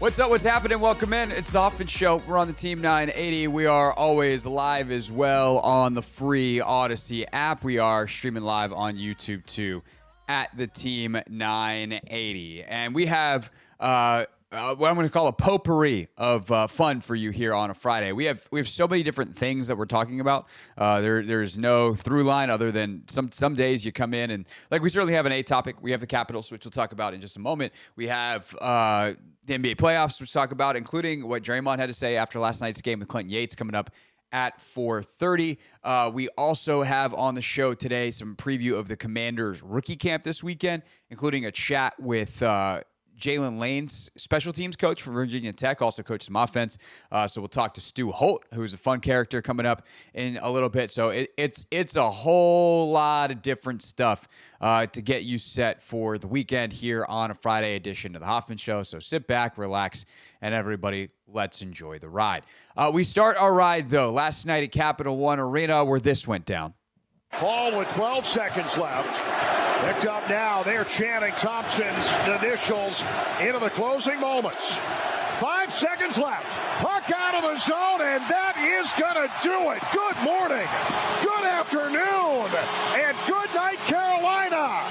What's up? What's happening? Welcome in. It's the Hoffman Show. We're on the Team 980. We are always live as well on the free Odyssey app. We are streaming live on YouTube too at the Team 980. And we have what I'm going to call a potpurri of fun for you here on a Friday. We have so many different things that we're talking about. There's no through line other than some days you come in and like we certainly have an A topic. We have the Capitals, which we'll talk about in just a moment. We have the NBA playoffs, which we'll talk about, including what Draymond had to say after last night's game with Clinton Yates coming up at 4:30. We also have on the show today some preview of the Commanders rookie camp this weekend, including a chat with Jaylin Lane's special teams coach from Virginia Tech, also coached some offense. So we'll talk to Stu Holt, who's a fun character, coming up in a little bit. So it's a whole lot of different stuff to get you set for the weekend here on a Friday edition of the Hoffman Show. So sit back, relax, and everybody, let's enjoy the ride. We start our ride, though, last night at Capital One Arena, where this went down. Ball with 12 seconds left. Picked up now. They're chanting Thompson's initials into the closing moments. 5 seconds left. Puck out of the zone, and that is going to do it. Good morning, good afternoon, and good night, Carolina.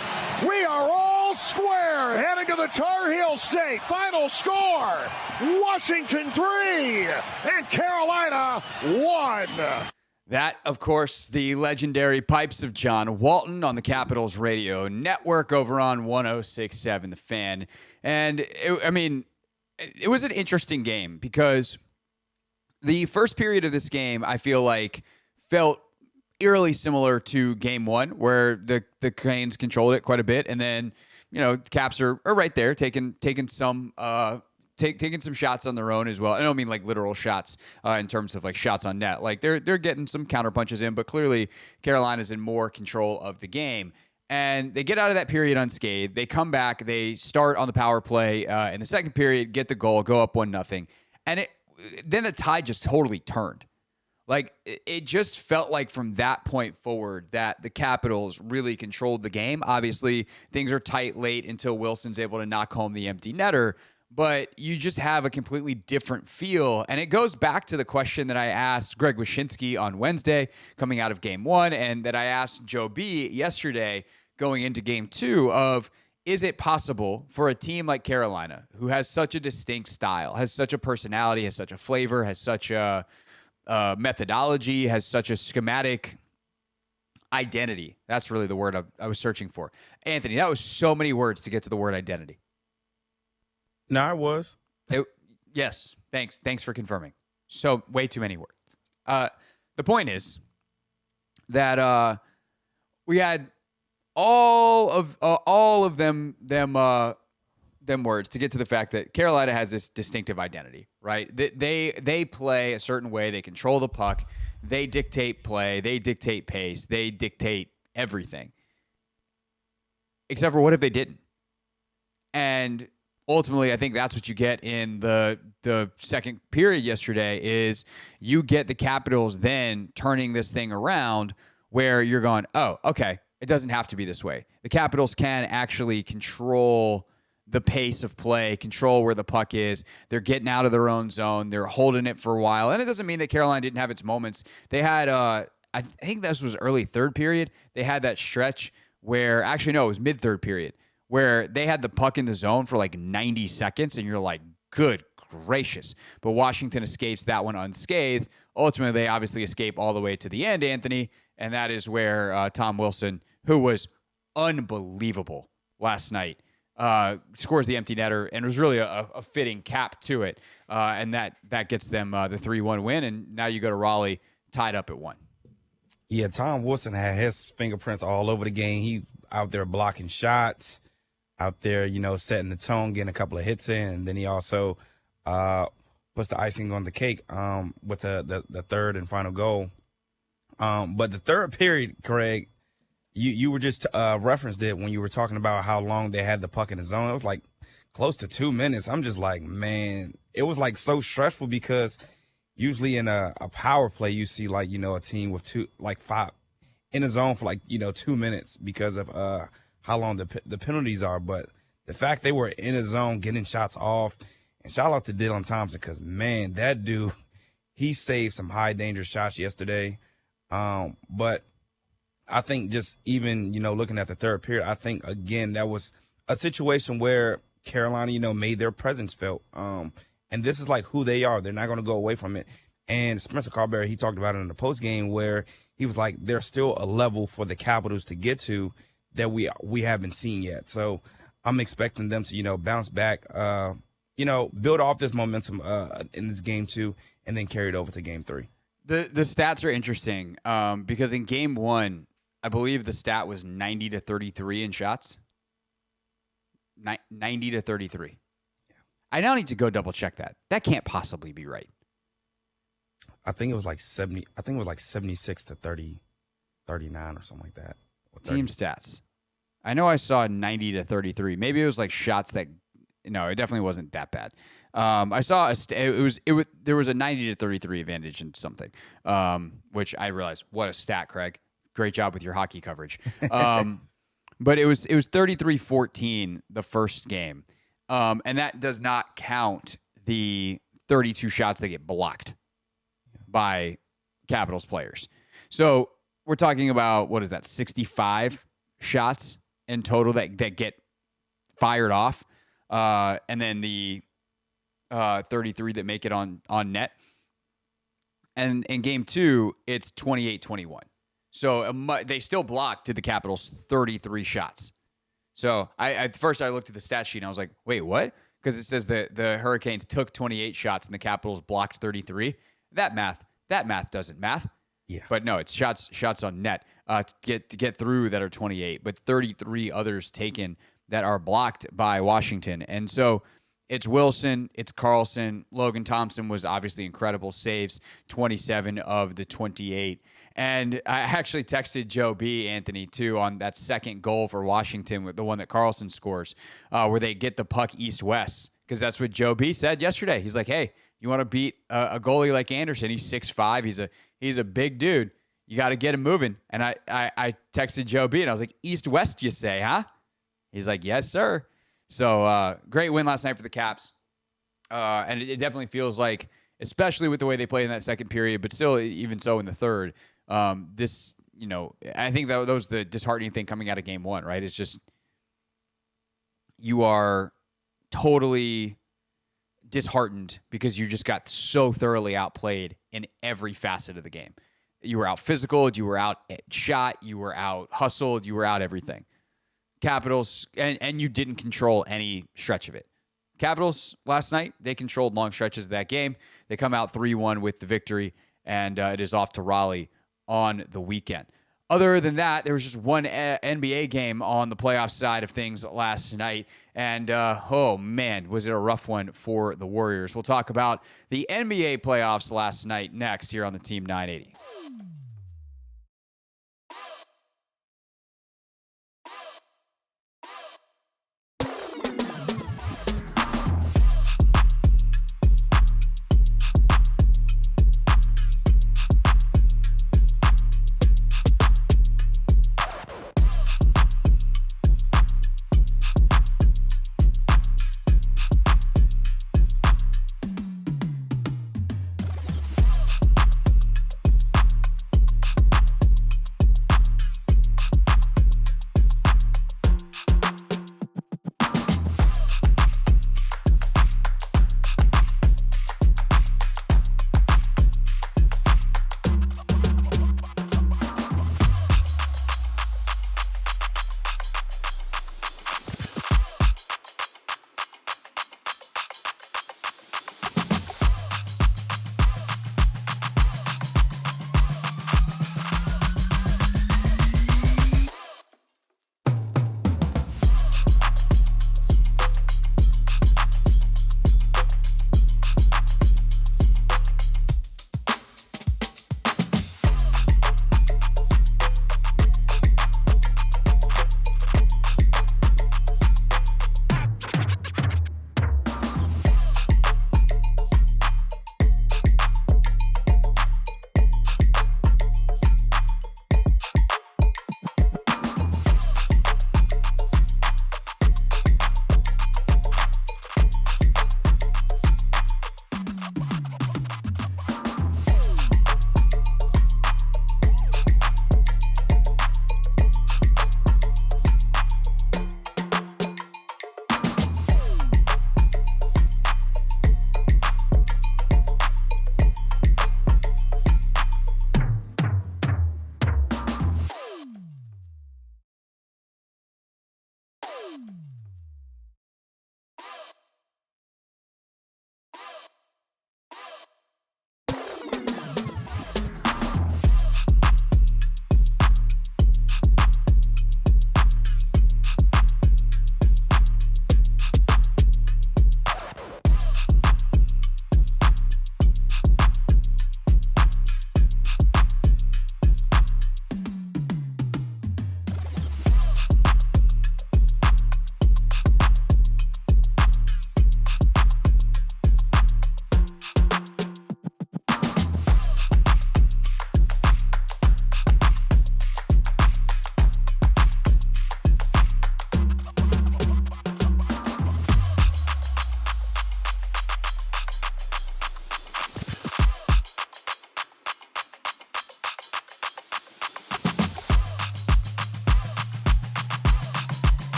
We are all square heading to the Tar Heel State. Final score, Washington 3 and Carolina 1. That, of course, the legendary pipes of John Walton on the Capitals Radio Network over on 106.7 The Fan. And, it was an interesting game because the first period of this game, I feel like, felt eerily similar to Game 1, where the Canes controlled it quite a bit. And then, Caps are right there taking some taking some shots on their own as well. I don't mean like literal shots in terms of like shots on net. Like they're getting some counter punches in, but clearly Carolina's in more control of the game. And they get out of that period unscathed. They come back. They start on the power play in the second period, get the goal, go up 1-0. And then the tide just totally turned. Like it just felt like from that point forward that the Capitals really controlled the game. Obviously, things are tight late until Wilson's able to knock home the empty netter. But you just have a completely different feel. And it goes back to the question that I asked Greg Wyshynski on Wednesday coming out of Game 1 and that I asked Joe B yesterday going into Game 2 of, is it possible for a team like Carolina, who has such a distinct style, has such a personality, has such a flavor, has such a methodology, has such a schematic identity? That's really the word I was searching for. Anthony, that was so many words to get to the word identity. No, I was. Yes. Thanks for confirming. So way too many words. The point is that we had all of them words to get to the fact that Carolina has this distinctive identity, right? They play a certain way. They control the puck. They dictate play. They dictate pace. They dictate everything. Except for what if they didn't? And ultimately, I think that's what you get in the second period yesterday is you get the Capitals then turning this thing around where you're going, oh, okay, it doesn't have to be this way. The Capitals can actually control the pace of play, control where the puck is. They're getting out of their own zone. They're holding it for a while. And it doesn't mean that Carolina didn't have its moments. They had, I think this was early third period. They had that stretch where, actually, no, it was mid-third period, where they had the puck in the zone for like 90 seconds, and you're like, good gracious. But Washington escapes that one unscathed. Ultimately, they obviously escape all the way to the end, Anthony, and that is where Tom Wilson, who was unbelievable last night, scores the empty netter, and it was really a fitting cap to it. And that gets them the 3-1 win, and now you go to Raleigh tied up at 1. Yeah, Tom Wilson had his fingerprints all over the game. He out there blocking shots, out there, setting the tone, getting a couple of hits in, and then he also puts the icing on the cake with the third and final goal. But the third period, Craig, you were just referenced it when you were talking about how long they had the puck in the zone. It was like close to 2 minutes. I'm just like, man, it was like so stressful because usually in a power play you see like, a team with five in the zone for 2 minutes because of how long the penalties are. But the fact they were in the zone getting shots off And shout out to Dylan Thompson because, man, that dude, he saved some high danger shots yesterday. But I think just even, looking at the third period, I think, again, that was a situation where Carolina, made their presence felt. And this is like who they are. They're not going to go away from it. And Spencer Carberry, he talked about it in the post game where he was like, there's still a level for the Capitals to get to that we haven't seen yet. So I'm expecting them to, bounce back, build off this momentum in this game 2 and then carry it over to game 3. The stats are interesting because in game 1, I believe the stat was 90-33 in shots. 90-33. Yeah. I now need to go double check that. That can't possibly be right. I think it was like 70. I think it was like 76 to 30, 39 or something like that. Team stats. I know I saw 90-33. Maybe it was like shots that. No, it definitely wasn't that bad. I saw there was a 90-33 advantage in something, which I realized what a stat, Craig. Great job with your hockey coverage. But it was 33-14 the first game, and that does not count the 32 shots that get blocked by Capitals players. So we're talking about, what is that, 65 shots in total that get fired off, and then the 33 that make it on net. And in game 2, it's 28-21. So they still blocked to the Capitals 33 shots. So at first I looked at the stat sheet and I was like, wait, what? Because it says that the Hurricanes took 28 shots and the Capitals blocked 33. That math doesn't math. Yeah. But no, it's shots on net to get through that are 28, but 33 others taken that are blocked by Washington. And so it's Wilson, it's Carlson. Logan Thompson was obviously incredible saves, 27 of the 28. And I actually texted Joe B, Anthony, too, on that second goal for Washington, with the one that Carlson scores, where they get the puck east-west, because that's what Joe B said yesterday. He's like, hey, you want to beat a goalie like Anderson? He's 6'5". He's a big dude. You got to get him moving. And I texted Joe B, and I was like, east-west, you say, huh? He's like, yes, sir. So great win last night for the Caps. And it definitely feels like, especially with the way they played in that second period, but still even so in the third, this, I think that was the disheartening thing coming out of game 1, right? It's just you are totally disheartened because you just got so thoroughly outplayed in every facet of the game. You were out physical, you were out shot, you were out hustled, you were out everything. Capitals, and you didn't control any stretch of it. Capitals last night, they controlled long stretches of that game. They come out 3-1 with the victory, and it is off to Raleigh on the weekend. Other than that, there was just one NBA game on the playoff side of things last night, and oh man, was it a rough one for the Warriors. We'll talk about the NBA playoffs last night next here on the Team 980.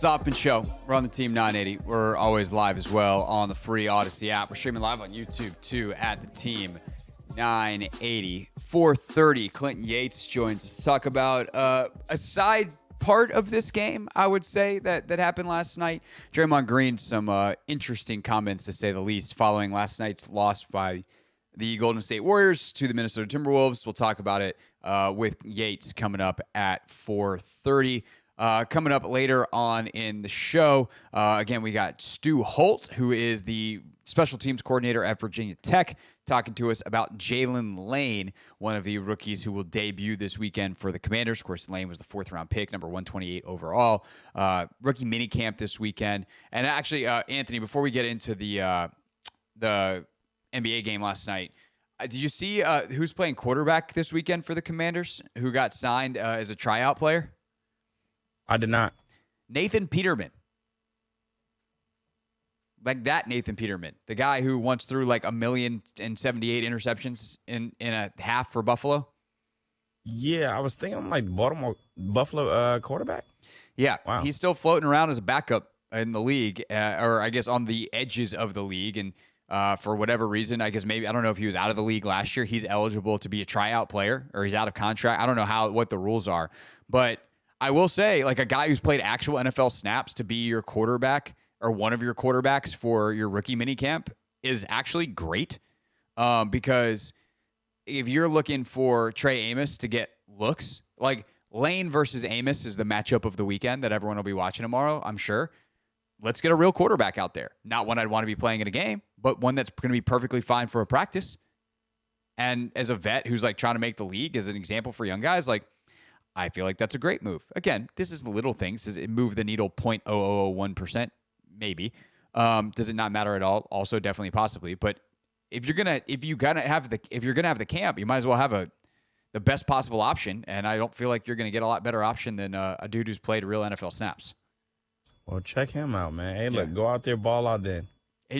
It's the Hoffman Show. We're on the Team 980. We're always live as well on the free Odyssey app. We're streaming live on YouTube, too, at the Team 980. 4:30, Clinton Yates joins us to talk about a side part of this game, I would say, that happened last night. Draymond Green, some interesting comments, to say the least, following last night's loss by the Golden State Warriors to the Minnesota Timberwolves. We'll talk about it with Yates coming up at 4:30. Coming up later on in the show, again, we got Stu Holt, who is the special teams coordinator at Virginia Tech, talking to us about Jaylin Lane, one of the rookies who will debut this weekend for the Commanders. Of course, Lane was the fourth-round pick, number 128 overall. Rookie minicamp this weekend. And actually, Anthony, before we get into the NBA game last night, did you see who's playing quarterback this weekend for the Commanders, who got signed as a tryout player? I did not. Nathan Peterman. Like that Nathan Peterman, the guy who once threw like 1,078 interceptions in a half for Buffalo. Yeah, I was thinking like Buffalo quarterback. Yeah, wow. He's still floating around as a backup in the league, or I guess on the edges of the league. And for whatever reason, I guess maybe, I don't know if he was out of the league last year. He's eligible to be a tryout player, or he's out of contract. I don't know what the rules are, but I will say, like, a guy who's played actual NFL snaps to be your quarterback or one of your quarterbacks for your rookie minicamp is actually great, because if you're looking for Trey Amos to get looks, like Lane versus Amos is the matchup of the weekend that everyone will be watching tomorrow, I'm sure. Let's get a real quarterback out there. Not one I'd want to be playing in a game, but one that's going to be perfectly fine for a practice. And as a vet who's like trying to make the league as an example for young guys, like, I feel like that's a great move. Again, this is the little things. Does it move the needle 0.0001%? Maybe. Does it not matter at all? Also, definitely, possibly. But if you're gonna have the camp, you might as well have the best possible option. And I don't feel like you're gonna get a lot better option than a dude who's played real NFL snaps. Well, check him out, man. Hey, look, go out there, ball out then.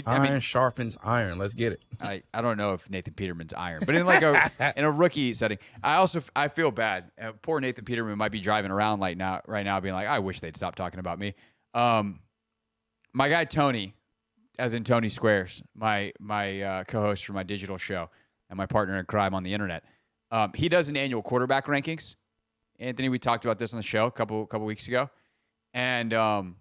Iron sharpens iron. Let's get it. I don't know if Nathan Peterman's iron, but in like a rookie setting, I feel bad. Poor Nathan Peterman might be driving around right now, being like, I wish they'd stop talking about me. My guy Tony, as in Tony Squares, my co-host for my digital show and my partner in crime on the internet, he does an annual quarterback rankings. Anthony, we talked about this on the show a couple weeks ago, and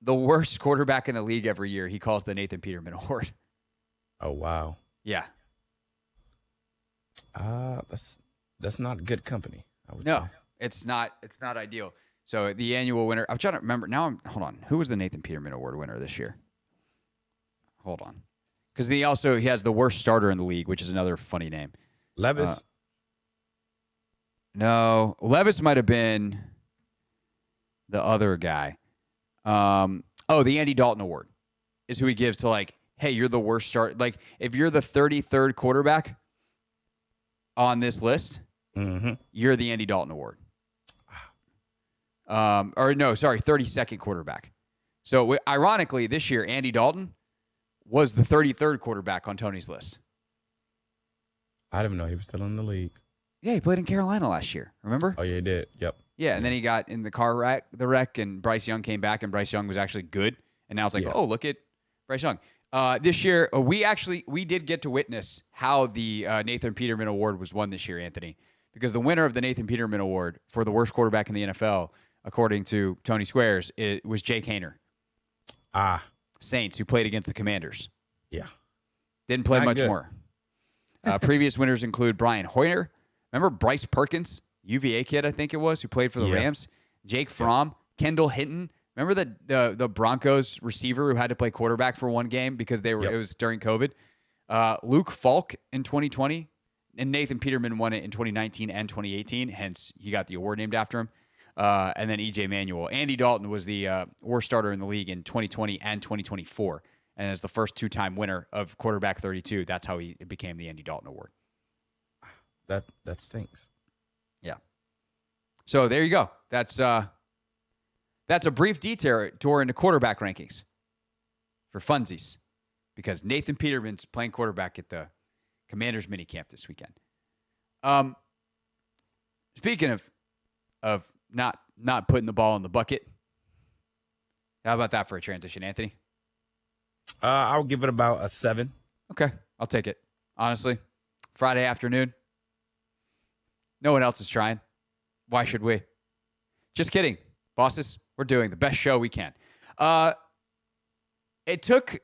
the worst quarterback in the league every year, he calls the Nathan Peterman Award. Oh, wow. Yeah. That's not good company, I would No, say. it's not ideal. So the annual winner, I'm trying to remember now. Hold on. Who was the Nathan Peterman Award winner this year? Hold on. Because he has the worst starter in the league, which is another funny name. Levis? No. Levis might have been the other guy. The Andy Dalton Award is who he gives to, like, hey, you're the worst start. Like, if you're the 33rd quarterback on this list, you're the Andy Dalton Award. 32nd quarterback. So, ironically, this year, Andy Dalton was the 33rd quarterback on Tony's list. I didn't know he was still in the league. Yeah, he played in Carolina last year. Remember? Oh, yeah, he did. Yep. Yeah, and then he got in the wreck, and Bryce Young came back, and Bryce Young was actually good. And now it's like, oh, look at Bryce Young. This year, we did get to witness how the Nathan Peterman Award was won this year, Anthony, because the winner of the Nathan Peterman Award for the worst quarterback in the NFL, according to Tony Squares, it was Jake Haener. Saints, who played against the Commanders. Yeah. Didn't play Not much good. more. Previous winners include Brian Hoyer. Remember Bryce Perkins, UVA kid, I think it was, who played for the Rams? Jake Fromm, Kendall Hinton. Remember the Broncos receiver who had to play quarterback for one game because it was during COVID? Luke Falk in 2020, and Nathan Peterman won it in 2019 and 2018. Hence, he got the award named after him. And then E.J. Manuel. Andy Dalton was the worst starter in the league in 2020 and 2024, and is the first two-time winner of quarterback 32. That's how it became the Andy Dalton Award. That stinks. Yeah. So there you go. That's a brief detour into quarterback rankings for funsies, because Nathan Peterman's playing quarterback at the Commanders minicamp this weekend. Speaking of not putting the ball in the bucket, How about that for a transition, Anthony? I'll give it about a 7. Okay, I'll take it. Honestly, Friday afternoon. No one else is trying. Why should we? Just kidding, bosses. We're doing the best show we can. It took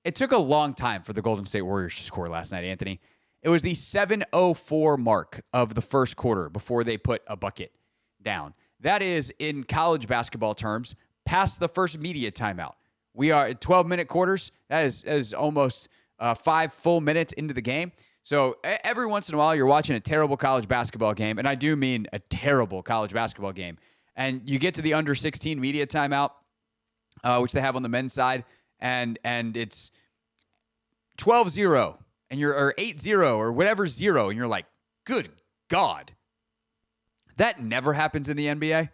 a long time for the Golden State Warriors to score last night, Anthony. It was the 7:04 mark of the first quarter before they put a bucket down. That is, in college basketball terms, past the first media timeout. We are at 12-minute quarters. That is almost 5 full minutes into the game. So every once in a while, you're watching a terrible college basketball game, and I do mean a terrible college basketball game, and you get to the under 16 media timeout, which they have on the men's side, and it's 12-0, and or 8-0, or whatever 0, and you're like, good God. That never happens in the NBA.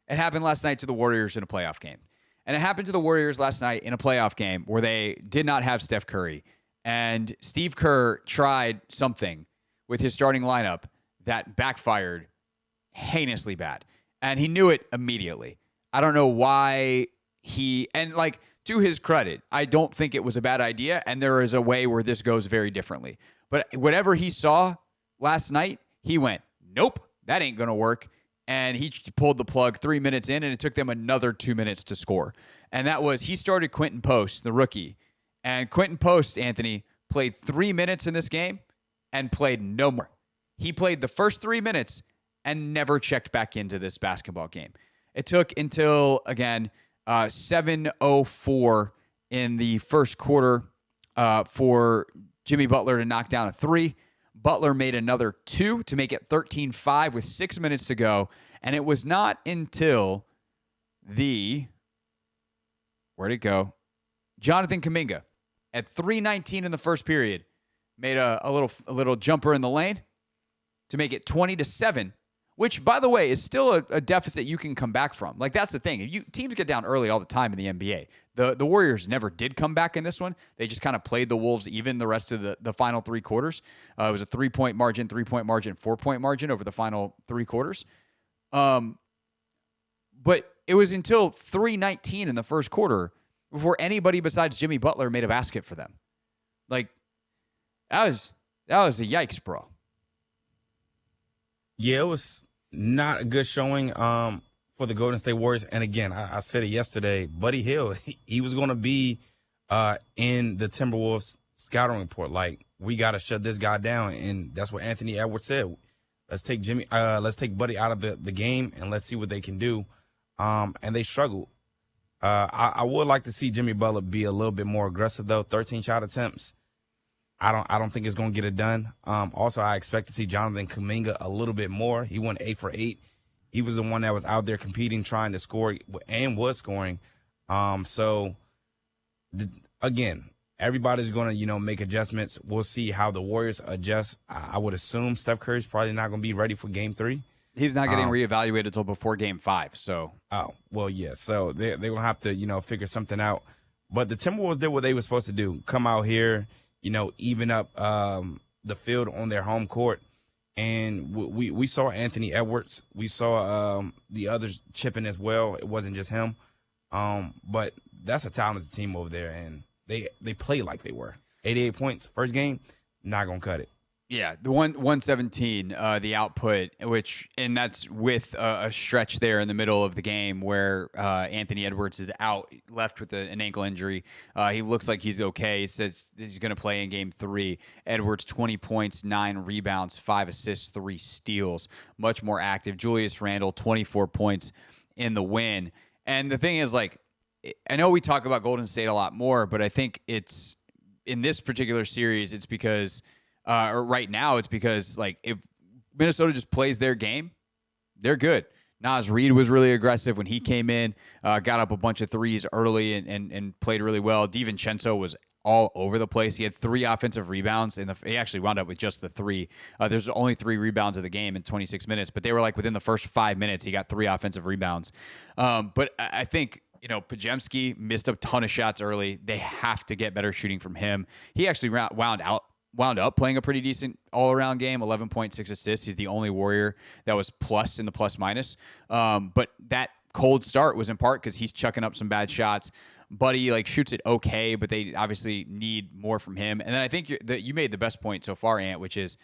It happened last night to the Warriors in a playoff game. And it happened to the Warriors last night in a playoff game where they did not have Steph Curry. And Steve Kerr tried something with his starting lineup that backfired heinously bad. And he knew it immediately. I don't know why to his credit, I don't think it was a bad idea. And there is a way where this goes very differently. But whatever he saw last night, he went, nope, that ain't going to work. And he pulled the plug 3 minutes in, and it took them another 2 minutes to score. And that was, he started Quentin Post, the rookie. And Quentin Post, Anthony, played 3 minutes in this game and played no more. He played the first 3 minutes and never checked back into this basketball game. It took until, again, 7:04 in the first quarter for Jimmy Butler to knock down a 3. Butler made another 2 to make it 13-5 with 6 minutes to go. And it was not until where'd it go? Jonathan Kuminga at 3:19 in the first period made a little jumper in the lane to make it 20-7, which, by the way, is still a deficit you can come back from. Like, that's the thing. Teams get down early all the time in the NBA. The Warriors never did come back in this one. They just kind of played the Wolves even the rest of the final 3 quarters. It was a 3-point margin, 3-point margin, 4-point margin over the final 3 quarters. But it was until 3:19 in the first quarter before anybody besides Jimmy Butler made a basket for them. Like, that was a yikes, bro. Yeah, it was not a good showing for the Golden State Warriors. And again, I said it yesterday, Buddy Hield, he was going to be in the Timberwolves scouting report. Like, we got to shut this guy down. And that's what Anthony Edwards said. Let's take Buddy out of the game and let's see what they can do. And they struggled. I would like to see Jimmy Butler be a little bit more aggressive, though. 13 shot attempts. I don't think it's going to get it done. Also, I expect to see Jonathan Kuminga a little bit more. He went 8 for 8. He was the one that was out there competing, trying to score, and was scoring. Again, everybody's going to, make adjustments. We'll see how the Warriors adjust. I would assume Steph Curry's probably not going to be ready for Game 3. He's not getting reevaluated until before Game 5. So. Oh, well, yeah. So they're going to have to, figure something out. But the Timberwolves did what they were supposed to do. Come out here, even up the field on their home court. And we saw Anthony Edwards. We saw the others chipping as well. It wasn't just him. But that's a talented team over there, and they play like they were. 88 points, first game, not going to cut it. Yeah, the 117, the output, and that's with a stretch there in the middle of the game where Anthony Edwards is out, left with an ankle injury. He looks like he's okay. He says he's going to play in Game 3. Edwards, 20 points, 9 rebounds, 5 assists, 3 steals. Much more active. Julius Randle, 24 points in the win. And the thing is, like, I know we talk about Golden State a lot more, but I think it's in this particular series, it's because or right now, it's because, like, if Minnesota just plays their game, they're good. Naz Reid was really aggressive when he came in, got up a bunch of threes early and played really well. DiVincenzo was all over the place. He had 3 offensive rebounds, and he actually wound up with just the 3. There's only 3 rebounds of the game in 26 minutes, but they were like within the first 5 minutes, he got 3 offensive rebounds. But I think, Podziemski missed a ton of shots early. They have to get better shooting from him. He actually wound up playing a pretty decent all-around game, 11.6 assists. He's the only Warrior that was plus in the plus-minus. But that cold start was in part because he's chucking up some bad shots. Buddy like shoots it okay, but they obviously need more from him. And then I think you made the best point so far, Ant, which is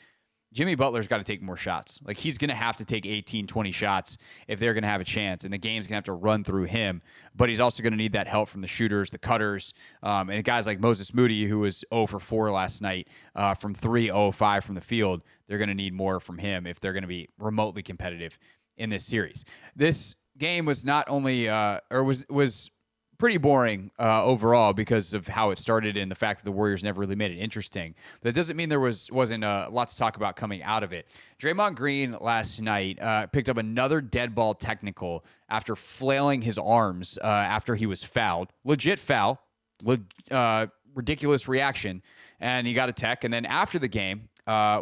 Jimmy Butler's got to take more shots. Like, he's going to have to take 18, 20 shots if they're going to have a chance, and the game's going to have to run through him. But he's also going to need that help from the shooters, the cutters, and guys like Moses Moody, who was 0 for 4 last night from 3, 0 5 from the field. They're going to need more from him if they're going to be remotely competitive in this series. This game was not only was pretty boring overall because of how it started and the fact that the Warriors never really made it interesting. But it doesn't mean there wasn't a lot to talk about coming out of it. Draymond Green last night picked up another dead ball technical after flailing his arms after he was fouled. Legit foul, ridiculous reaction, and he got a tech. And then after the game,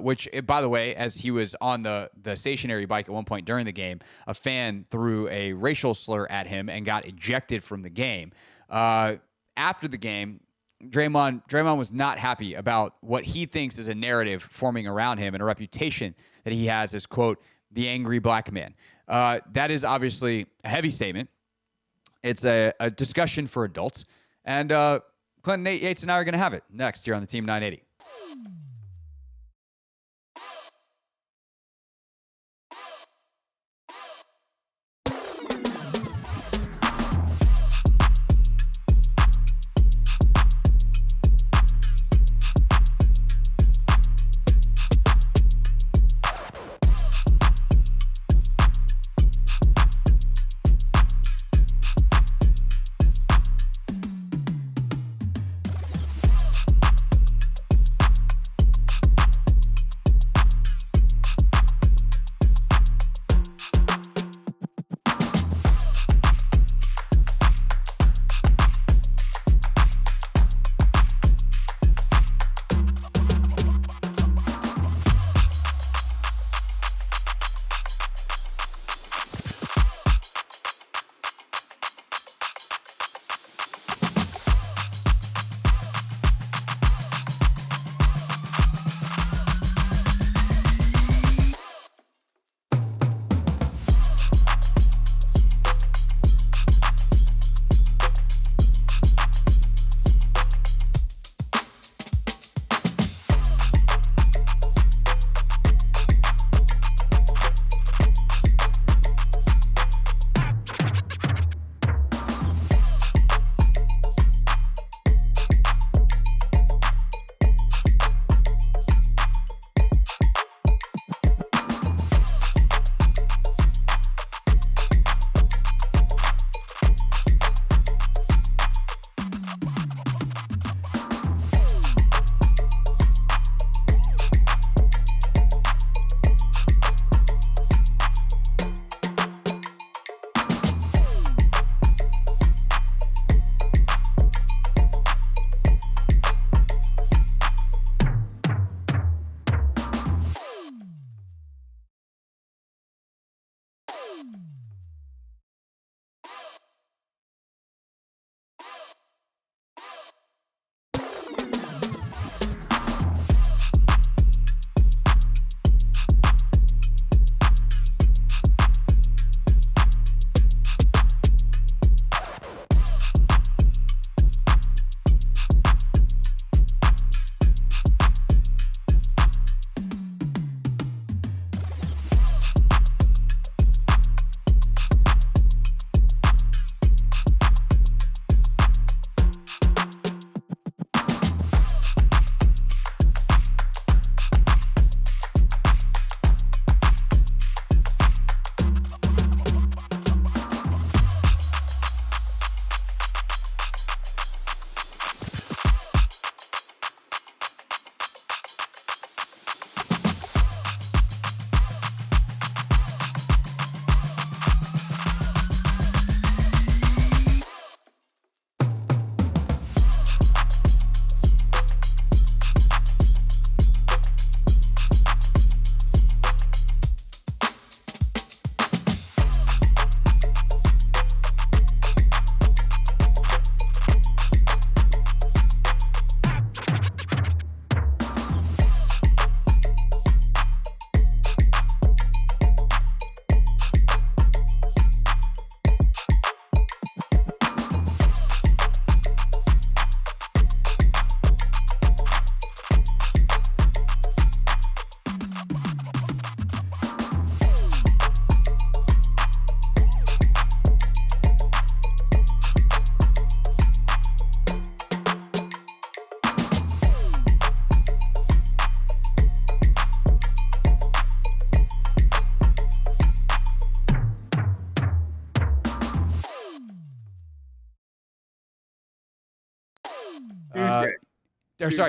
which, by the way, as he was on the stationary bike at one point during the game, a fan threw a racial slur at him and got ejected from the game. After the game, Draymond was not happy about what he thinks is a narrative forming around him and a reputation that he has as, quote, the angry black man. That is obviously a heavy statement. It's a discussion for adults. And Clinton Yates and I are going to have it next here on the Team 980.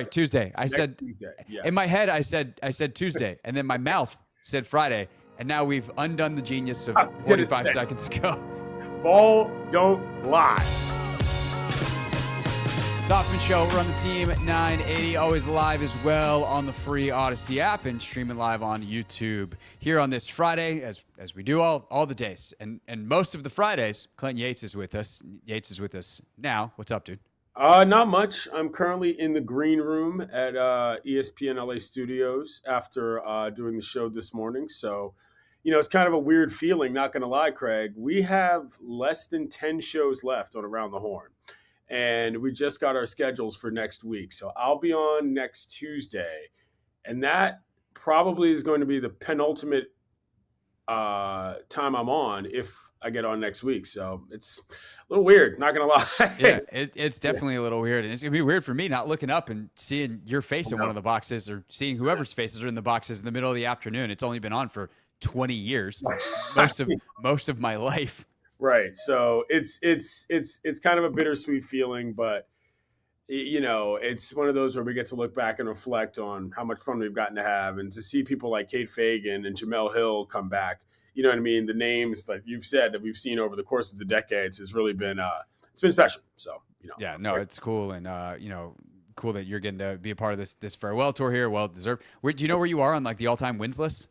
Tuesday. I said Tuesday. Yes. in my head, I said Tuesday, and then my mouth said Friday, and now we've undone the genius of 45 seconds ago. Ball don't lie. It's Hoffman Show. We're on the team at 980, always live as well on the free Odyssey app and streaming live on YouTube. Here on this Friday, as we do all the days, and most of the Fridays, Clinton Yates is with us. Yates is with us now. What's up, dude? Not much. I'm currently in the green room at ESPN LA Studios after doing the show this morning. So, it's kind of a weird feeling, not going to lie, Craig. We have less than 10 shows left on Around the Horn. And we just got our schedules for next week. So I'll be on next Tuesday. And that probably is going to be the penultimate time I'm on if I get on next week. So it's a little weird, not going to lie. Yeah, it's definitely a little weird. And it's going to be weird for me not looking up and seeing your face in one of the boxes or seeing whoever's faces are in the boxes in the middle of the afternoon. It's only been on for 20 years, most of my life. Right. So it's kind of a bittersweet feeling, but it's one of those where we get to look back and reflect on how much fun we've gotten to have, and to see people like Kate Fagan and Jamel Hill come back. You know what I mean? The names that you've said that we've seen over the course of the decades has really been it's been special. So yeah, no, it's cool, and cool that you're getting to be a part of this farewell tour here. Well deserved. Do you know where you are on like the all-time wins list?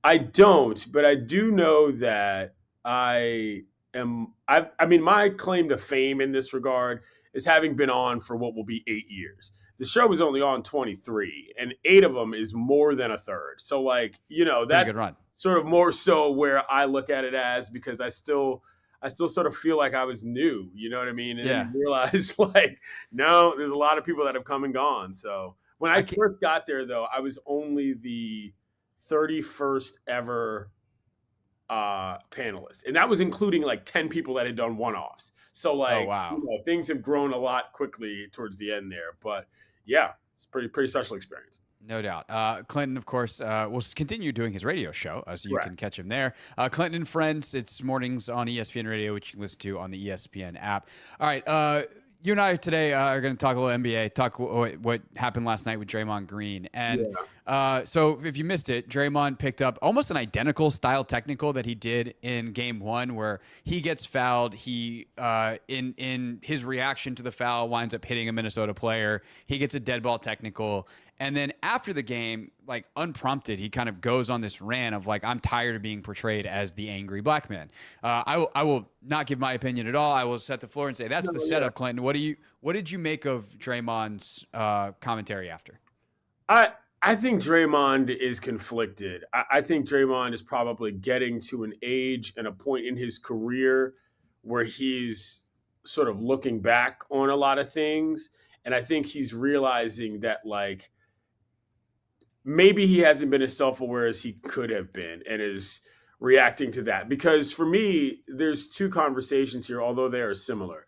I don't, but I do know that I mean, my claim to fame in this regard is having been on for what will be 8 years. The show was only on 23, and 8 of them is more than a third. So, that's sort of more so where I look at it as, because I still sort of feel like I was new. You know what I mean? And then realize, no, there's a lot of people that have come and gone. So when I first got there, though, I was only the 31st ever panelist, and that was including 10 people that had done one-offs. So wow. Things have grown a lot quickly towards the end there, but yeah, it's a pretty special experience. No doubt. Clinton, of course, will continue doing his radio show, so you can catch him there. Clinton and Friends, it's mornings on ESPN Radio, which you can listen to on the ESPN app. All right, you and I today are going to talk a little NBA, talk what happened last night with Draymond Green. And so if you missed it, Draymond picked up almost an identical style technical that he did in game 1, where he gets fouled. He, in his reaction to the foul, winds up hitting a Minnesota player. He gets a dead ball technical. And then after the game, unprompted, he kind of goes on this rant of I'm tired of being portrayed as the angry black man. I will not give my opinion at all. I will set the floor and say that's the setup, Clinton. What did you make of Draymond's commentary after? I think Draymond is conflicted. I think Draymond is probably getting to an age and a point in his career where he's sort of looking back on a lot of things. And I think he's realizing that maybe he hasn't been as self-aware as he could have been, and is reacting to that. Because for me, there's two conversations here, although they are similar.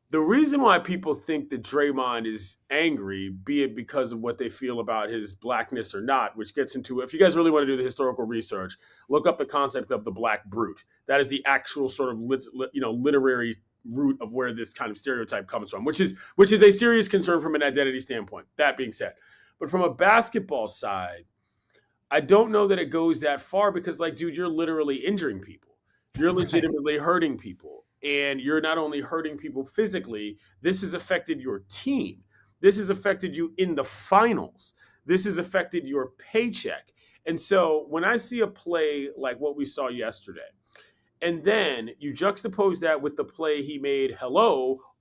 The reason why people think that Draymond is angry, be it because of what they feel about his blackness or not, which gets into, if you guys really want to do the historical research, look up the concept of the black brute. That is the actual sort of literary root of where this kind of stereotype comes from, which is a serious concern from an identity standpoint. That being said, but from a basketball side, I don't know that it goes that far, because dude, you're literally injuring people. You're legitimately hurting people. And you're not only hurting people physically, this has affected your team. This has affected you in the finals. This has affected your paycheck. And so when I see a play like what we saw yesterday, and then you juxtapose that with the play he made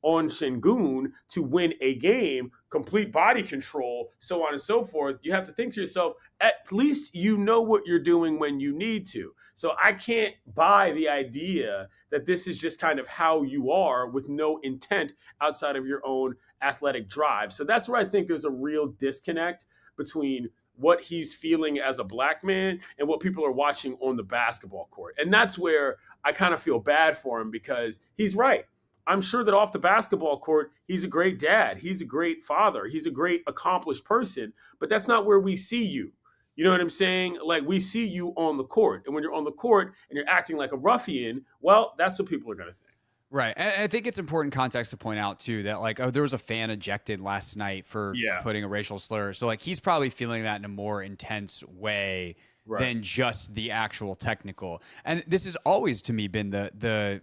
on Şengün to win a game, complete body control, so on and so forth, you have to think to yourself, at least you know what you're doing when you need to. So I can't buy the idea that this is just kind of how you are with no intent outside of your own athletic drive. So that's where I think there's a real disconnect between what he's feeling as a black man and what people are watching on the basketball court. And that's where I kind of feel bad for him, because he's right. I'm sure that off the basketball court, he's a great dad. He's a great father. He's a great accomplished person, but that's not where we see you. You know what I'm saying? We see you on the court. And when you're on the court and you're acting like a ruffian, well, that's what people are going to think. Right. And I think it's important context to point out too that like, oh, there was a fan ejected last night for putting a racial slur. So like he's probably feeling that in a more intense way than just the actual technical. And this has always to me been the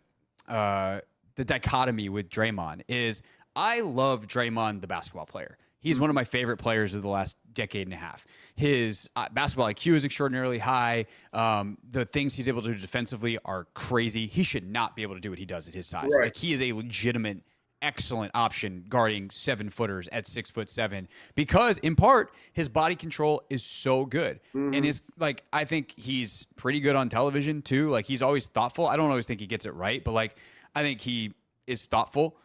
dichotomy with Draymond is I love Draymond, the basketball player. He's one of my favorite players of the last decade and a half. His basketball IQ is extraordinarily high. The things he's able to do defensively are crazy. He should not be able to do what he does at his size. Like he is a legitimate, excellent option guarding 7-footers at 6'7" because in part his body control is so good. And his like I think he's pretty good on television too. Like he's always thoughtful. I don't always think he gets it right, but like I think he is thoughtful.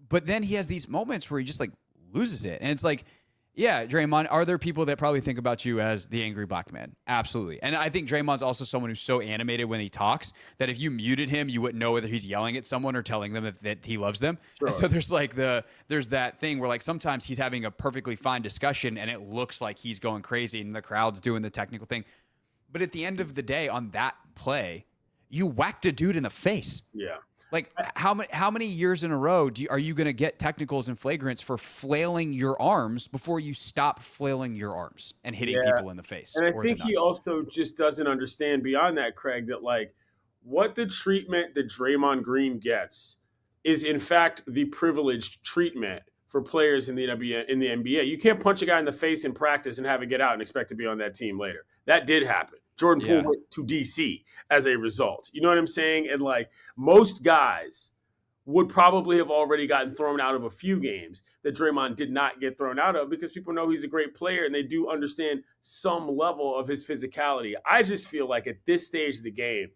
But then he has these moments where he just like loses it. And it's like, yeah, Draymond, are there people that probably think about you as the angry black man? Absolutely. And I think Draymond's also someone who's so animated when he talks that if you muted him, you wouldn't know whether he's yelling at someone or telling them that he loves them. And so there's like there's that thing where like sometimes he's having a perfectly fine discussion and it looks like he's going crazy and the crowd's doing the technical thing. But at the end of the day on that play, you whacked a dude in the face. Yeah. Like how many years in a row are you going to get technicals and flagrants for flailing your arms before you stop flailing your arms and hitting people in the face? And I think he also just doesn't understand beyond that, Craig, that like what the treatment that Draymond Green gets is in fact the privileged treatment for players in the NBA. You can't punch a guy in the face in practice and have it get out and expect to be on that team later. That did happen. Jordan Poole went to DC as a result. You know what I'm saying? And like most guys would probably have already gotten thrown out of a few games that Draymond did not get thrown out of because people know he's a great player and they do understand some level of his physicality. I just feel like at this stage of the game,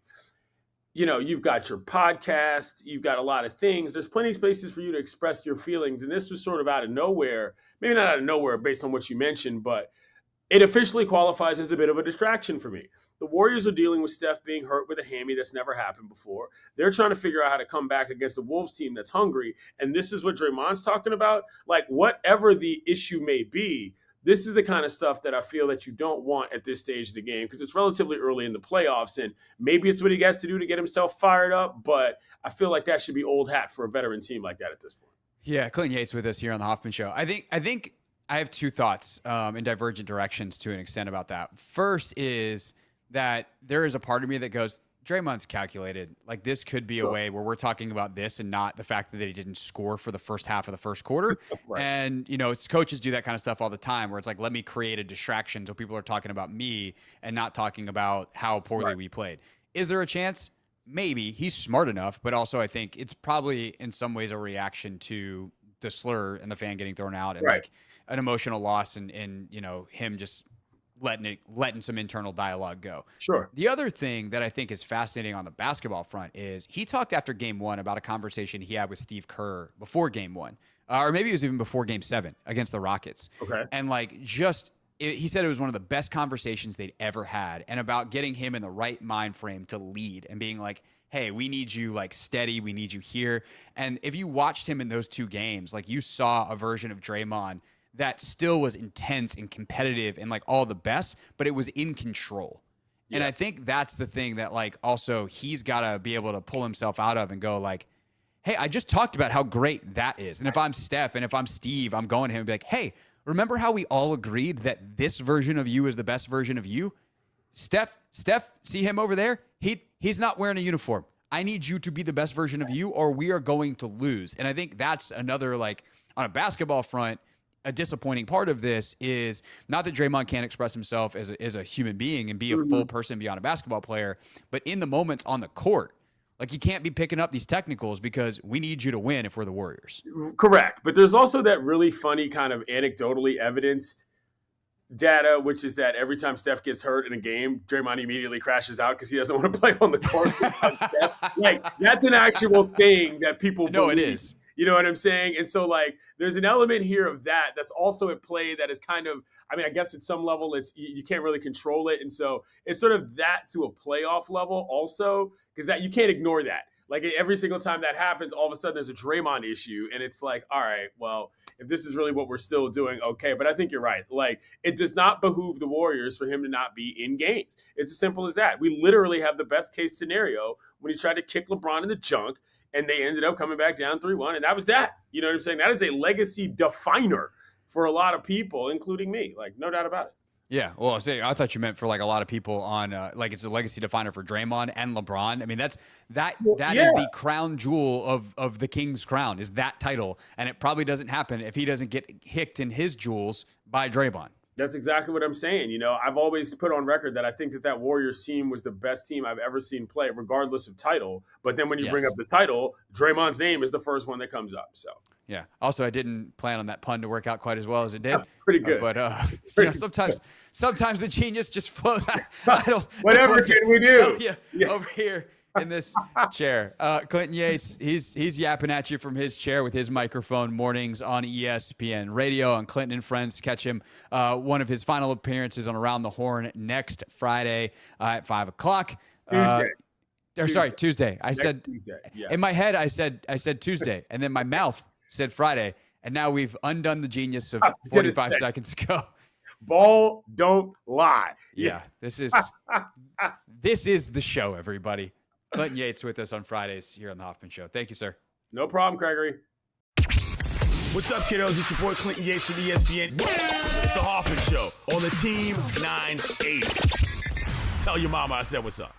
you know, you've got your podcast, you've got a lot of things. There's plenty of spaces for you to express your feelings. And this was sort of out of nowhere, maybe not out of nowhere based on what you mentioned, but it officially qualifies as a bit of a distraction for me. The Warriors are dealing with Steph being hurt with a hammy that's never happened before. They're trying to figure out how to come back against the Wolves team that's hungry. And this is what Draymond's talking about. Like, whatever the issue may be, this is the kind of stuff that I feel that you don't want at this stage of the game because it's relatively early in the playoffs. And maybe it's what he has to do to get himself fired up. But I feel like that should be old hat for a veteran team like that at this point. Yeah, Clinton Yates with us here on the Hoffman Show. I think I have two thoughts in divergent directions to an extent about that. First is that there is a part of me that goes, Draymond's calculated. Like this could be a way where we're talking about this and not the fact that he didn't score for the first half of the first quarter. And, you know, it's coaches do that kind of stuff all the time where it's like, let me create a distraction so people are talking about me and not talking about how poorly we played. Is there a chance? Maybe. He's smart enough, but also I think it's probably in some ways a reaction to the slur and the fan getting thrown out and like an emotional loss and you know, him just letting some internal dialogue go. Sure. The other thing that I think is fascinating on the basketball front is he talked after game one about a conversation he had with Steve Kerr before game one, or maybe it was even before game 7 against the Rockets. Okay. And like he said it was one of the best conversations they'd ever had and about getting him in the right mind frame to lead and being like, hey, we need you like steady. We need you here. And if you watched him in those 2 games, like you saw a version of Draymond that still was intense and competitive and like all the best, but it was in control. Yeah. And I think that's the thing that like also he's got to be able to pull himself out of and go like, hey, I just talked about how great that is. And if I'm Steph and if I'm Steve, I'm going to him and be like, hey, remember how we all agreed that this version of you is the best version of you? Steph, see him over there? He's not wearing a uniform. I need you to be the best version of you or we are going to lose. And I think that's another like on a basketball front, a disappointing part of this is not that Draymond can't express himself as a human being and be a full person beyond a basketball player, but in the moments on the court, like you can't be picking up these technicals because we need you to win if we're the Warriors. Correct. But there's also that really funny kind of anecdotally evidenced data, which is that every time Steph gets hurt in a game, Draymond immediately crashes out because he doesn't want to play on the court. Like that's an actual thing that people know. It is. You know what I'm saying? And so like there's an element here of that's also at play that is kind of, I mean, I guess at some level it's you can't really control it. And so it's sort of that to a playoff level also, because that you can't ignore that. Like every single time that happens, all of a sudden there's a Draymond issue. And it's like, all right, well, if this is really what we're still doing, okay. But I think you're right. Like it does not behoove the Warriors for him to not be in games. It's as simple as that. We literally have the best case scenario when he tried to kick LeBron in the junk and they ended up coming back down 3-1, and that was that. You know what I'm saying? That is a legacy definer for a lot of people, including me. Like, no doubt about it. Yeah, well, I thought you meant for like a lot of people on like it's a legacy definer for Draymond and LeBron. I mean, that is the crown jewel of the King's crown, is that title, and it probably doesn't happen if he doesn't get hicked in his jewels by Draymond. That's exactly what I'm saying. You know, I've always put on record that I think that Warriors team was the best team I've ever seen play, regardless of title. But then when you bring up the title, Draymond's name is the first one that comes up. So. Yeah. Also, I didn't plan on that pun to work out quite as well as it did. That's pretty good. But sometimes the genius just flows. Whatever can we do? Over here in this chair. Clinton Yates, he's yapping at you from his chair with his microphone mornings on ESPN Radio. On Clinton and Friends, catch him one of his final appearances on Around the Horn next Friday at 5 o'clock. Tuesday. I said Tuesday. Yeah. In my head, I said Tuesday, and then my mouth said Friday, and now we've undone the genius of 45 seconds ago. Ball don't lie. Yeah, this is the show, everybody. Clinton Yates with us on Fridays here on the Hoffman Show. Thank you, sir. No problem, Gregory. What's up, kiddos? It's your boy Clinton Yates from ESPN. It's the Hoffman Show on the Team 980. Tell your mama I said what's up.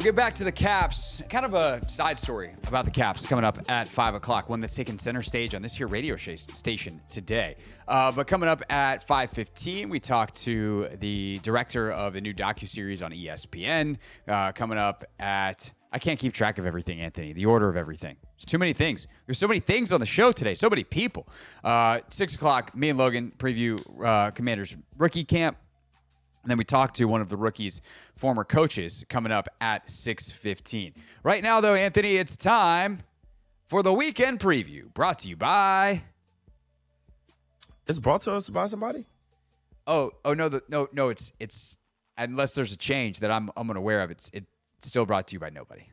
We'll get back to the Caps. Kind of a side story about the Caps coming up at 5 o'clock, one that's taking center stage on this here radio station today. But coming up at 5:15, we talk to the director of the new docuseries on ESPN. Coming up at, I can't keep track of everything, Anthony, the order of everything. There's too many things. There's so many things on the show today, so many people. 6 o'clock, me and Logan preview Commanders rookie camp. And then we talked to one of the rookies' former coaches coming up at 6:15. Right now, though, Anthony, it's time for the weekend preview, brought to you by. It's brought to us by somebody? No, it's unless there's a change that I'm unaware of. It's still brought to you by nobody.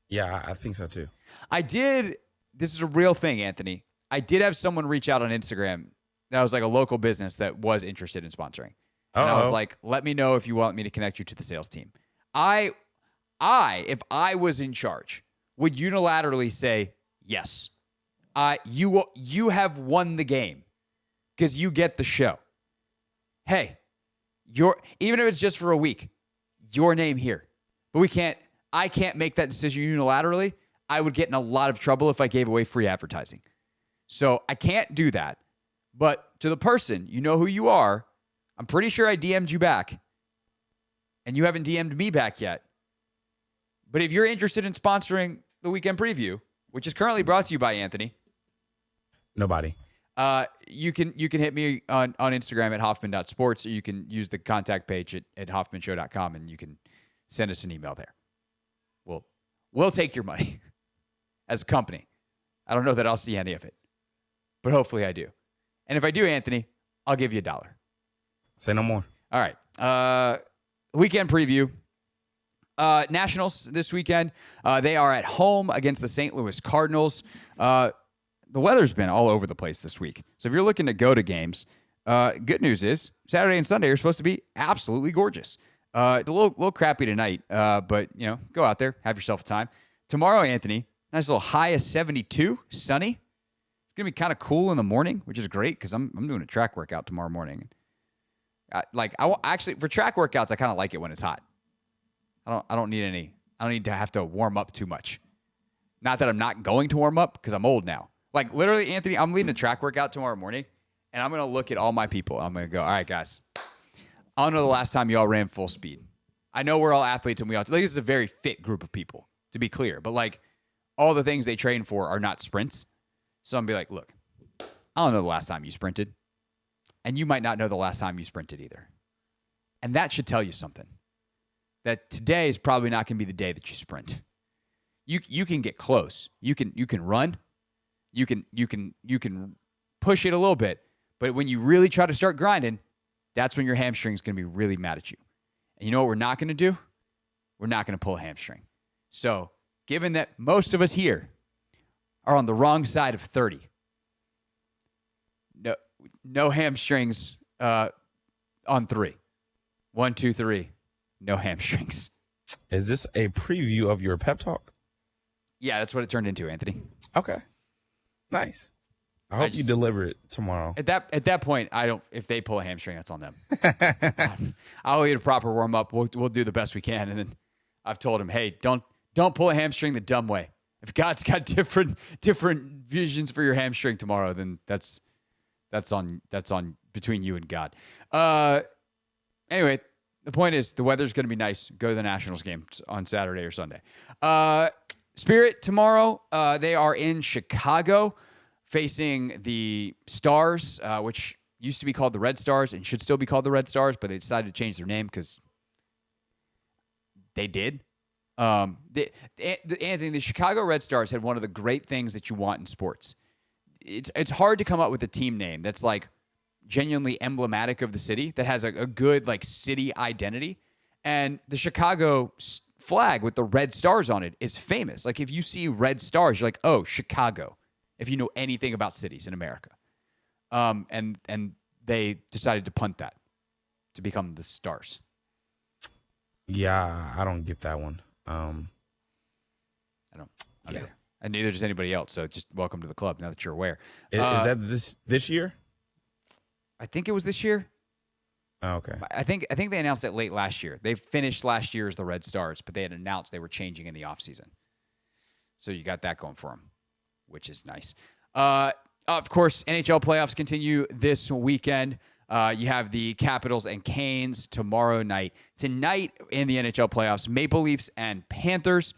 Yeah, I think so too. This is a real thing, Anthony. I did have someone reach out on Instagram that was like a local business that was interested in sponsoring. And I was like, let me know if you want me to connect you to the sales team. If I was in charge, would unilaterally say, yes, you have won the game because you get the show. Hey, even if it's just for a week, your name here. But I can't make that decision unilaterally. I would get in a lot of trouble if I gave away free advertising. So I can't do that. But to the person, you know who you are. I'm pretty sure I DM'd you back, and you haven't DM'd me back yet. But if you're interested in sponsoring the weekend preview, which is currently brought to you by Anthony. Nobody. You can hit me on Instagram at Hoffman.sports, or you can use the contact page at HoffmanShow.com, and you can send us an email there. We'll take your money as a company. I don't know that I'll see any of it, but hopefully I do. And if I do, Anthony, I'll give you $1. Say no more. All right. Weekend preview. Nationals this weekend. They are at home against the St. Louis Cardinals. The weather's been all over the place this week. So if you're looking to go to games, good news is Saturday and Sunday are supposed to be absolutely gorgeous. It's a little crappy tonight, but go out there, have yourself a time. Tomorrow, Anthony, nice little high of 72, sunny. It's gonna be kind of cool in the morning, which is great because I'm doing a track workout tomorrow morning. Actually for track workouts, I kind of like it when it's hot. I don't need to have to warm up too much. Not that I'm not going to warm up because I'm old now. Like literally, Anthony, I'm leading a track workout tomorrow morning, and I'm gonna look at all my people. I'm gonna go, all right, guys. I don't know the last time y'all ran full speed. I know we're all athletes and this is a very fit group of people, to be clear. But like all the things they train for are not sprints. So I'm gonna be like, look, I don't know the last time you sprinted. And you might not know the last time you sprinted either. And that should tell you something. That today is probably not going to be the day that you sprint. You can get close. You can run. You can push it a little bit. But when you really try to start grinding, that's when your hamstring is going to be really mad at you. And you know what we're not going to do? We're not going to pull a hamstring. So, given that most of us here are on the wrong side of 30, no hamstrings on 3. 1, 2, 3. No hamstrings. Is this a preview of your pep talk? Yeah, that's what it turned into, Anthony. Okay. Nice. I hope you deliver it tomorrow. At that point, if they pull a hamstring, that's on them. I'll eat a proper warm up. We'll do the best we can. And then I've told him, hey, don't pull a hamstring the dumb way. If God's got different visions for your hamstring tomorrow, then that's on between you and God. Anyway, the point is the weather's going to be nice. Go to the Nationals game on Saturday or Sunday. Spirit tomorrow, they are in Chicago facing the Stars, which used to be called the Red Stars and should still be called the Red Stars, but they decided to change their name because they did. Anthony, the Chicago Red Stars had one of the great things that you want in sports. It's hard to come up with a team name that's like genuinely emblematic of the city, that has a good like city identity. And the Chicago flag with the red stars on it is famous. Like if you see red stars, you're like, oh, Chicago, if you know anything about cities in America. And they decided to punt that to become the Stars. Yeah, I don't get that one. I don't either. And neither does anybody else. So just welcome to the club now that you're aware. Is that this year? I think it was this year. Oh, okay. I think they announced it late last year. They finished last year as the Red Stars, but they had announced they were changing in the offseason. So you got that going for them, which is nice. Of course, NHL playoffs continue this weekend. You have the Capitals and Canes tomorrow night. Tonight in the NHL playoffs, Maple Leafs and Panthers.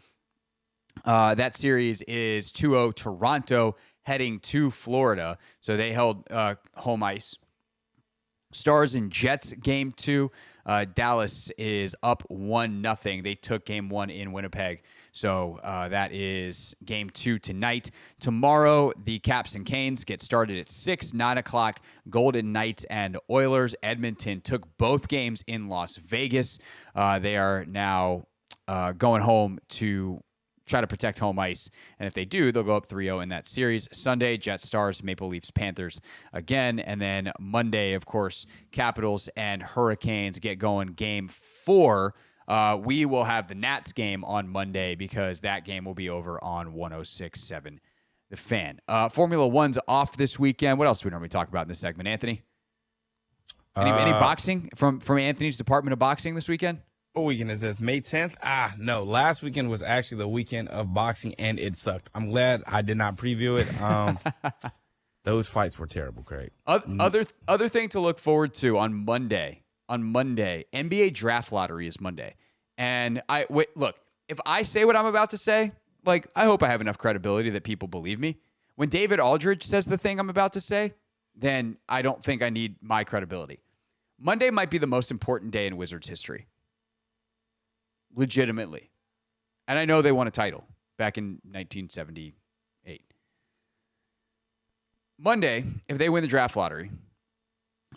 That series is 2-0 Toronto heading to Florida. So they held home ice. Stars and Jets game 2. Dallas is up 1-0. They took game 1 in Winnipeg. So that is game 2 tonight. Tomorrow, the Caps and Canes get started at 6, 9 o'clock. Golden Knights and Oilers. Edmonton took both games in Las Vegas. They are now going home to try to protect home ice. And if they do, they'll go up 3-0 in that series. Sunday, Jets, Stars, Maple Leafs, Panthers again. And then Monday, of course, Capitals and Hurricanes get going game 4. We will have the Nats game on Monday because that game will be over on 106.7 The Fan. Formula One's off this weekend. What else do we normally talk about in this segment, Anthony? Any boxing from Anthony's Department of Boxing this weekend? What weekend is this? May 10th? No. Last weekend was actually the weekend of boxing, and it sucked. I'm glad I did not preview it. Those fights were terrible, Craig. Other thing to look forward to on Monday, NBA draft lottery is Monday. And look, if I say what I'm about to say, like, I hope I have enough credibility that people believe me. When David Aldridge says the thing I'm about to say, then I don't think I need my credibility. Monday might be the most important day in Wizards history. Legitimately. And I know they won a title back in 1978. Monday, if they win the draft lottery,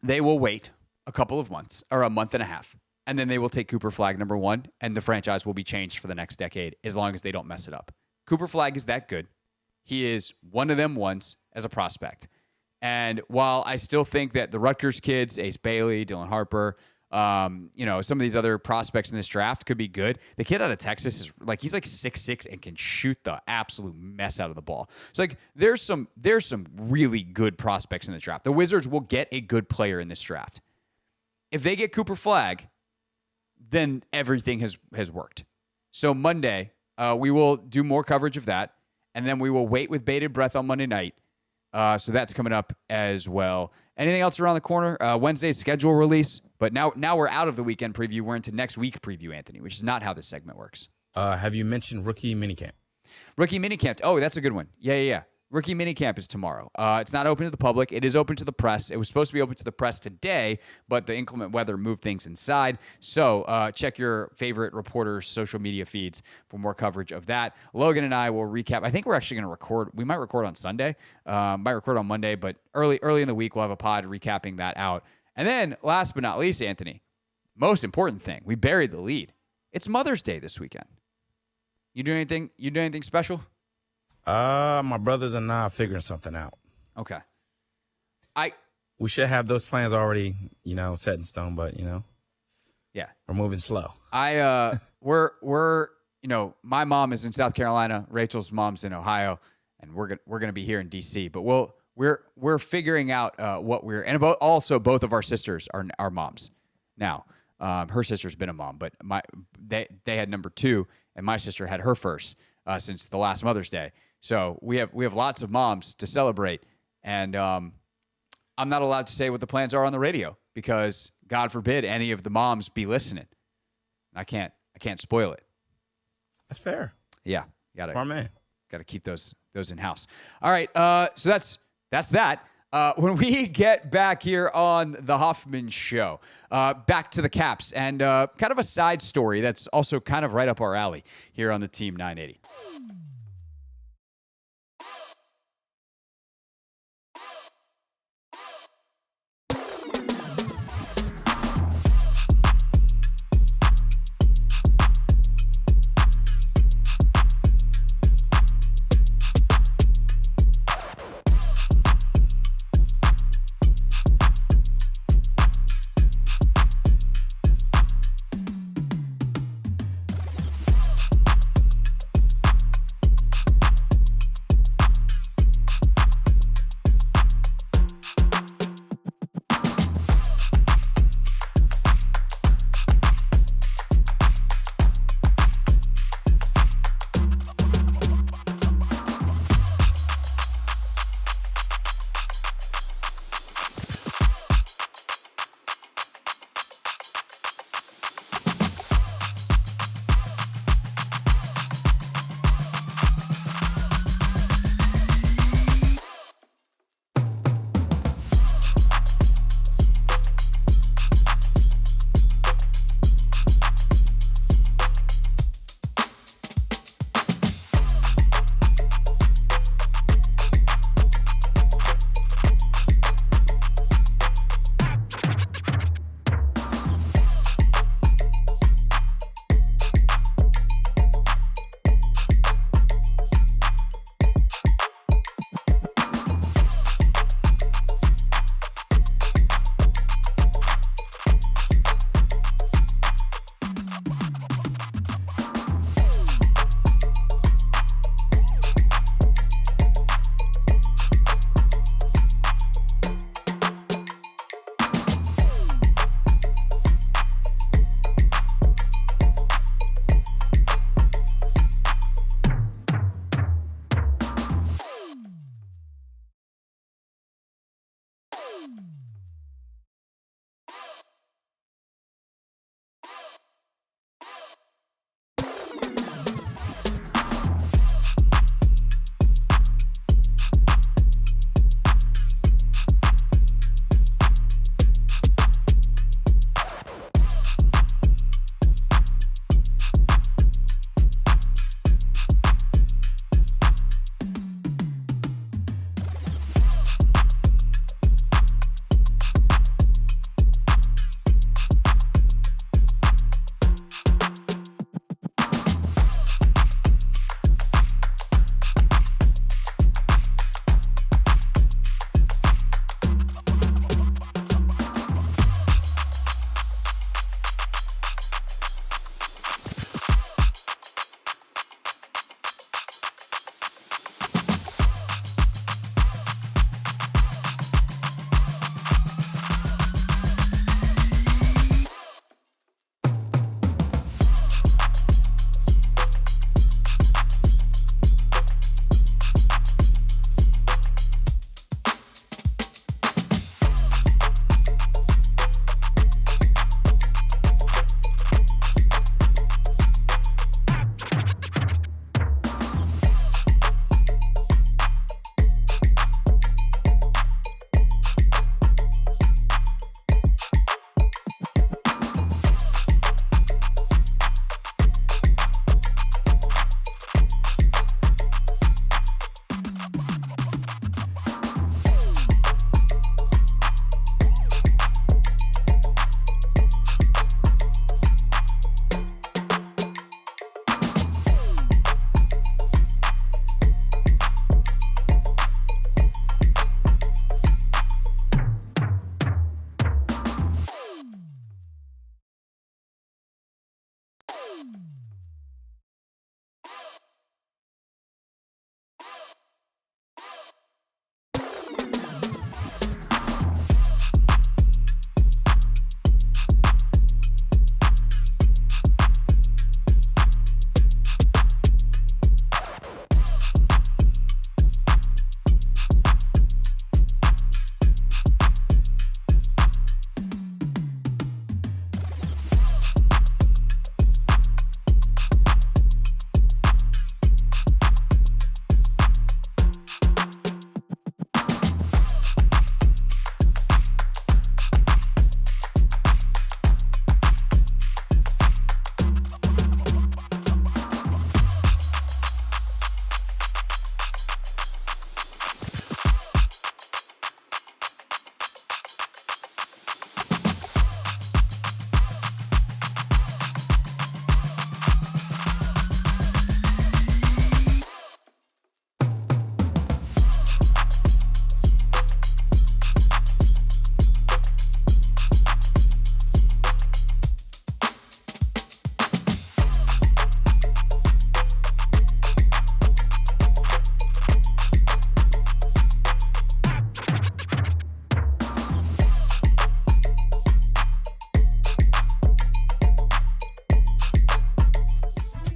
they will wait a couple of months or a month and a half. And then they will take Cooper Flagg number 1, and the franchise will be changed for the next decade as long as they don't mess it up. Cooper Flagg is that good. He is one of them once as a prospect. And while I still think that the Rutgers kids, Ace Bailey, Dylan Harper, some of these other prospects in this draft could be good. The kid out of Texas is he's like 6'6" and can shoot the absolute mess out of the ball. So there's some really good prospects in the draft. The Wizards will get a good player in this draft. If they get Cooper Flagg, then everything has worked. So Monday, we will do more coverage of that, and then we will wait with bated breath on Monday night. So that's coming up as well. Anything else around the corner? Wednesday's schedule release. But now we're out of the weekend preview. We're into next week preview, Anthony, which is not how this segment works. Have you mentioned rookie minicamp? Rookie minicamp. Oh, that's a good one. Yeah. Rookie minicamp is tomorrow. It's not open to the public. It is open to the press. It was supposed to be open to the press today, but the inclement weather moved things inside. So check your favorite reporters' social media feeds for more coverage of that. Logan and I will recap. I think we're actually going to record. We might record on Sunday. Might record on Monday, but early in the week, we'll have a pod recapping that out. And then last but not least, Anthony, most important thing, we buried the lead. It's Mother's Day this weekend. You do anything special? My brothers and I are figuring something out. Okay. We should have those plans already, set in stone, but yeah, we're moving slow. We're my mom is in South Carolina, Rachel's mom's in Ohio, and we're gonna be here in DC. But we're figuring out also both of our sisters are moms now. Her sister's been a mom, but they had number 2, and my sister had her first since the last Mother's Day. So we have lots of moms to celebrate, and I'm not allowed to say what the plans are on the radio because God forbid any of the moms be listening. I can't spoil it. That's fair. Yeah, Got to keep those in house. All right, so that's that. When we get back here on the Hoffman Show, back to the Caps and kind of a side story that's also kind of right up our alley here on the Team 980.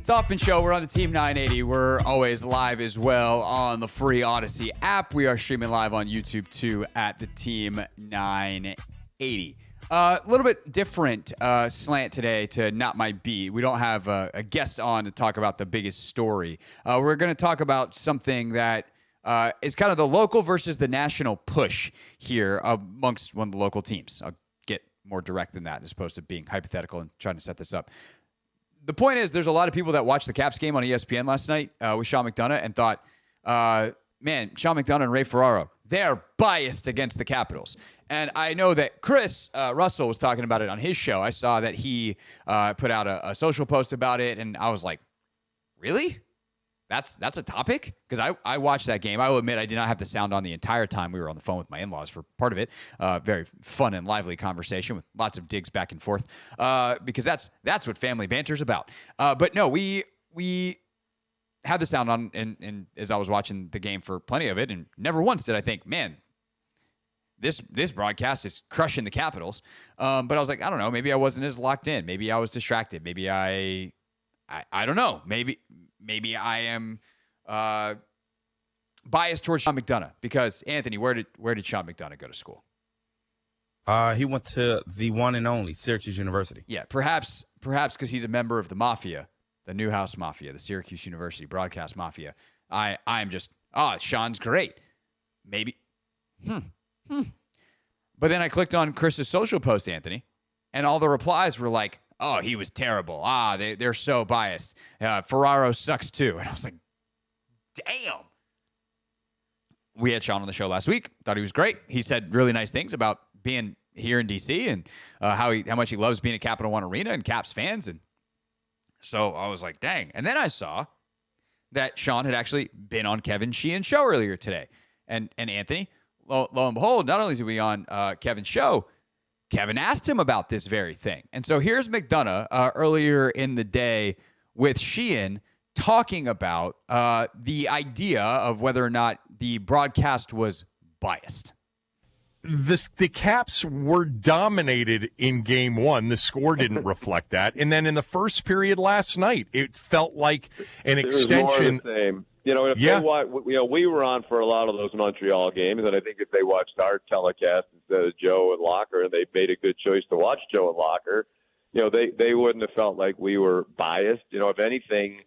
the Hoffman Show. We're on the Team 980. We're always live as well on the free Odyssey app. We are streaming live on YouTube too at the Team 980. A little bit different slant today to Not My Beat. We don't have a guest on to talk about the biggest story. We're going to talk about something that is kind of the local versus the national push here amongst one of the local teams. I'll get more direct than that as opposed to being hypothetical and trying to set this up. The point is, there's a lot of people that watched the Caps game on ESPN last night with Sean McDonough and thought, man, Sean McDonough and Ray Ferraro, they're biased against the Capitals. And I know that Chris Russell was talking about it on his show. I saw that he put out a social post about it, and I was like, really? That's a topic? Because I watched that game. I will admit I did not have the sound on the entire time. We were on the phone with my in-laws for part of it. Very fun and lively conversation with lots of digs back and forth because that's what family banter's about. But no, we had the sound on and as I was watching the game for plenty of it, and never once did I think, man, this broadcast is crushing the Capitals. But I was like, I don't know. Maybe I wasn't as locked in. Maybe I was distracted. Maybe I don't know. Maybe I am biased towards Sean McDonough because, Anthony, where did Sean McDonough go to school? He went to the one and only Syracuse University. Yeah, perhaps because he's a member of the Mafia, the Newhouse Mafia, the Syracuse University broadcast Mafia. I'm just, Sean's great. Maybe. But then I clicked on Chris's social post, Anthony, and all the replies were like, oh, he was terrible. They're so biased. Ferraro sucks too. And I was like, damn. We had Sean on the show last week. Thought he was great. He said really nice things about being here in D.C. and how much he loves being at Capital One Arena and Caps fans. And so I was like, dang. And then I saw that Sean had actually been on Kevin Sheehan's show earlier today. And Anthony, lo and behold, not only is he on Kevin's show, Kevin asked him about this very thing. And so here's McDonough earlier in the day with Sheehan talking about the idea of whether or not the broadcast was biased. The Caps were dominated in game one. The score didn't reflect that. And then in the first period last night, it felt like an extension. More of the same. You know, we were on for a lot of those Montreal games, and I think if they watched our telecast instead of Joe and Locker, and they made a good choice to watch Joe and Locker, you know, they wouldn't have felt like we were biased. You know, if anything,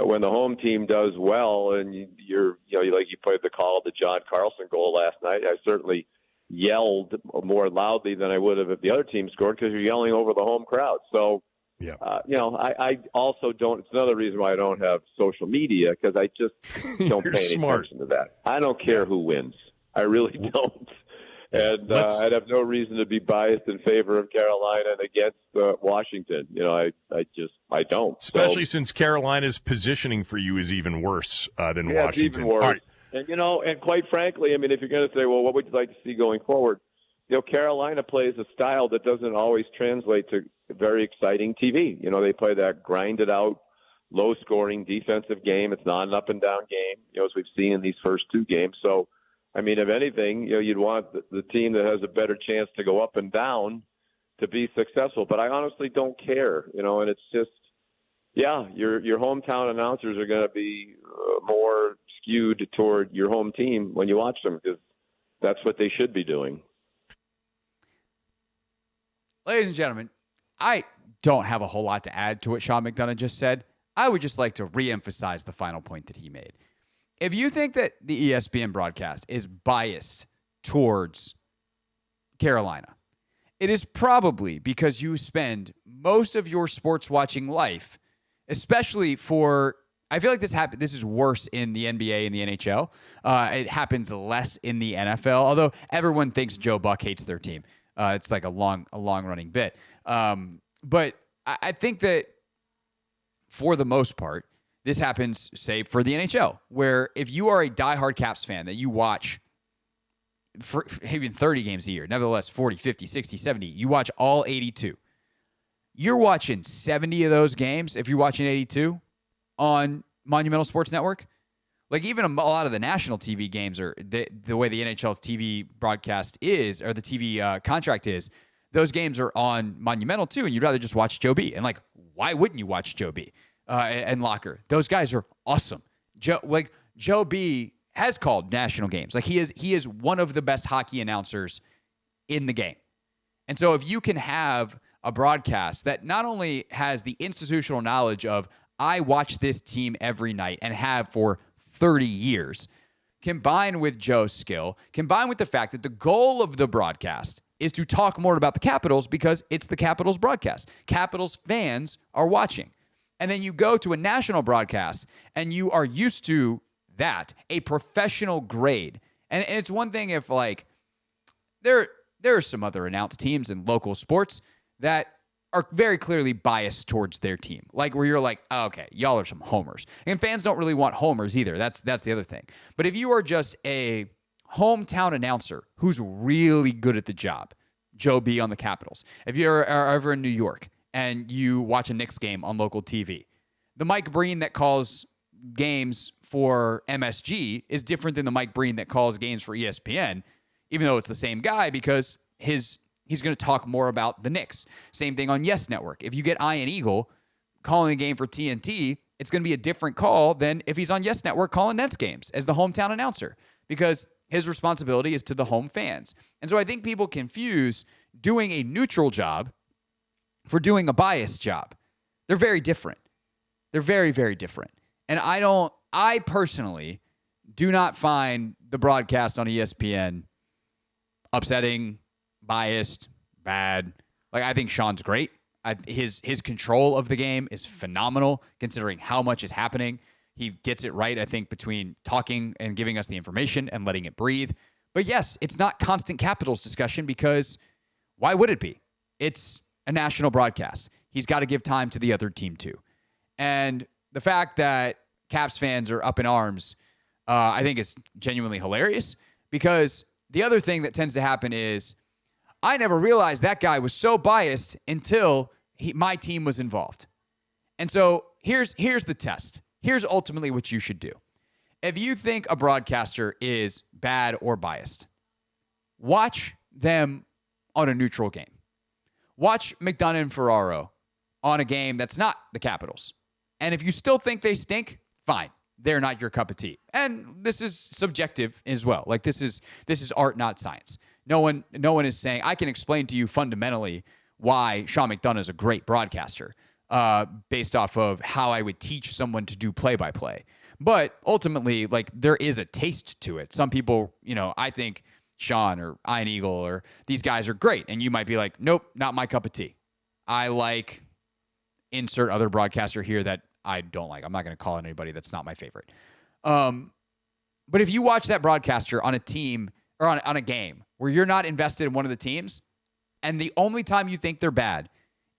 when the home team does well, and you're like you played the call of the John Carlson goal last night, I certainly yelled more loudly than I would have if the other team scored because you're yelling over the home crowd. So. Yeah. I also don't. It's another reason why I don't have social media because I just don't pay any attention to that. I don't care who wins. I really don't. And I'd have no reason to be biased in favor of Carolina and against Washington. You know, I don't. Especially since Carolina's positioning for you is even worse than Washington. It's even worse. Right. And and quite frankly, I mean, if you're going to say, well, what would you like to see going forward? You know, Carolina plays a style that doesn't always translate to very exciting TV. You know, they play that grinded out, low scoring defensive game. It's not an up and down game, as we've seen in these first two games. So, I mean, if anything, you'd want the team that has a better chance to go up and down to be successful. But I honestly don't care, and it's just, your hometown announcers are going to be more skewed toward your home team when you watch them because that's what they should be doing. Ladies and gentlemen, I don't have a whole lot to add to what Sean McDonough just said. I would just like to reemphasize the final point that he made. If you think that the ESPN broadcast is biased towards Carolina, it is probably because you spend most of your sports watching life, especially for, I feel like this is worse in the NBA and the NHL. It happens less in the NFL, although everyone thinks Joe Buck hates their team. It's like a long running bit. But I think that for the most part, this happens, say, for the NHL, where if you are a diehard Caps fan that you watch for even 30 games a year, nevertheless 40, 50, 60, 70, you watch all 82. You're watching 70 of those games, if you're watching 82, on Monumental Sports Network. Like even a lot of the national TV games are the way the NHL TV broadcast is, or the TV contract is, those games are on Monumental too, and you'd rather just watch Joe B. And like, why wouldn't you watch Joe B? and Locker. Those guys are awesome. Joe B has called national games. Like he is one of the best hockey announcers in the game. And so if you can have a broadcast that not only has the institutional knowledge of I watch this team every night and have for 30 years, combined with Joe's skill, combined with the fact that the goal of the broadcast is to talk more about the Capitals because it's the Capitals broadcast. Capitals fans are watching. And then you go to a national broadcast and you are used to that, a professional grade. And it's one thing if like there are some other announced teams in local sports that are very clearly biased towards their team. Like where you're like, oh, okay, y'all are some homers. And fans don't really want homers either. That's the other thing. But if you are just a hometown announcer who's really good at the job, Joe B on the Capitals. If you're ever in New York and you watch a Knicks game on local TV, the Mike Breen that calls games for MSG is different than the Mike Breen that calls games for ESPN, even though it's the same guy because he's going to talk more about the Knicks. Same thing on Yes Network. If you get Ian Eagle calling a game for TNT, it's going to be a different call than if he's on Yes Network calling Nets games as the hometown announcer because his responsibility is to the home fans. And so I think people confuse doing a neutral job for doing a biased job. They're very different. They're very, very different. And I personally do not find the broadcast on ESPN upsetting, biased, bad. Like, I think Sean's great. His control of the game is phenomenal considering how much is happening. He gets it right, I think, between talking and giving us the information and letting it breathe. But yes, it's not constant Capitals discussion because why would it be? It's a national broadcast. He's got to give time to the other team too. And the fact that Caps fans are up in arms, I think is genuinely hilarious because the other thing that tends to happen is I never realized that guy was so biased until my team was involved. And so here's the test. Here's ultimately what you should do. If you think a broadcaster is bad or biased, watch them on a neutral game. Watch McDonough and Ferraro on a game that's not the Capitals. And if you still think they stink, fine. They're not your cup of tea. And this is subjective as well. Like this is art, not science. No one is saying I can explain to you fundamentally why Sean McDonough is a great broadcaster based off of how I would teach someone to do play-by-play. But ultimately, like there is a taste to it. Some people, I think Sean or Ian Eagle or these guys are great. And you might be like, nope, not my cup of tea. I like insert other broadcaster here that I don't like. I'm not going to call out anybody that's not my favorite. But if you watch that broadcaster on a team or on a game where you're not invested in one of the teams, and the only time you think they're bad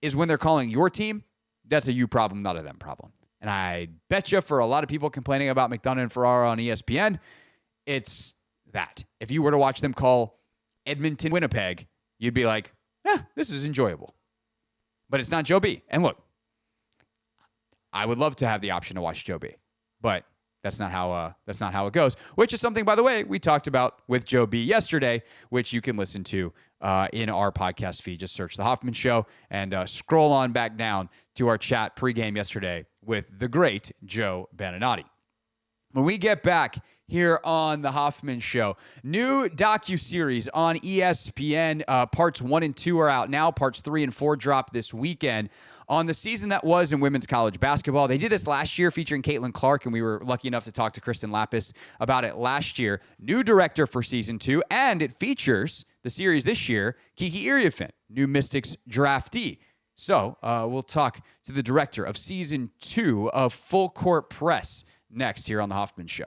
is when they're calling your team, that's a you problem, not a them problem. And I bet you for a lot of people complaining about McDonough and Ferraro on ESPN, it's that. If you were to watch them call Edmonton, Winnipeg, you'd be like, this is enjoyable. But it's not Joe B. And look, I would love to have the option to watch Joe B. But that's not how it goes, which is something, by the way, we talked about with Joe B yesterday, which you can listen to in our podcast feed. Just search The Hoffman Show and scroll on back down to our chat pregame yesterday with the great Joe Beninati. When we get back here on The Hoffman Show, new docuseries on ESPN. Parts 1 and 2 are out now. Parts 3 and 4 drop this weekend on the season that was in women's college basketball. They did this last year featuring Caitlin Clark, and we were lucky enough to talk to Kristen Lapis about it last year. New director for season 2, and it features the series this year, Kiki Iriefin, new Mystics draftee. So we'll talk to the director of season 2 of Full Court Press next here on The Hoffman Show.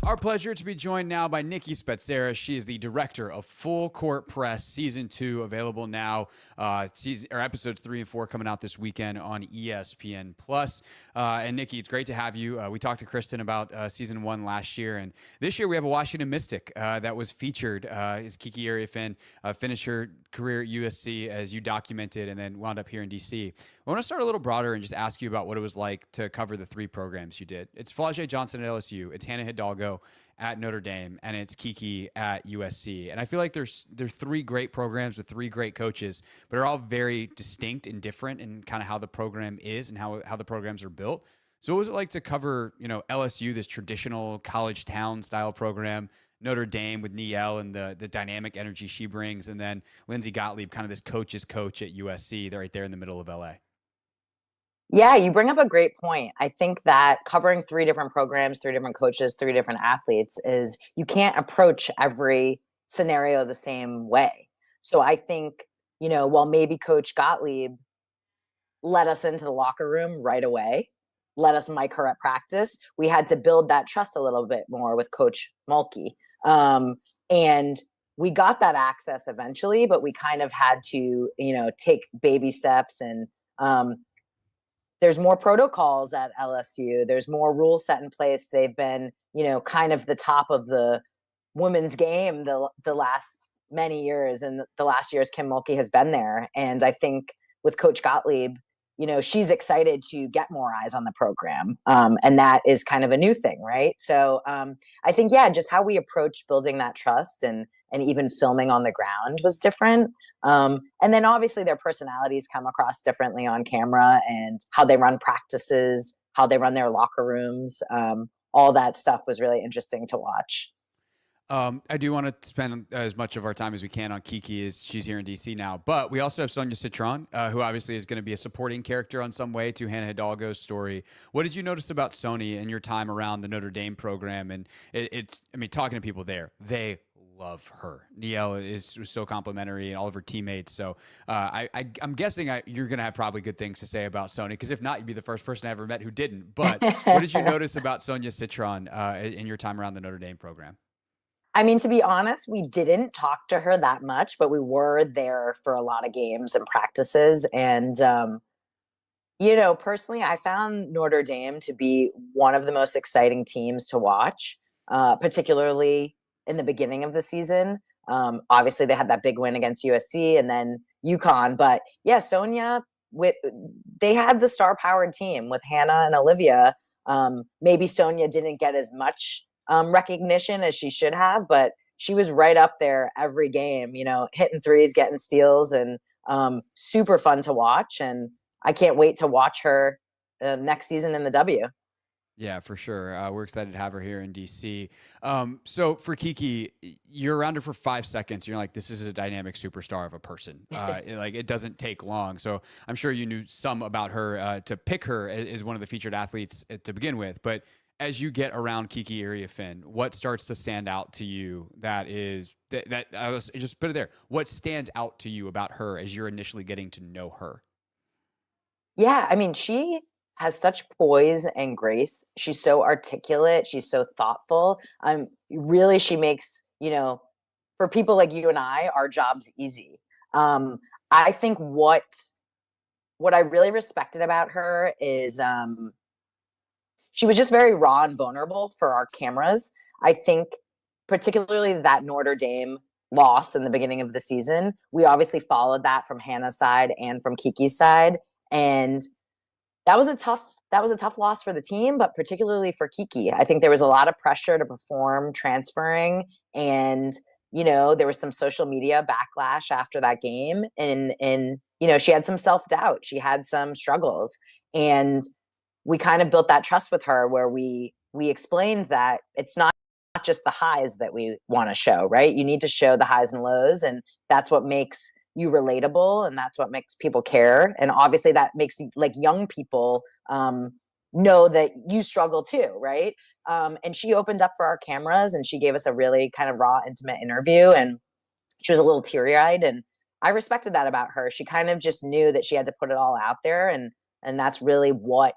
Our pleasure to be joined now by Nikki Spetzera. She is the director of Full Court Press, Season 2, available now. Episodes 3 and 4 coming out this weekend on ESPN+. And Nikki, it's great to have you. We talked to Kristen about Season 1 last year, and this year we have a Washington Mystic that was featured. Is Kiki Ariafin finished her career at USC, as you documented, and then wound up here in D.C. I want to start a little broader and just ask you about what it was like to cover the 3 programs you did. It's Flau'jae Johnson at LSU, it's Hannah Hidalgo at Notre Dame, and it's Kiki at USC. And I feel like they're 3 great programs with 3 great coaches, but are all very distinct and different in kind of how the program is and how the programs are built. So what was it like to cover, LSU, this traditional college town style program, Notre Dame with Niele and the dynamic energy she brings, and then Lindsey Gottlieb, kind of this coach's coach at USC. They're right there in the middle of LA. Yeah, you bring up a great point. I think that covering 3 different programs, 3 different coaches, 3 different athletes is you can't approach every scenario the same way. So I think, while maybe Coach Gottlieb let us into the locker room right away, let us mic her at practice, we had to build that trust a little bit more with Coach Mulkey. And we got that access eventually, but we kind of had to, take baby steps and, there's more protocols at LSU. There's more rules set in place. They've been, kind of the top of the women's game the last many years. And the last years Kim Mulkey has been there. And I think with Coach Gottlieb, she's excited to get more eyes on the program. And that is kind of a new thing, right? So I think, just how we approach building that trust and even filming on the ground was different. And then obviously their personalities come across differently on camera, and how they run practices, how they run their locker rooms. All that stuff was really interesting to watch. I do want to spend as much of our time as we can on Kiki, as she's here in DC now. But we also have Sonia Citron, who obviously is going to be a supporting character on some way to Hannah Hidalgo's story. What did you notice about Sonia in your time around the Notre Dame program? And talking to people there, they love her. Niele was so complimentary, and all of her teammates. So I'm guessing you're going to have probably good things to say about Sonia, because if not, you'd be the first person I ever met who didn't. But what did you notice about Sonia Citron in your time around the Notre Dame program? To be honest, we didn't talk to her that much, but we were there for a lot of games and practices. And, personally, I found Notre Dame to be one of the most exciting teams to watch, particularly in the beginning of the season. Obviously, they had that big win against USC and then UConn. But yeah, Sonia, they had the star-powered team with Hannah and Olivia. Maybe Sonia didn't get as much recognition as she should have, but she was right up there every game, hitting threes, getting steals, and super fun to watch. And I can't wait to watch her next season in the W. Yeah, for sure. We're excited to have her here in DC. So for Kiki, you're around her for 5 seconds. You're like, this is a dynamic superstar of a person. It doesn't take long. So I'm sure you knew some about her to pick her as one of the featured athletes to begin with. But as you get around Kiki Ariafin, what starts to stand out to you that I was just put it there. What stands out to you about her as you're initially getting to know her? Yeah, she has such poise and grace. She's so articulate. She's so thoughtful. Really, she makes, for people like you and I, our jobs easy. I think what I really respected about her is she was just very raw and vulnerable for our cameras. I think particularly that Notre Dame loss in the beginning of the season, we obviously followed that from Hannah's side and from Kiki's side. And that was a tough loss for the team, but particularly for Kiki. I think there was a lot of pressure to perform transferring, and there was some social media backlash after that game, and she had some self-doubt. She had some struggles, and we kind of built that trust with her where we explained that it's not just the highs that we want to show, right? You need to show the highs and lows, and that's what makes you relatable, and that's what makes people care. And obviously that makes like young people know that you struggle too, right? And she opened up for our cameras and she gave us a really kind of raw, intimate interview, and she was a little teary-eyed, and I respected that about her. She kind of just knew that she had to put it all out there, and that's really what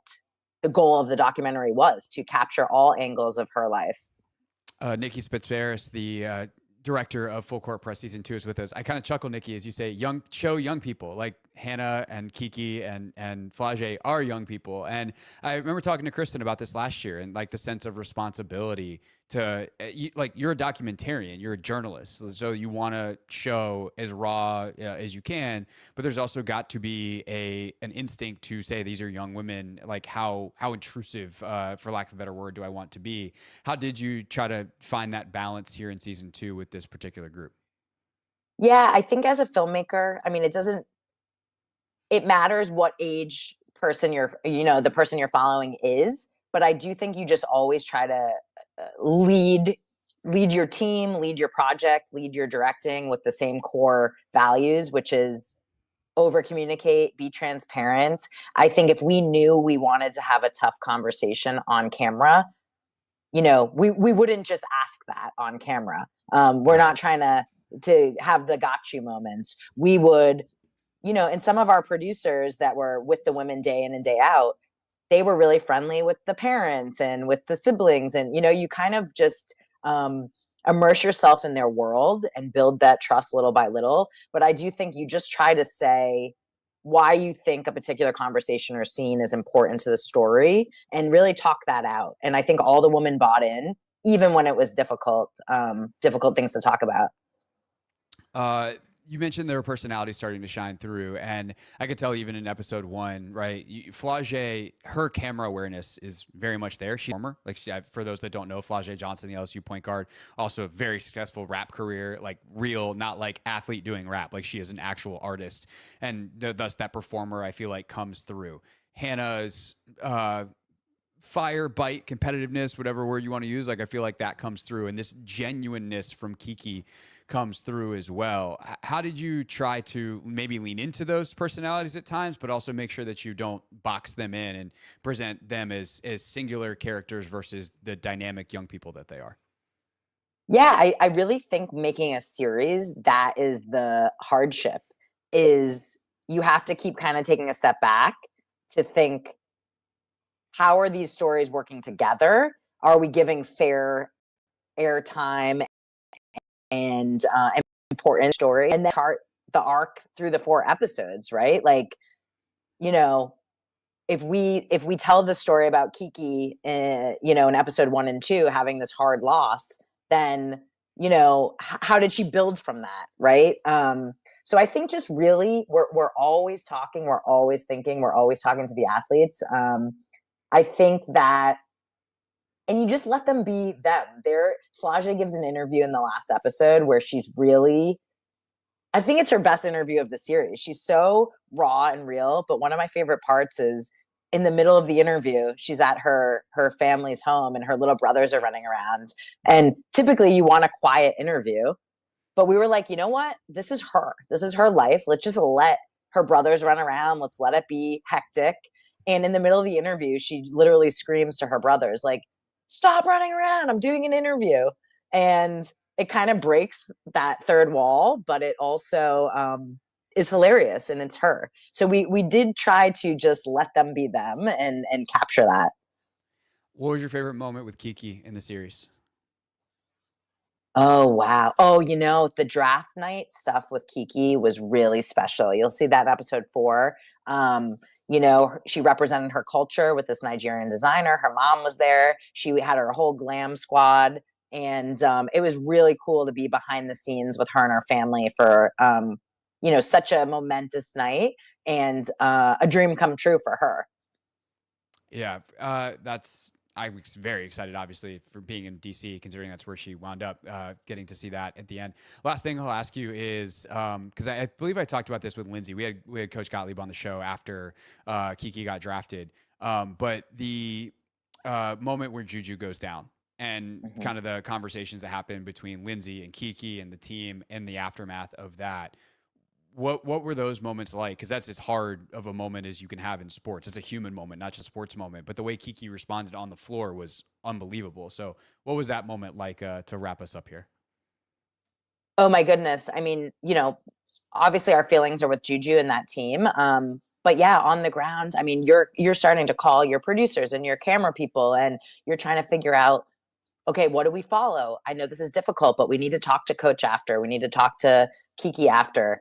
the goal of the documentary was, to capture all angles of her life. Nikki Spitzparis, the director of Full Court Press Season 2, is with us. I kind of chuckle, Nikki, as you say, young people like Hannah and Kiki and Flage are young people. And I remember talking to Kristen about this last year, and like the sense of responsibility to like, you're a documentarian, you're a journalist, so you want to show as raw as you can, but there's also got to be an instinct to say these are young women. Like how intrusive, for lack of a better word, do I want to be? How did you try to find that balance here in Season 2 with this particular group? Yeah, I think as a filmmaker, I mean, it matters what age person the person you're following is, but I do think you just always try to lead your team, lead your project, lead your directing with the same core values, which is over communicate, be transparent. I think if we knew we wanted to have a tough conversation on camera, we wouldn't just ask that on camera. We're not trying to have the got you moments. We would, and some of our producers that were with the women day in and day out, they were really friendly with the parents and with the siblings. And, you kind of just immerse yourself in their world and build that trust little by little. But I do think you just try to say why you think a particular conversation or scene is important to the story and really talk that out. And I think all the women bought in, even when it was difficult things to talk about. You mentioned their personality starting to shine through, and I could tell even in episode 1, right? Flage, her camera awareness is very much there. She's a performer. Like, for those that don't know, Flage Johnson, the LSU point guard, also a very successful rap career, like real, not like athlete doing rap. Like, she is an actual artist, and thus that performer, I feel like, comes through. Hannah's fire, bite, competitiveness, whatever word you want to use, like I feel like that comes through, and this genuineness from Kiki comes through as well. How did you try to maybe lean into those personalities at times, but also make sure that you don't box them in and present them as singular characters versus the dynamic young people that they are? Yeah, I really think making a series, that is the hardship, is you have to keep kind of taking a step back to think, how are these stories working together? Are we giving fair airtime and important story, and then the arc through the 4 episodes, right? Like, if we tell the story about Kiki, in episode 1 and 2 having this hard loss, then how did she build from that, right? So I think just really we're always talking, we're always thinking, we're always talking to the athletes. I think that. And you just let them be them. Flage gives an interview in the last episode where she's really, I think it's her best interview of the series. She's so raw and real. But one of my favorite parts is in the middle of the interview, she's at her family's home and her little brothers are running around. And typically you want a quiet interview. But we were like, you know what? This is her. This is her life. Let's just let her brothers run around. Let's let it be hectic. And in the middle of the interview, she literally screams to her brothers, like, stop running around, I'm doing an interview. And it kind of breaks that third wall, but it also is hilarious, and it's her. So we did try to just let them be them and capture that. What was your favorite moment with Kiki in the series? Oh, wow. Oh, the draft night stuff with Kiki was really special. You'll see that in episode 4. She represented her culture with this Nigerian designer. Her mom was there. She had her whole glam squad. And it was really cool to be behind the scenes with her and her family for, such a momentous night and a dream come true for her. Yeah, I was very excited, obviously, for being in DC, considering that's where she wound up, getting to see that at the end. Last thing I'll ask you is, because I believe I talked about this with Lindsay. We had Coach Gottlieb on the show after Kiki got drafted. But the moment where Juju goes down and kind of the conversations that happen between Lindsay and Kiki and the team in the aftermath of that. What were those moments like? Because that's as hard of a moment as you can have in sports. It's a human moment, not just a sports moment. But the way Kiki responded on the floor was unbelievable. So what was that moment like to wrap us up here? Oh my goodness. I mean, obviously our feelings are with Juju and that team. But yeah, on the ground, I mean, you're starting to call your producers and your camera people, and you're trying to figure out, okay, what do we follow? I know this is difficult, but we need to talk to coach after. We need to talk to Kiki after.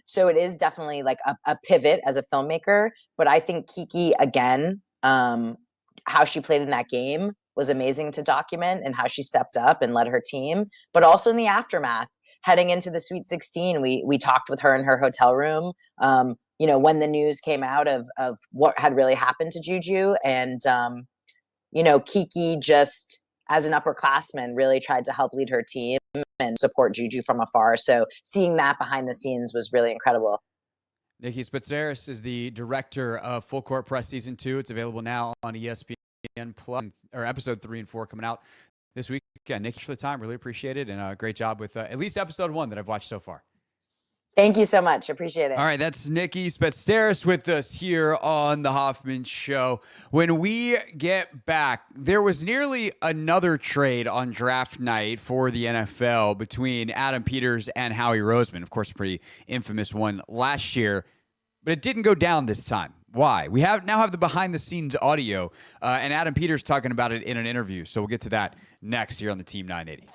So it is definitely like a pivot as a filmmaker. But I think Kiki, again, how she played in that game was amazing to document, and how she stepped up and led her team. But also in the aftermath, heading into the Sweet 16, we talked with her in her hotel room, when the news came out of what had really happened to Juju. And, Kiki just, as an upperclassman, really tried to help lead her team and support Juju from afar. So seeing that behind the scenes was really incredible. Nikki Spitzeris is the director of Full Court Press Season 2. It's available now on ESPN Plus, or episode 3 and 4 coming out this week. Nikki, for the time, really appreciate it, and great job with at least episode 1 that I've watched so far. Thank you so much. Appreciate it. All right, that's Nikki Spitzeris with us here on the Hoffman Show. When we get back, there was nearly another trade on draft night for the NFL between Adam Peters and Howie Roseman. Of course, a pretty infamous one last year, but it didn't go down this time. Why? We now have the behind-the-scenes audio, and Adam Peters talking about it in an interview. So we'll get to that next here on the Team 980.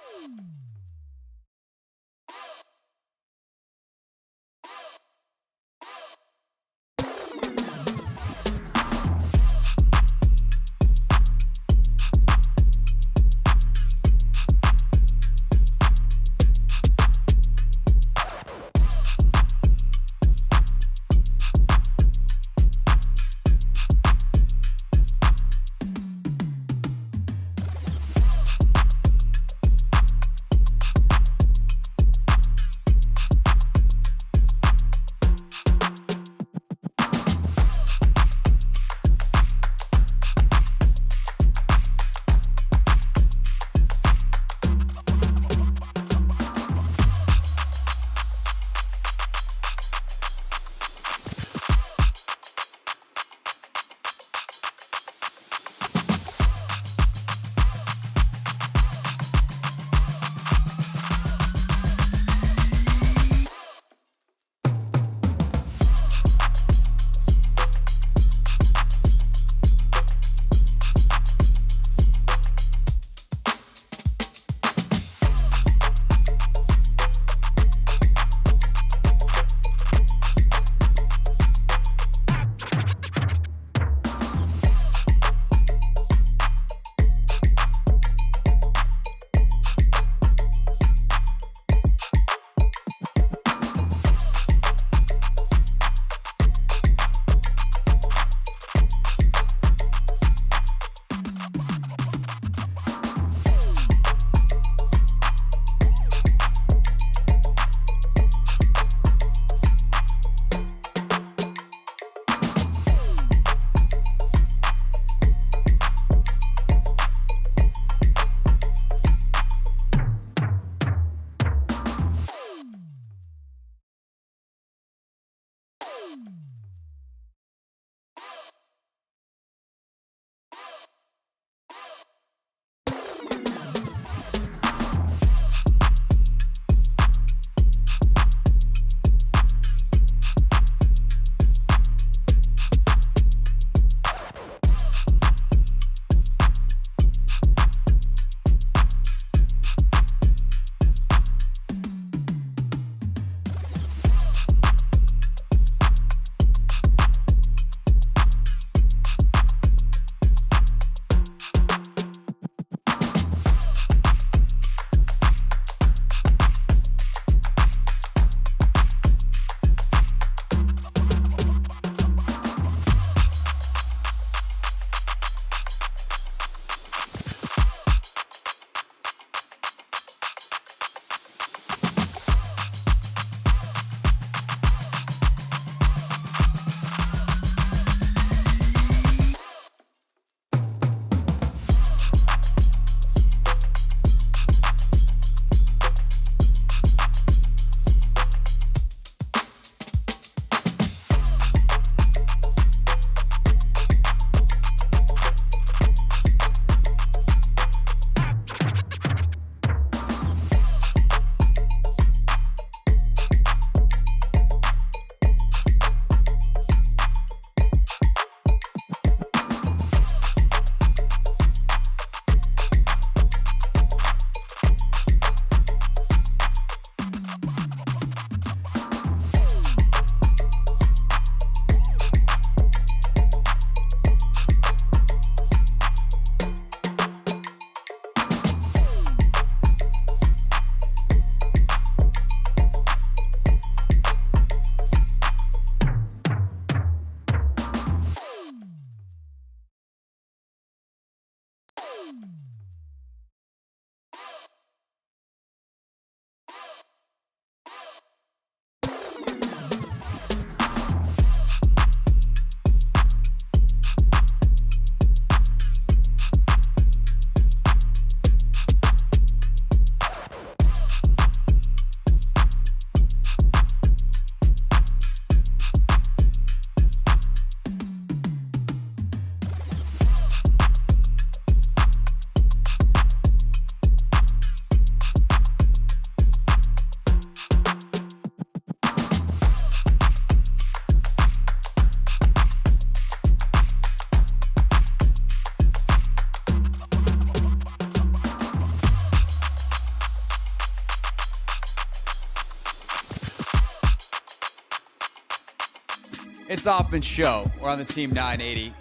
It's the Hoffman Show. We're on the Team 980,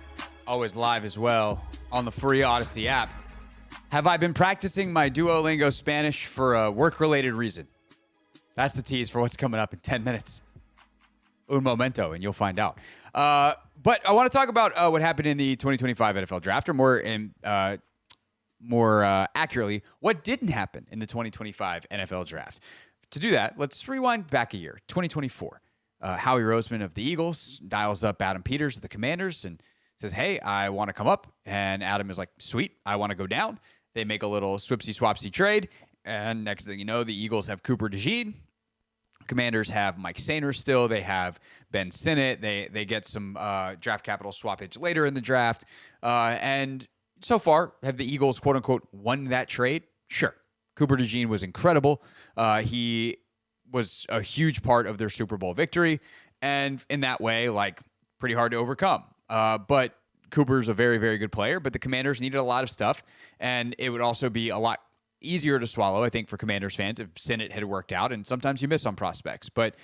always live as well on the free Odyssey app. Have I been practicing my Duolingo Spanish for a work-related reason? That's the tease for what's coming up in 10 minutes. Un momento, and you'll find out. But I want to talk about what happened in the 2025 NFL Draft, or more accurately, what didn't happen in the 2025 NFL Draft. To do that, let's rewind back a year, 2024. Howie Roseman of the Eagles dials up Adam Peters of the Commanders and says, hey, I want to come up. And Adam is like, sweet, I want to go down. They make a little swipsy-swapsy trade. And next thing you know, the Eagles have Cooper DeJean. Commanders have Mike Sainer still. They have Ben Sinnott. They get some draft capital swappage later in the draft. And so far, have the Eagles, quote-unquote, won that trade? Sure. Cooper DeJean was incredible. He was a huge part of their Super Bowl victory, and in that way, like, pretty hard to overcome. But Cooper's a very, very good player, but the Commanders needed a lot of stuff, and it would also be a lot easier to swallow, I think, for Commanders fans if Sinnott had worked out, and sometimes you miss on prospects. But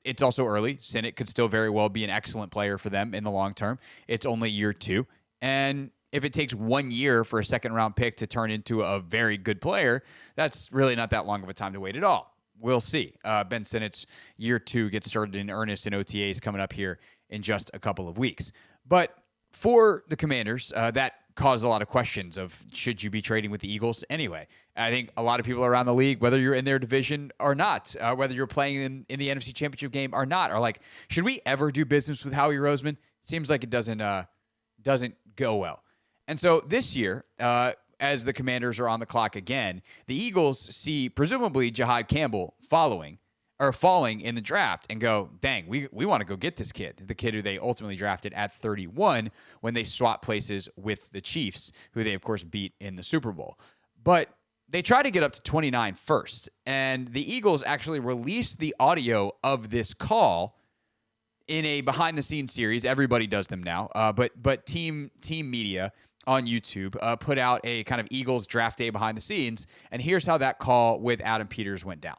it's also early. Sinnott could still very well be an excellent player for them in the long term. It's only year 2, and if it takes 1 year for a second-round pick to turn into a very good player, that's really not that long of a time to wait at all. We'll see. Ben Sinnott's year 2 gets started in earnest in OTAs coming up here in just a couple of weeks. But for the Commanders, that caused a lot of questions of should you be trading with the Eagles anyway? I think a lot of people around the league, whether you're in their division or not, whether you're playing in the NFC Championship game or not, are like, should we ever do business with Howie Roseman? Seems like it doesn't go well. And so this year, as the Commanders are on the clock again, the Eagles see presumably Jahad Campbell falling in the draft and go, dang, we want to go get this kid, the kid who they ultimately drafted at 31 when they swapped places with the Chiefs, who they, of course, beat in the Super Bowl. But they try to get up to 29 first, and the Eagles actually released the audio of this call in a behind-the-scenes series. Everybody does them now, but team media on YouTube put out a kind of Eagles draft day behind the scenes, and here's how that call with Adam Peters went down.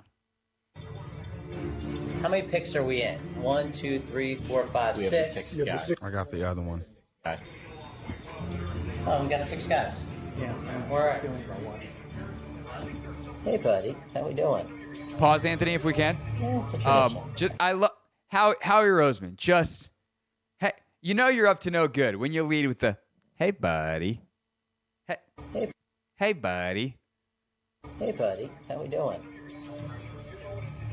How many picks are we in? 1, 2, 3, 4, 5, 6. I got the other one. Oh, we got 6 guys. Yeah. All right. Hey, buddy. How we doing? Pause, Anthony, if we can. Yeah, it's a tradition. I love Howie Roseman. Just, hey, you know you're up to no good when you lead with the, hey, buddy. Hey, buddy. Hey, buddy. How we doing?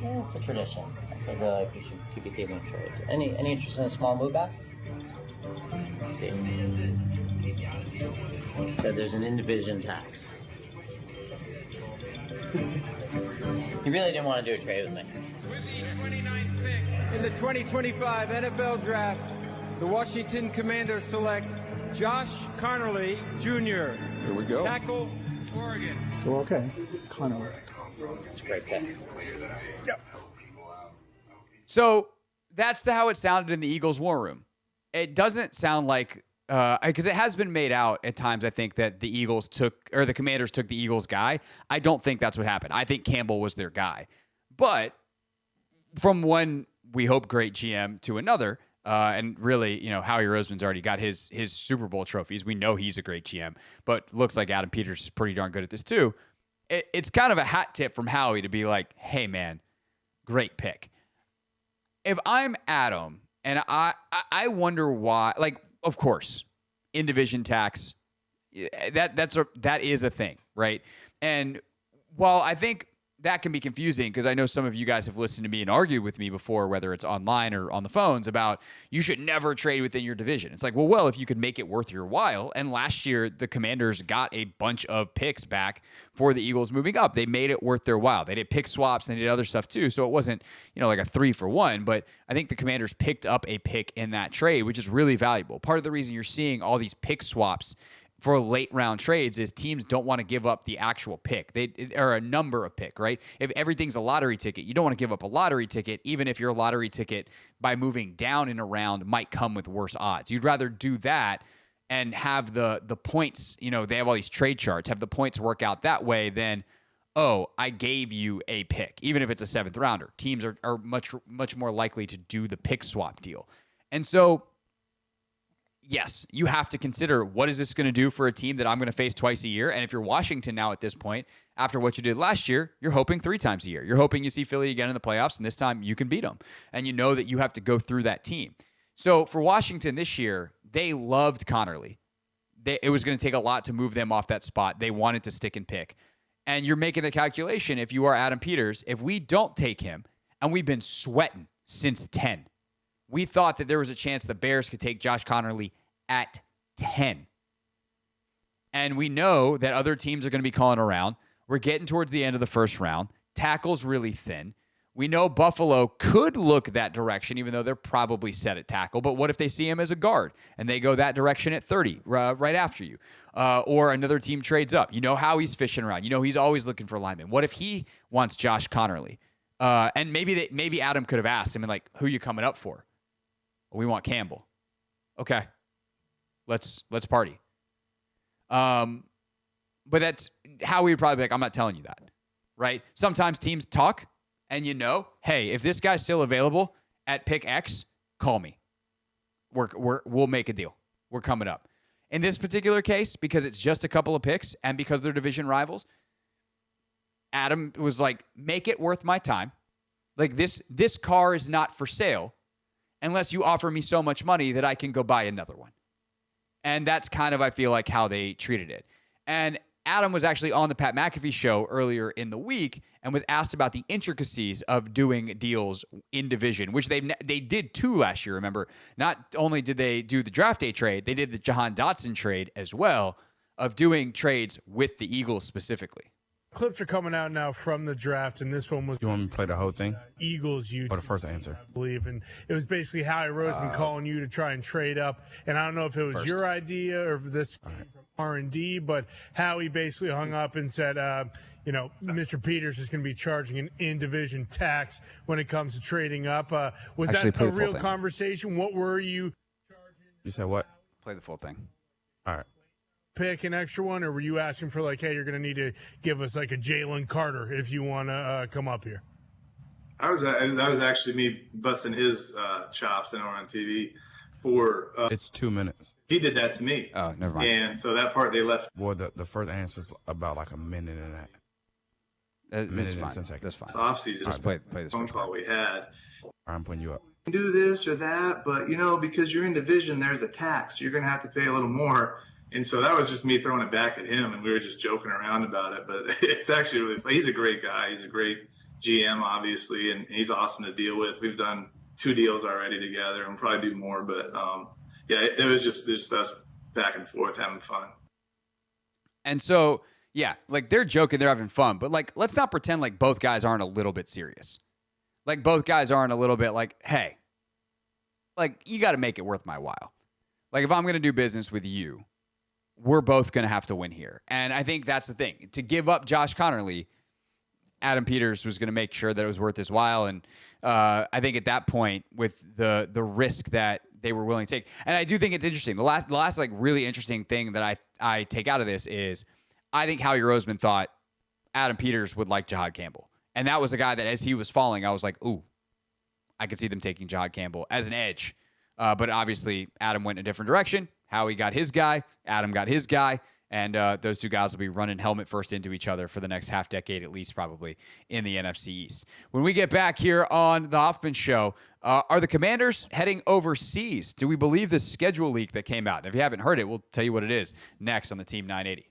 Yeah, it's a tradition. I feel like we should keep it keeping trades. Any interest in a small move back? Let's see. So there's an in-division tax. You really didn't want to do a trade with me. With the 29th pick in the 2025 NFL Draft, the Washington Commanders select Josh Connerly Jr. Here we go. Tackle, Oregon. Still okay. Connerly. It's a great pick. Yep. So that's how it sounded in the Eagles war room. It doesn't sound like, because it has been made out at times, I think, that the Commanders took the Eagles guy. I don't think that's what happened. I think Campbell was their guy. But from one, we hope, great GM to another, and really, Howie Roseman's already got his Super Bowl trophies. We know he's a great GM, but looks like Adam Peters is pretty darn good at this too. It's kind of a hat tip from Howie to be like, hey, man, great pick. If I'm Adam, and I wonder why, like, of course, in-division tax, that is a thing, right? And while I think that can be confusing, because I know some of you guys have listened to me and argued with me before, whether it's online or on the phones, about you should never trade within your division. It's like, well, if you could make it worth your while. And last year, the Commanders got a bunch of picks back for the Eagles moving up. They made it worth their while. They did pick swaps and they did other stuff too. So it wasn't, like a 3-for-1, but I think the Commanders picked up a pick in that trade, which is really valuable. Part of the reason you're seeing all these pick swaps for late round trades is teams don't want to give up the actual pick. Or a number of pick, right? If everything's a lottery ticket, you don't want to give up a lottery ticket, even if your lottery ticket by moving down in a round might come with worse odds. You'd rather do that and have the points, they have all these trade charts, have the points work out that way than, oh, I gave you a pick, even if it's a 7th rounder. Teams are much more likely to do the pick swap deal. And so, yes, you have to consider what is this going to do for a team that I'm going to face twice a year. And if you're Washington now at this point, after what you did last year, you're hoping 3 times a year. You're hoping you see Philly again in the playoffs, and this time you can beat them. And you know that you have to go through that team. So for Washington this year, they loved Connerly. It was going to take a lot to move them off that spot. They wanted to stick and pick. And you're making the calculation, if you are Adam Peters, if we don't take him, and we've been sweating since 10, we thought that there was a chance the Bears could take Josh Connerly at 10. And we know that other teams are going to be calling around. We're getting towards the end of the first round. Tackle's really thin. We know Buffalo could look that direction, even though they're probably set at tackle. But what if they see him as a guard and they go that direction at 30, right after you? Or another team trades up. You know how he's fishing around. You know he's always looking for linemen. What if he wants Josh Connerly? And maybe Adam could have asked him, and like, who are you coming up for? We want Campbell. Okay, let's party. But that's how we would probably be like, I'm not telling you that, right? Sometimes teams talk. And hey, if this guy's still available at pick X, call me. We'll make a deal. We're coming up. In this particular case, because it's just a couple of picks and because they're division rivals, Adam was like, make it worth my time. Like this car is not for sale unless you offer me so much money that I can go buy another one. And that's kind of, I feel like, how they treated it. And Adam was actually on the Pat McAfee show earlier in the week and was asked about the intricacies of doing deals in division, which they did 2 last year. Remember, not only did they do the draft day trade, they did the Jahan Dotson trade as well, of doing trades with the Eagles specifically. Clips are coming out now from the draft, and this one was... You want me to play the whole thing? Eagles, you... Or the first answer? I believe, and it was basically Howie Roseman calling you to try and trade up, and I don't know if it was your idea or if this came from R&D, but Howie basically hung up and said, Mr. Peters is going to be charging an in-division tax when it comes to trading up. Was Actually, that a real conversation? What were you charging? You said what? Play the full thing. All right. Pick an extra one, or were you asking for like, hey, you're going to need to give us like a Jaylin Carter if you want to come up here? That was actually me busting his chops and on TV for. It's 2 minutes. He did that to me. Oh, never mind. And so that part they left. Well, the first answer is about like a minute and a half. This is fine. That's fine. It's off-season. Just play this phone call we had. I'm putting you up. Do this or that, but because you're in division, there's a tax. You're going to have to pay a little more. And so that was just me throwing it back at him, and we were just joking around about it. But it's actually really fun. He's a great guy. He's a great GM, obviously, and he's awesome to deal with. We've done 2 deals already together, and we'll probably do more. But it was just us back and forth having fun. And so, yeah, like they're joking, they're having fun, but like let's not pretend like both guys aren't a little bit serious. Like both guys aren't a little bit like, hey, like you got to make it worth my while. Like if I'm going to do business with you, we're both going to have to win here. And I think that's the thing. To give up Josh Connerly, Adam Peters was going to make sure that it was worth his while. And I think at that point, with the risk that they were willing to take, and I do think it's interesting. The last like really interesting thing that I take out of this is I think Howie Roseman thought Adam Peters would like Jahad Campbell. And that was a guy that as he was falling, I was like, ooh, I could see them taking Jahad Campbell as an edge. But obviously, Adam went in a different direction. Howie got his guy. Adam got his guy. And those 2 guys will be running helmet first into each other for the next half decade, at least probably, in the NFC East. When we get back here on the Hoffman Show, are the Commanders heading overseas? Do we believe the schedule leak that came out? And if you haven't heard it, we'll tell you what it is next on the Team 980.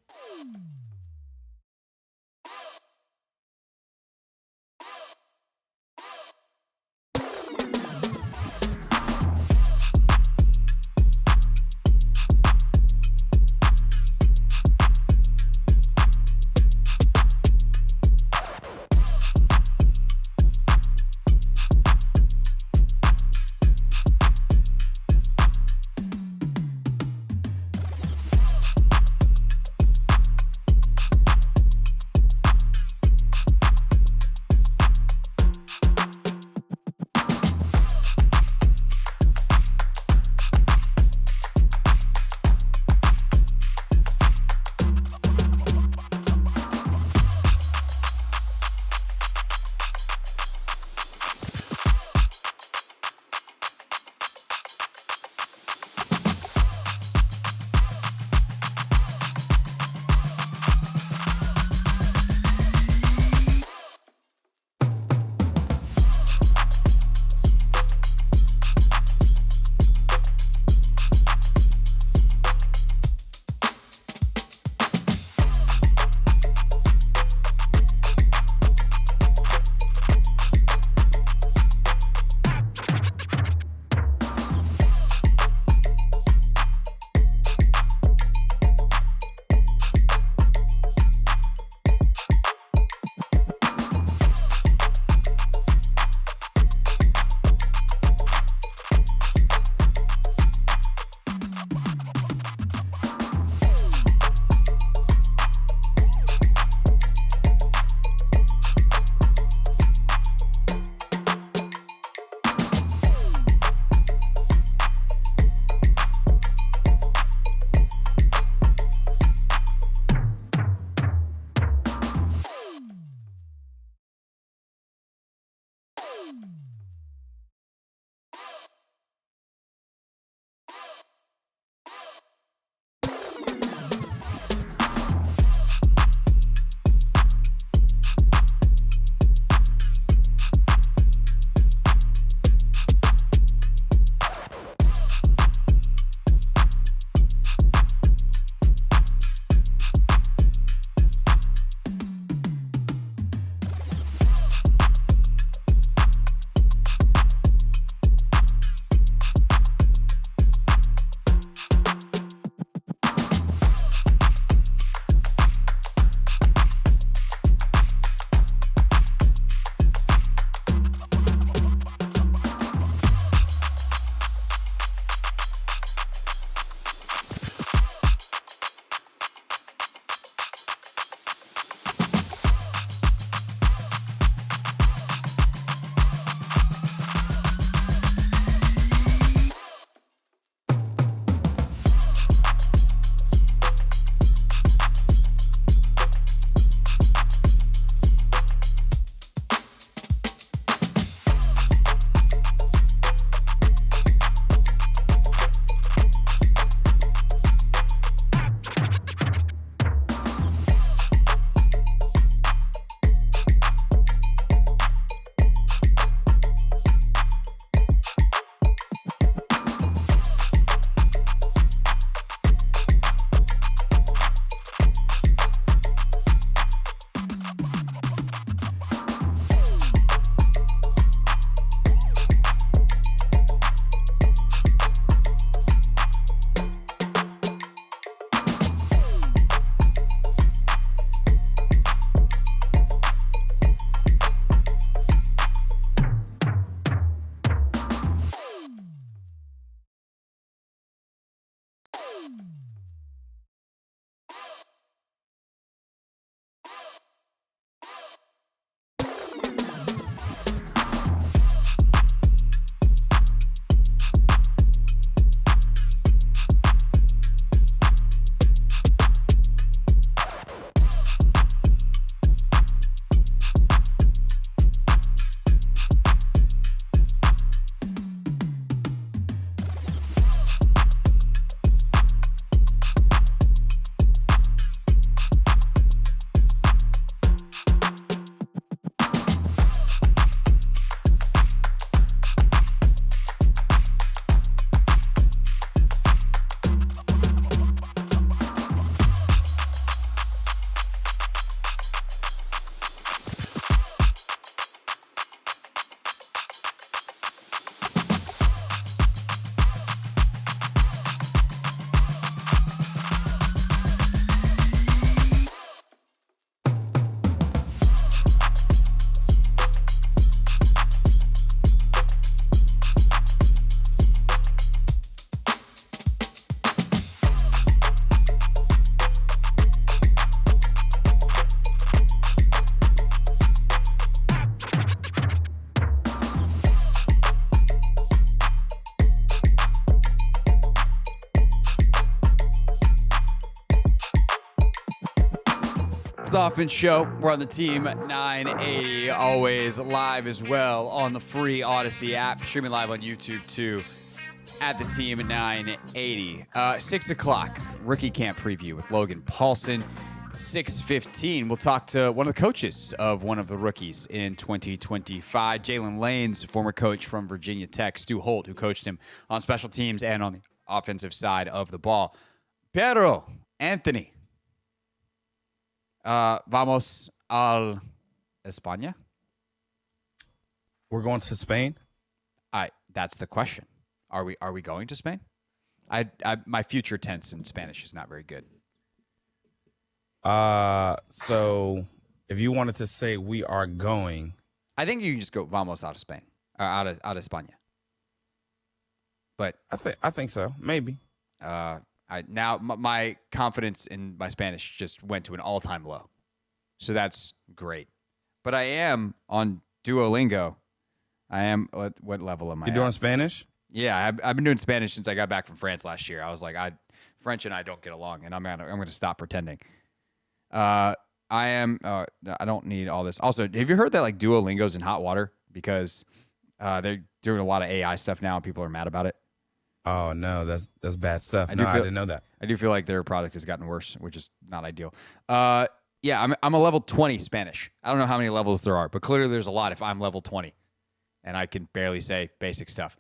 It's the Hoffman Show. We're on the Team 980, always live as well on the free Odyssey app. Streaming live on YouTube, too, at the Team 980. 6 o'clock, rookie camp preview with Logan Paulson. 6:15, we'll talk to one of the coaches of one of the rookies in 2025. Jaylin Lane's former coach from Virginia Tech, Stu Holt, who coached him on special teams and on the offensive side of the ball. Pero, Anthony, vamos al España? We're going to Spain? That's the question. Are we going to Spain? My future tense in Spanish is not very good. So if you wanted to say we are going, I think you can just go vamos out of Spain, out of España. But I think so, maybe. My confidence in my Spanish just went to an all-time low, so that's great. But I am on Duolingo. I am. What level am I? You doing Spanish? Yeah, I've been doing Spanish since I got back from France last year. I was like, French and I don't get along, and I'm gonna stop pretending. I am. I don't need all this. Also, have you heard that like Duolingo's in hot water because they're doing a lot of AI stuff now, and people are mad about it? Oh no, that's bad stuff. I didn't know that. I do feel like their product has gotten worse, which is not ideal. Yeah, I'm a level 20 Spanish. I don't know how many levels there are, but clearly there's a lot if I'm level 20, and I can barely say basic stuff.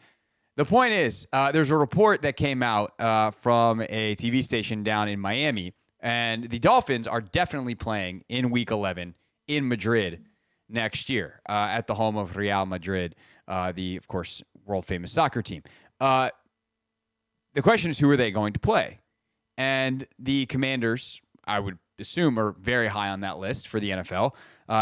The point is, there's a report that came out from a TV station down in Miami. And the Dolphins are definitely playing in Week 11 in Madrid next year at the home of Real Madrid, of course, world-famous soccer team. The question is, who are they going to play? And the Commanders, I would assume, are very high on that list for the NFL.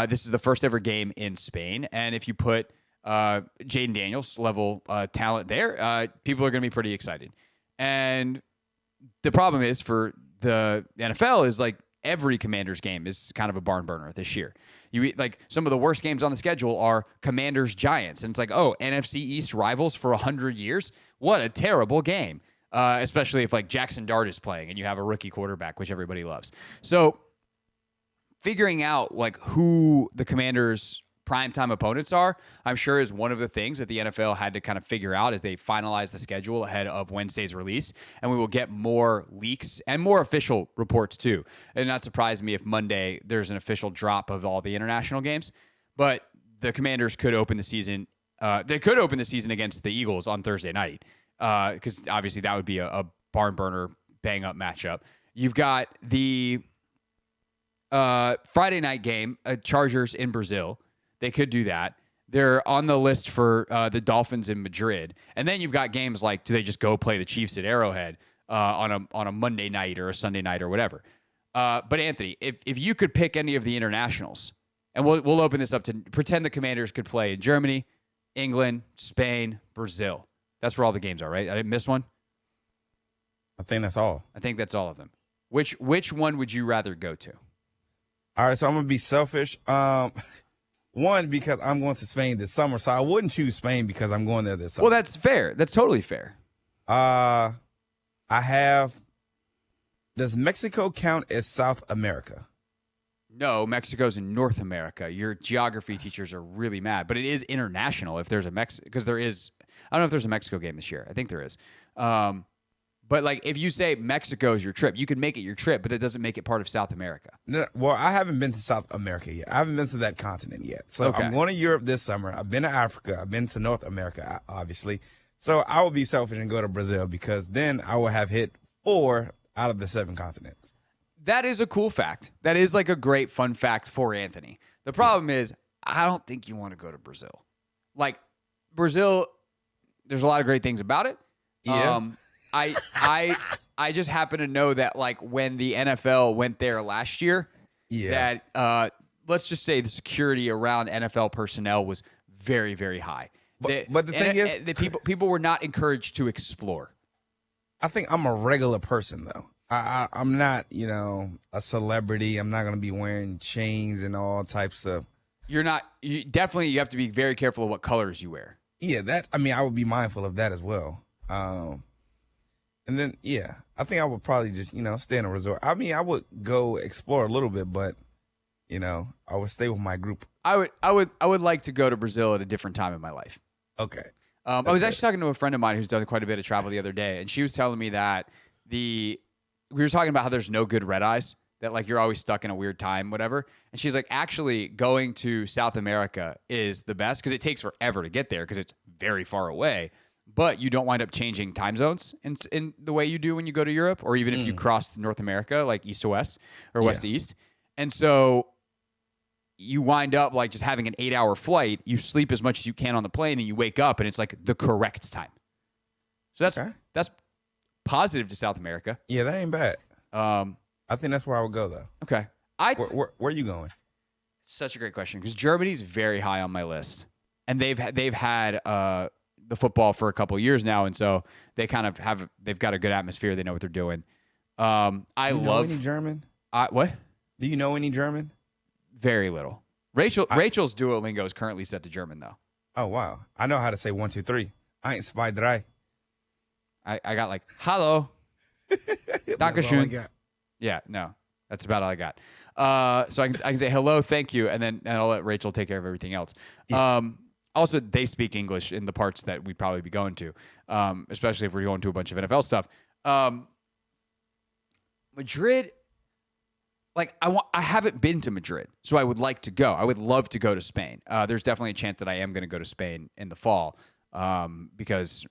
This is the first ever game in Spain. And if you put Jaden Daniels level talent there, people are going to be pretty excited. And the problem is for the NFL is like every Commanders game is kind of a barn burner this year. Like some of the worst games on the schedule are Commanders Giants. And it's like, oh, NFC East rivals for 100 years. What a terrible game. Especially if like Jackson Dart is playing and you have a rookie quarterback, which everybody loves. So figuring out like who the Commanders' primetime opponents are, I'm sure is one of the things that the NFL had to kind of figure out as they finalize the schedule ahead of Wednesday's release. And we will get more leaks and more official reports too. And not surprise me if Monday there's an official drop of all the international games. But the Commanders could open the season. They could open the season against the Eagles on Thursday night because obviously that would be a barn burner, bang up matchup. You've got the Friday night game, Chargers in Brazil. They could do that. They're on the list for the Dolphins in Madrid. And then you've got games like, do they just go play the Chiefs at Arrowhead on a Monday night or a Sunday night or whatever? But Anthony, if you could pick any of the internationals, and we'll open this up to pretend the Commanders could play in Germany, England, Spain, Brazil. That's where all the games are, right? I didn't miss one? I think that's all. I think that's all of them. Which one would you rather go to? All right, so I'm going to be selfish. One, because I'm going to Spain this summer, so I wouldn't choose Spain because I'm going there this summer. Well, that's fair. That's totally fair. Does Mexico count as South America? No, Mexico's in North America. Your geography teachers are really mad, but it is international if there's a because there is, I don't know if there's a Mexico game this year. I think there is. But like if you say Mexico is your trip, you can make it your trip, but that doesn't make it part of South America. No, well, I haven't been to South America yet. I haven't been to that continent yet. So okay. I'm going to Europe this summer. I've been to Africa. I've been to North America, obviously. So I will be selfish and go to Brazil because then I will have hit 4 out of the 7 continents. That is a cool fact. That is like a great fun fact for Anthony. The problem is I don't think you want to go to Brazil. Like Brazil, there's a lot of great things about it. Yeah. I just happen to know that like when the NFL went there last year, that let's just say the security around NFL personnel was very, very high. But the thing is, the people were not encouraged to explore. I think I'm a regular person though. I'm not, a celebrity. I'm not going to be wearing chains and all types of. You're not. You have to be very careful of what colors you wear. Yeah, I would be mindful of that as well. And then, I think I would probably just, stay in a resort. I mean, I would go explore a little bit, but I would stay with my group. I would like to go to Brazil at a different time in my life. Okay. I was actually talking to a friend of mine who's done quite a bit of travel the other day, and she was telling me that we were talking about how there's no good red eyes, that like you're always stuck in a weird time, whatever. And she's like, actually going to South America is the best because it takes forever to get there because it's very far away, but you don't wind up changing time zones in the way you do when you go to Europe, or even if you cross North America, like east to west or west to east. And so you wind up like just having an 8-hour flight. You sleep as much as you can on the plane and you wake up and it's like the correct time. So that's positive to South America. Yeah, that ain't bad. I think that's where I would go though. Okay. Where are you going? Such a great question because Germany's very high on my list, and they've had the football for a couple of years now, and so they kind of they've got a good atmosphere. They know what they're doing. I know any German? What? Do you know any German? Very little. Rachel's Duolingo is currently set to German though. Oh wow! I know how to say 1, 2, 3. Eins, zwei, drei. I got like hello, Dankeschön. Yeah, no, that's about all I got. So I can say hello, thank you, and I'll let Rachel take care of everything else. Yeah. Also, they speak English in the parts that we'd probably be going to, especially if we're going to a bunch of NFL stuff. Madrid, like I haven't been to Madrid, so I would like to go. I would love to go to Spain. There's definitely a chance that I am going to go to Spain in the fall because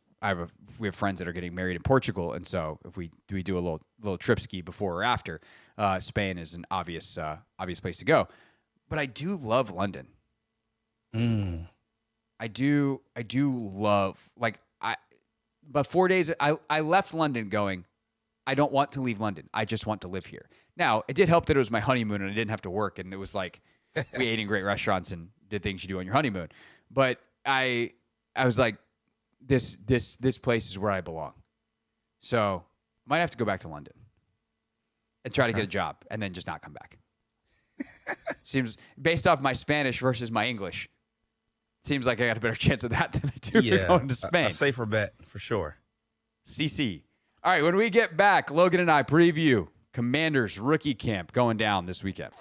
we have friends that are getting married in Portugal, and so if we do a little trip ski before or after, Spain is an obvious place to go. But I do love London. I do love but 4 days I left London going, I don't want to leave London. I just want to live here. Now, it did help that it was my honeymoon and I didn't have to work, and it was like we ate in great restaurants and did things you do on your honeymoon. But I was like, this place is where I belong. So I might have to go back to London and try to get a job and then just not come back. Seems, based off my Spanish versus my English, seems like I got a better chance of that than I do going to Spain. A safer bet for sure. CC. All right, when we get back, Logan and I preview Commanders rookie camp going down this weekend.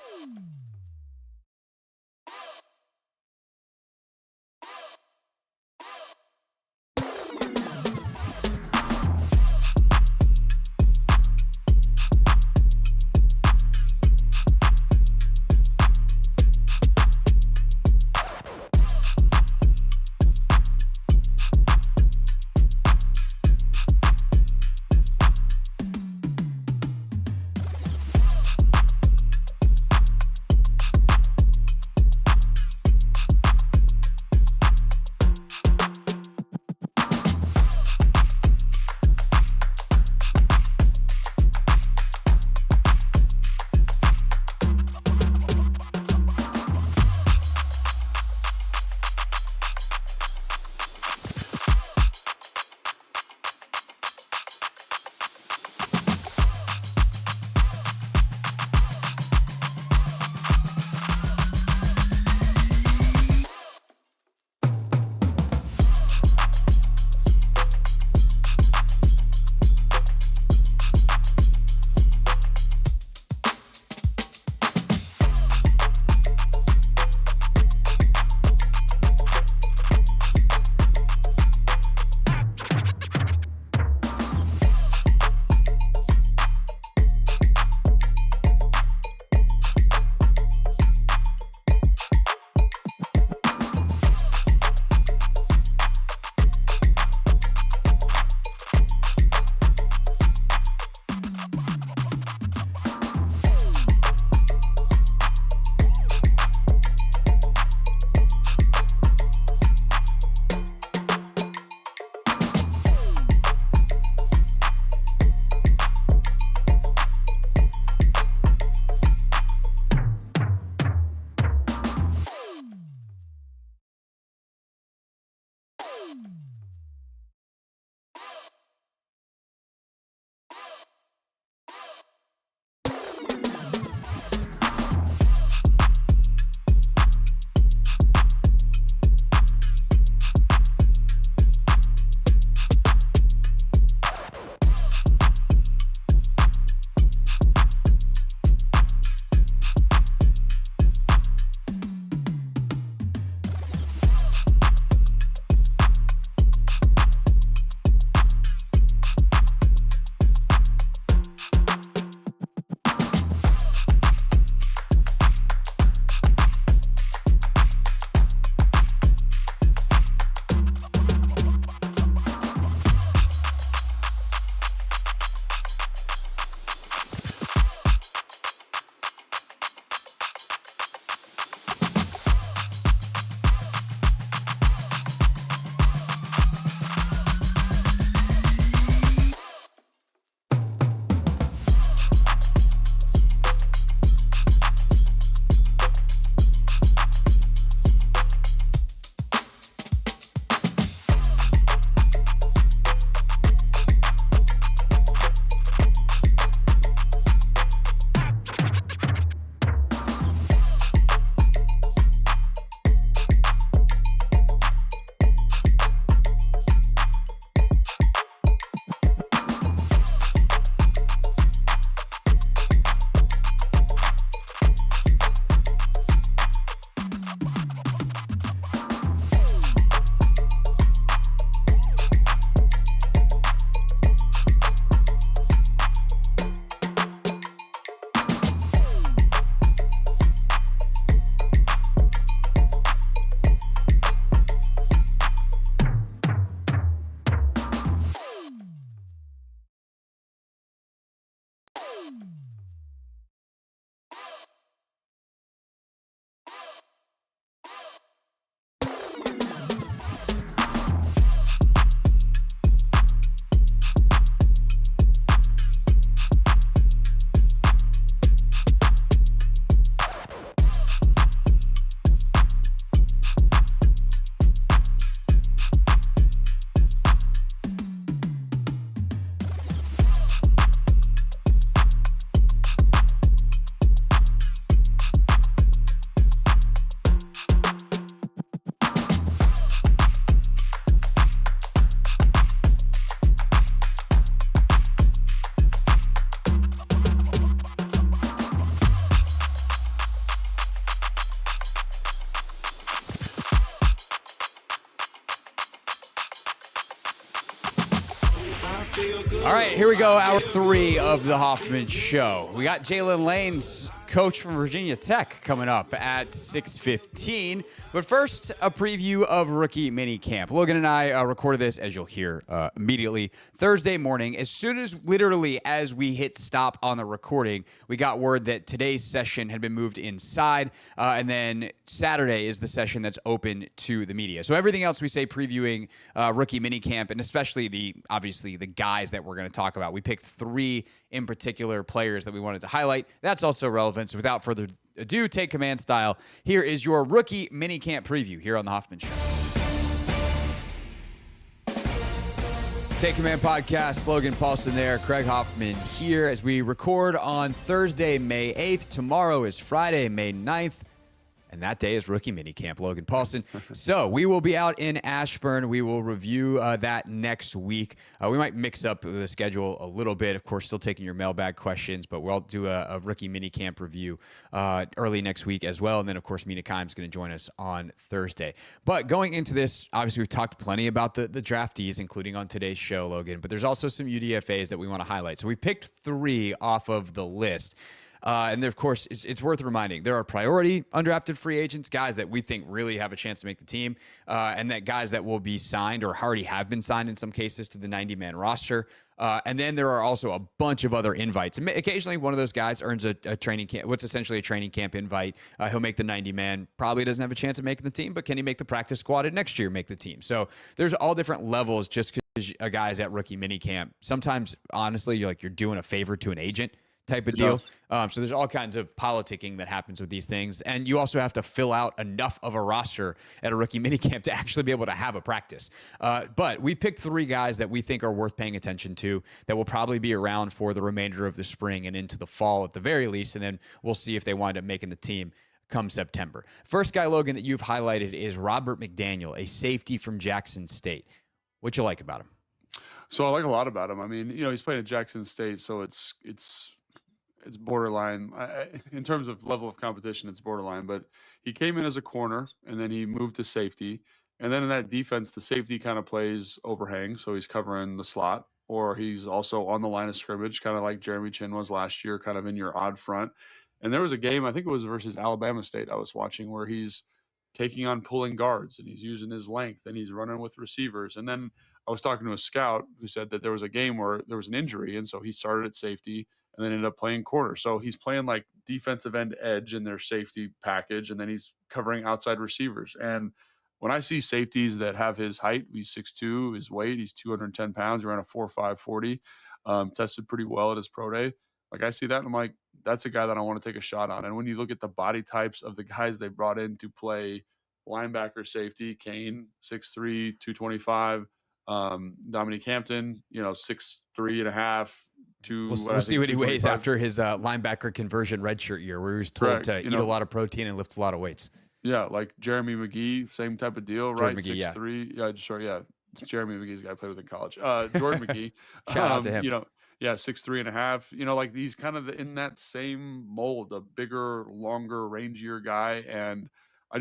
All right, here we go. Hour 3 of the Hoffman Show. We got Jaylin Lane's coach from Virginia Tech coming up at 6:15. But first, a preview of rookie mini camp. Logan and I recorded this, as you'll hear immediately, Thursday morning. As soon as literally as we hit stop on the recording, we got word that today's session had been moved inside, and then Saturday is the session that's open to the media. So everything else we say previewing rookie mini camp, and especially obviously the guys that we're going to talk about. We picked 3 in particular players that we wanted to highlight. That's also relevant. So without further ado, take command style. Here is your rookie mini camp preview here on the Hoffman Show. Take Command Podcast, Logan Paulson there, Craig Hoffman here as we record on Thursday, May 8th. Tomorrow is Friday, May 9th. And that day is rookie mini camp, Logan Paulson. So we will be out in Ashburn. We will review that next week. We might mix up the schedule a little bit. Of course, still taking your mailbag questions, but we'll do a rookie mini camp review early next week as well. And then, of course, Mina Kimes is going to join us on Thursday. But going into this, obviously, we've talked plenty about the draftees, including on today's show, Logan. But there's also some UDFAs that we want to highlight. So we picked 3 off of the list. And then, of course, it's worth reminding there are priority undrafted free agents, guys that we think really have a chance to make the team, and that guys that will be signed or already have been signed in some cases to the 90-man roster. And then there are also a bunch of other invites. And occasionally one of those guys earns a training camp, what's essentially a training camp invite. He'll make the 90-man, probably doesn't have a chance of making the team, but can he make the practice squad and next year make the team? So there's all different levels just because a guy's at rookie mini camp. Sometimes, honestly, you're doing a favor to an agent type of deal. So there's all kinds of politicking that happens with these things. And you also have to fill out enough of a roster at a rookie minicamp to actually be able to have a practice. But we've picked 3 guys that we think are worth paying attention to that will probably be around for the remainder of the spring and into the fall at the very least. And then we'll see if they wind up making the team come September. First guy, Logan, that you've highlighted is Robert McDaniel, a safety from Jackson State. What you like about him? So I like a lot about him. I mean, he's playing at Jackson State, so it's borderline in terms of level of competition. It's borderline, but he came in as a corner and then he moved to safety. And then in that defense, the safety kind of plays overhang. So he's covering the slot, or he's also on the line of scrimmage, kind of like Jeremy Chin was last year, kind of in your odd front. And there was a game, I think it was versus Alabama State I was watching, where he's taking on pulling guards and he's using his length and he's running with receivers. And then I was talking to a scout who said that there was a game where there was an injury. And so he started at safety and then ended up playing corner. So he's playing like defensive end edge in their safety package, and then he's covering outside receivers. And when I see safeties that have his height, he's 6'2", his weight, he's 210 pounds, he ran a 4.5 40, tested pretty well at his pro day. Like I see that and I'm like, that's a guy that I want to take a shot on. And when you look at the body types of the guys they brought in to play linebacker safety, Kane, 6'3", 225, Dominique Hampton, 6'3 and a half. We'll see what he weighs after his linebacker conversion redshirt year, where he was told to eat a lot of protein and lift a lot of weights. Yeah, like Jeremy McGee, same type of deal, right? McGee, 6'3". Yeah. Jeremy McGee's the guy I played with in college. Jordan McGee. Shout out to him. 6'3 and a half. Like he's kind of in that same mold, a bigger, longer, rangier guy. And I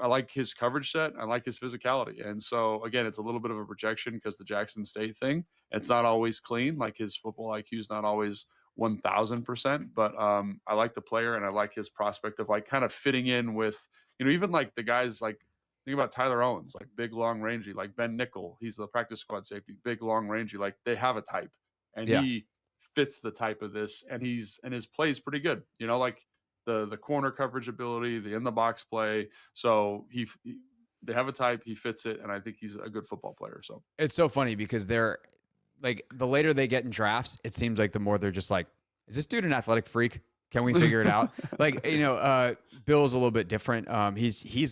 like his coverage set. I like his physicality. And so, again, it's a little bit of a projection because the Jackson State thing, it's not always clean. Like his football IQ is not always 1,000%. But I like the player and I like his prospect of like kind of fitting in with, even like the guys like, think about Tyler Owens, like big, long, rangy, like Ben Nickel. He's the practice squad safety, big, long, rangy. Like they have a type and he fits the type of this and his play is pretty good. Like the corner coverage ability, the in the box play. So they have a type, he fits it, and I think he's a good football player. So it's so funny because they're like the later they get in drafts, it seems like the more they're just like, is this dude an athletic freak? Can we figure it out? Like, Bill's a little bit different. He's he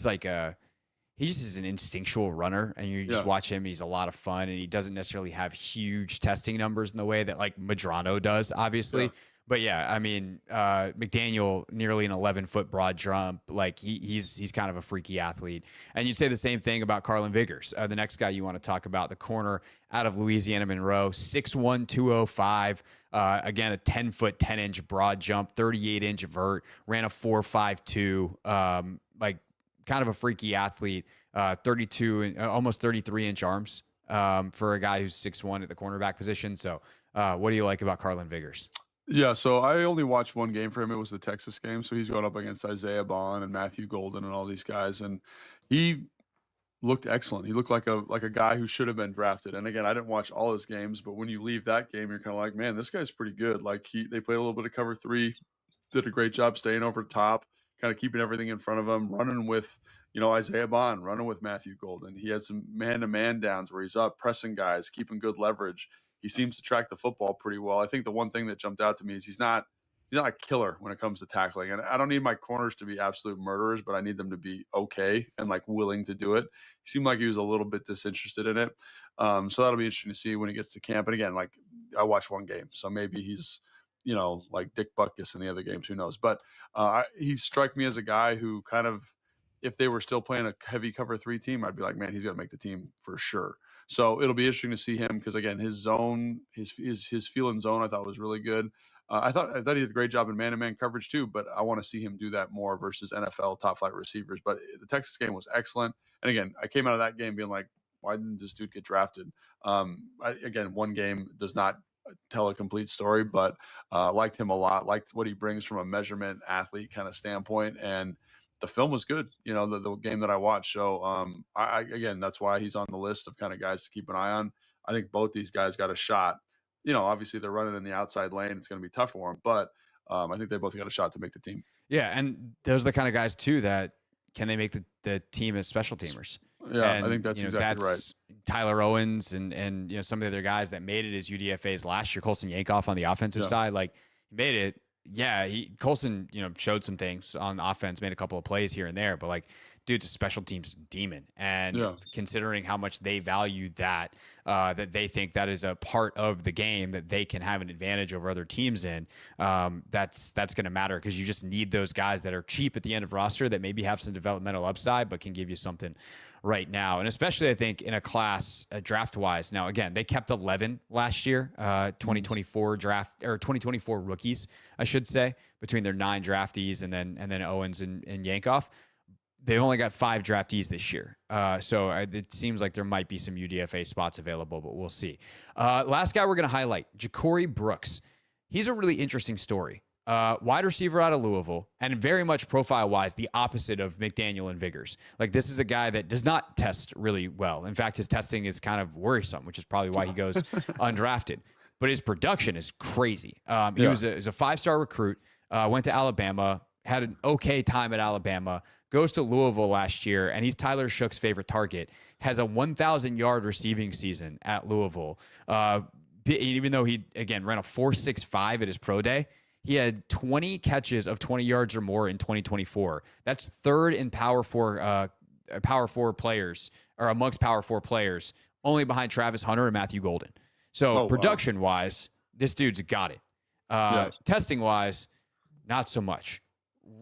just is an instinctual runner, and you just watch him. He's a lot of fun, and he doesn't necessarily have huge testing numbers in the way that like Madrano does, obviously. Yeah. But yeah, I mean, McDaniel, nearly an 11-foot broad jump. Like he's kind of a freaky athlete. And you'd say the same thing about Carlin Viggers, the next guy you want to talk about, the corner out of Louisiana Monroe, 6'1", 205. Again, a 10-foot, 10-inch broad jump, 38-inch vert, ran a 4.52. Like kind of a freaky athlete. 32 and almost 33-inch arms. for a guy who's 6'1" at the cornerback position. So what do you like about Carlin Vigors? Yeah, so I only watched one game for him. It was the Texas game. So he's going up against Isaiah Bond and Matthew Golden and all these guys, and he looked excellent. He looked like a guy who should have been drafted. And again, I didn't watch all his games, but when you leave that game, you're kind of like, man, this guy's pretty good. Like they played a little bit of cover 3, did a great job staying over top, kind of keeping everything in front of him, running with Isaiah Bond, running with Matthew Golden. He had some man-to-man downs where he's up, pressing guys, keeping good leverage. He seems to track the football pretty well. I think the one thing that jumped out to me is he's not a killer when it comes to tackling. And I don't need my corners to be absolute murderers, but I need them to be okay and like willing to do it. He seemed like he was a little bit disinterested in it. So that'll be interesting to see when he gets to camp. And again, like I watched one game, so maybe he's, like Dick Butkus in the other games, who knows? But he struck me as a guy who kind of, if they were still playing a heavy cover 3 team, I'd be like, man, he's going to make the team for sure. So it'll be interesting to see him because again, his zone, his feel and zone, I thought was really good. I thought he did a great job in man-to-man coverage too, but I want to see him do that more versus NFL top-flight receivers. But the Texas game was excellent. And again, I came out of that game being like, why didn't this dude get drafted? Again, one game does not tell a complete story, but liked him a lot, liked what he brings from a measurement athlete kind of standpoint. And the film was good, the game that I watched. So again, that's why he's on the list of kind of guys to keep an eye on. I think both these guys got a shot. Obviously they're running in the outside lane. It's going to be tough for them, but I think they both got a shot to make the team. Yeah, and those are the kind of guys too that can they make the team as special teamers? Yeah, and, I think that's exactly right. Tyler Owens and some of the other guys that made it as UDFAs last year. Colson Yankoff on the offensive side, like he made it. Yeah, Colson showed some things on offense, made a couple of plays here and there, but like dude's a special teams demon. And considering how much they value that, that they think that is a part of the game that they can have an advantage over other teams in, that's going to matter because you just need those guys that are cheap at the end of roster that maybe have some developmental upside but can give you something right now. And especially I think in a class draft wise. Now, again, they kept 11 last year, 2024 draft or 2024 rookies, I should say, between their 9 draftees and then Owens and Yankoff. They've only got 5 draftees this year. So it seems like there might be some UDFA spots available, but we'll see. Last guy we're going to highlight, Ja'Cory Brooks. He's a really interesting story. Wide receiver out of Louisville, and very much profile-wise, the opposite of McDaniel and Vigors. Like, this is a guy that does not test really well. In fact, his testing is kind of worrisome, which is probably why he goes undrafted. But his production is crazy. He was a 5-star recruit, went to Alabama, had an okay time at Alabama, goes to Louisville last year, and he's Tyler Shook's favorite target, has a 1,000-yard receiving season at Louisville. Even though he, again, ran a 4.65 at his pro day, he had 20 catches of 20 yards or more in 2024. That's third in Power 4 players, or amongst Power 4 players, only behind Travis Hunter and Matthew Golden. So production-wise, this dude's got it. Testing-wise, not so much.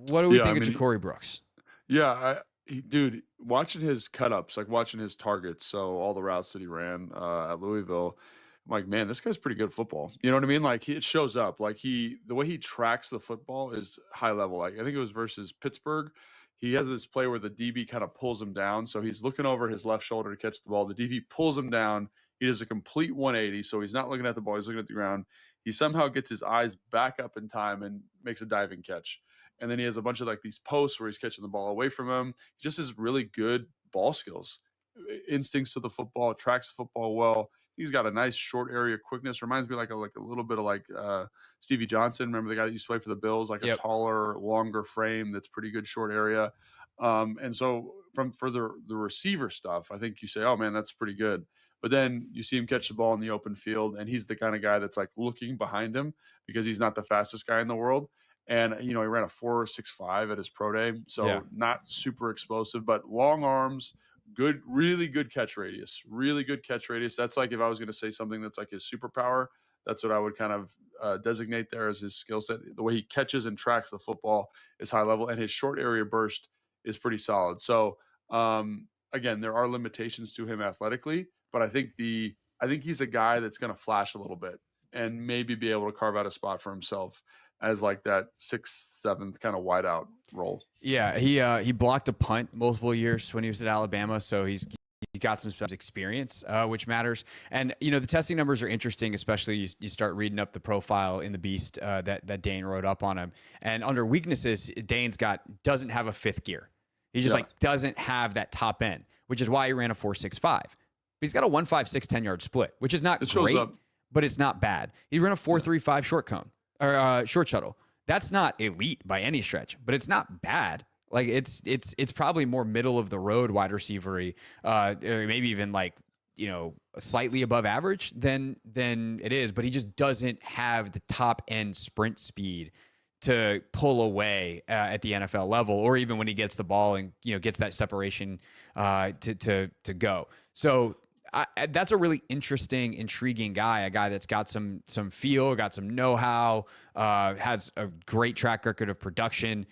What do we think of Ja'Cory Brooks? Yeah, dude, watching his cut-ups, like watching his targets, so all the routes that he ran at Louisville, I'm like, man, this guy's pretty good at football. You know what I mean? Like, it shows up. Like, the way he tracks the football is high level. Like, I think it was versus Pittsburgh. He has this play where the DB kind of pulls him down. So he's looking over his left shoulder to catch the ball. The DB pulls him down. He does a complete 180. So he's not looking at the ball. He's looking at the ground. He somehow gets his eyes back up in time and makes a diving catch. And then he has a bunch of like these posts where he's catching the ball away from him. He just has really good ball skills, instincts to the football, tracks the football well. He's got a nice short area quickness. Reminds me like a little bit of like Stevie Johnson. Remember the guy that used to play for the Bills, like a taller, longer frame that's pretty good short area. And so for the receiver stuff, I think you say, oh man, that's pretty good. But then you see him catch the ball in the open field, and he's the kind of guy that's like looking behind him because he's not the fastest guy in the world. And, he ran a 4.65 at his pro day. So not super explosive, but long arms, good, really good catch radius, That's like, if I was going to say something that's like his superpower, that's what I would kind of designate there as his skill set. The way he catches and tracks the football is high level, and his short area burst is pretty solid. So again, there are limitations to him athletically, but I think he's a guy that's going to flash a little bit and maybe be able to carve out a spot for himself as like that 6th, 7th kind of wideout role. Yeah, he blocked a punt multiple years when he was at Alabama, so he's He's got some experience, which matters. And, the testing numbers are interesting, especially you start reading up the profile in the Beast that Dane wrote up on him. And under weaknesses, Dane's doesn't have a fifth gear. He just doesn't have that top end, which is why he ran a 4.65. But he's got a 1.56 10-yard split, which is not great, but it's not bad. He ran a 4.35 short cone or short shuttle. That's not elite by any stretch, but it's not bad. Like it's probably more middle of the road wide receiver-y, or maybe even slightly above average than it is, but he just doesn't have the top end sprint speed to pull away at the NFL level, or even when he gets the ball and gets that separation to go. So that's a really interesting, intriguing guy. A guy that's got some feel, got some know-how, has a great track record of production.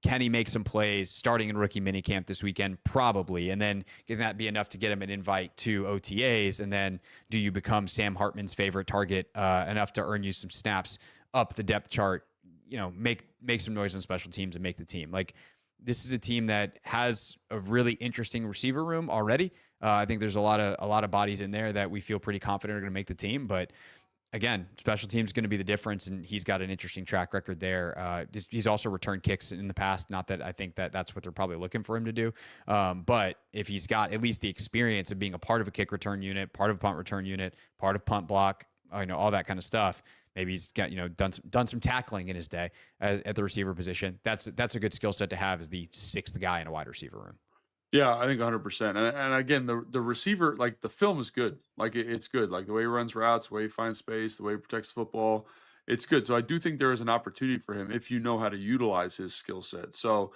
Can he make some plays starting in rookie minicamp this weekend? Probably. And then can that be enough to get him an invite to OTAs? And then do you become Sam Hartman's favorite target enough to earn you some snaps up the depth chart? Make some noise on special teams and make the team. Like, this is a team that has a really interesting receiver room already. I think there's a lot of bodies in there that we feel pretty confident are going to make the team. But again, special teams is going to be the difference, and he's got an interesting track record there. He's also returned kicks in the past. Not that I think that's what they're probably looking for him to do. But if he's got at least the experience of being a part of a kick return unit, part of a punt return unit, part of punt block, all that kind of stuff, maybe he's got done some tackling in his day at the receiver position. That's a good skill set to have as the sixth guy in a wide receiver room. Yeah, I think 100%. And again, the receiver, like, the film is good. Like, it's good. Like, the way he runs routes, the way he finds space, the way he protects football, it's good. So I do think there is an opportunity for him if you know how to utilize his skill set. So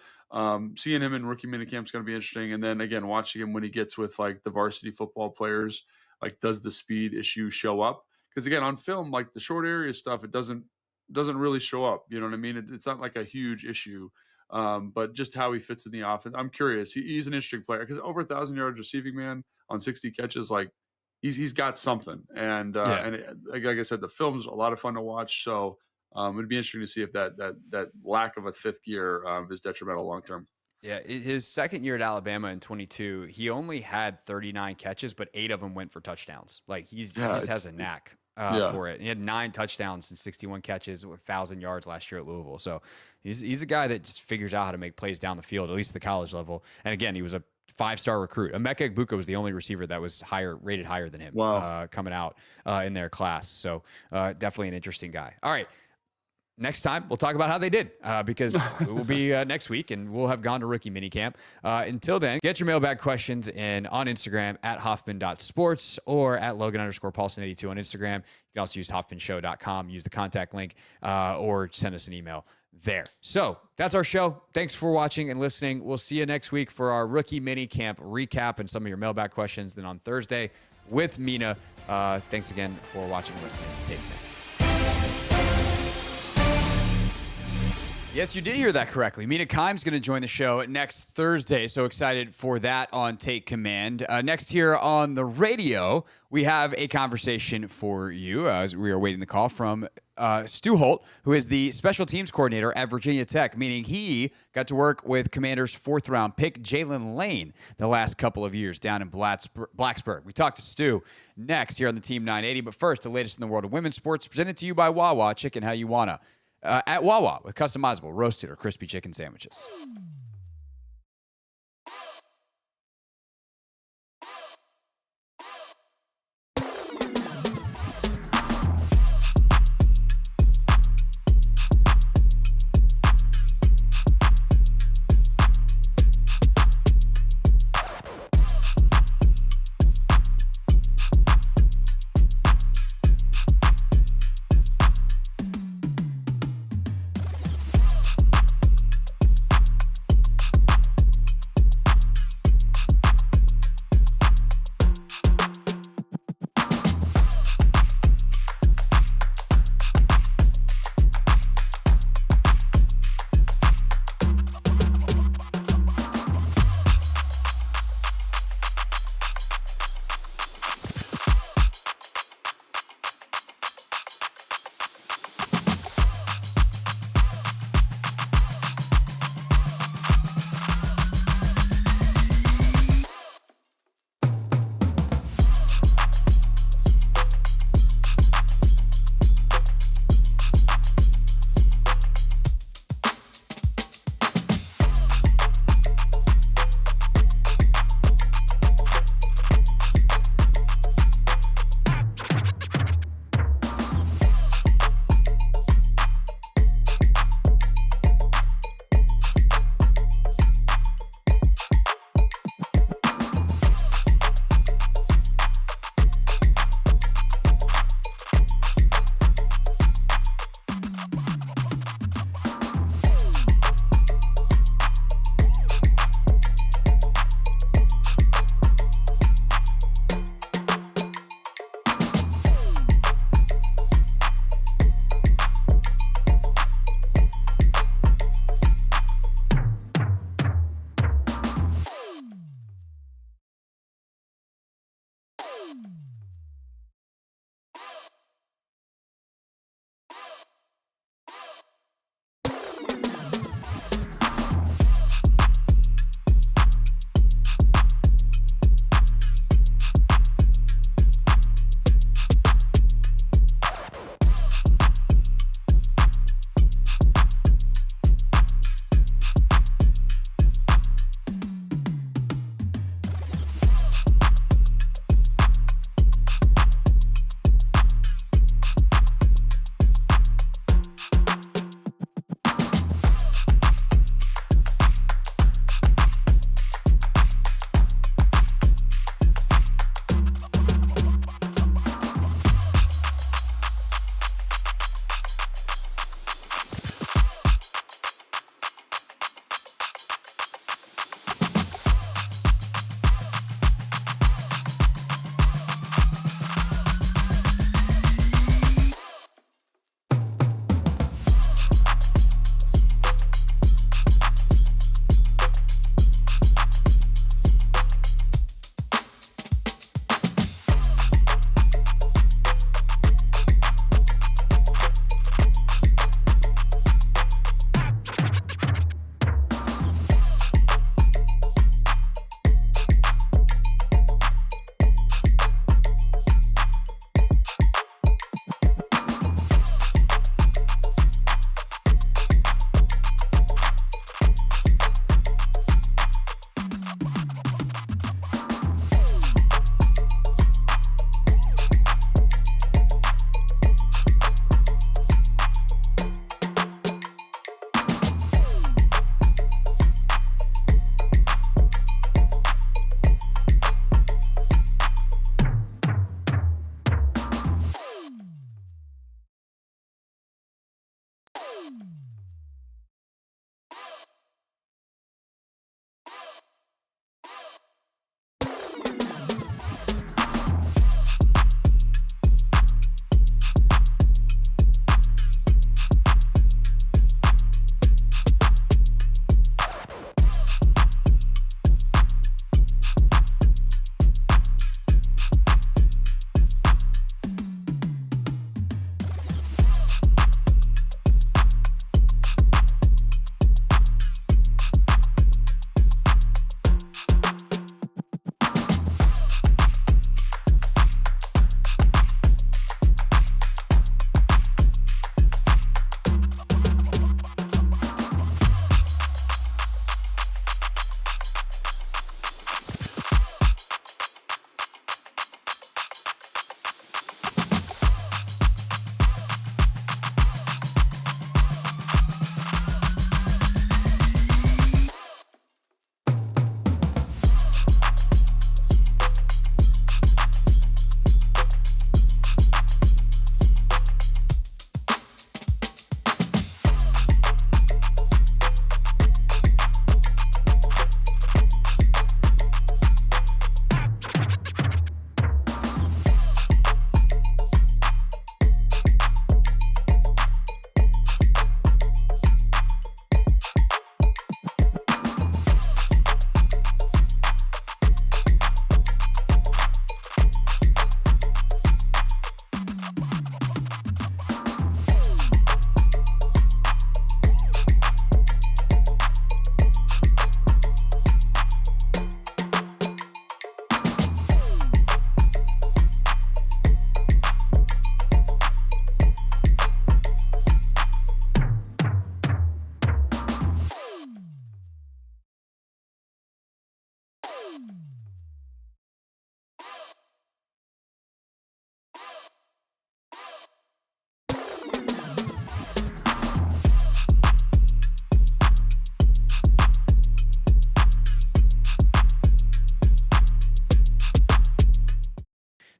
seeing him in rookie minicamp is going to be interesting. And then again, watching him when he gets with like the varsity football players, like, does the speed issue show up? Because again, on film, like the short area stuff, it doesn't really show up. You know what I mean? It's not like a huge issue. But just how he fits in the offense, I'm curious. He's an interesting player because over 1,000 yards receiving, man, on 60 catches, like he's got something. And like I said, the film's a lot of fun to watch. So it'd be interesting to see if that lack of a fifth gear is detrimental long term. Yeah, his second year at Alabama in 22, he only had 39 catches, but 8 of them went for touchdowns. Like he just has a knack for it. And he had 9 touchdowns and 61 catches with 1,000 yards last year at Louisville. So he's a guy that just figures out how to make plays down the field, at least at the college level. And again, he was a 5-star recruit. Emeka Egbuka was the only receiver that was rated higher than him coming out in their class. So definitely an interesting guy. All right. Next time, we'll talk about how they did because it will be next week and we'll have gone to rookie minicamp. Until then, get your mailbag questions in on Instagram at Hoffman.sports or at Logan_Paulson82 on Instagram. You can also use HoffmanShow.com, use the contact link, or send us an email there. So that's our show. Thanks for watching and listening. We'll see you next week for our rookie minicamp recap and some of your mailbag questions. Then on Thursday with Mina. Thanks again for watching and listening. Stay tuned. Yes, you did hear that correctly. Mina Kime's going to join the show next Thursday. So excited for that on Take Command. Next here on the radio, we have a conversation for you as we are waiting the call from Stu Holt, who is the special teams coordinator at Virginia Tech, meaning he got to work with Commanders' 4th-round pick, Jaylin Lane, the last couple of years down in Blacksburg. We talked to Stu next here on the Team 980. But first, the latest in the world of women's sports, presented to you by Wawa Chicken How You Wanna. At Wawa with customizable roasted or crispy chicken sandwiches.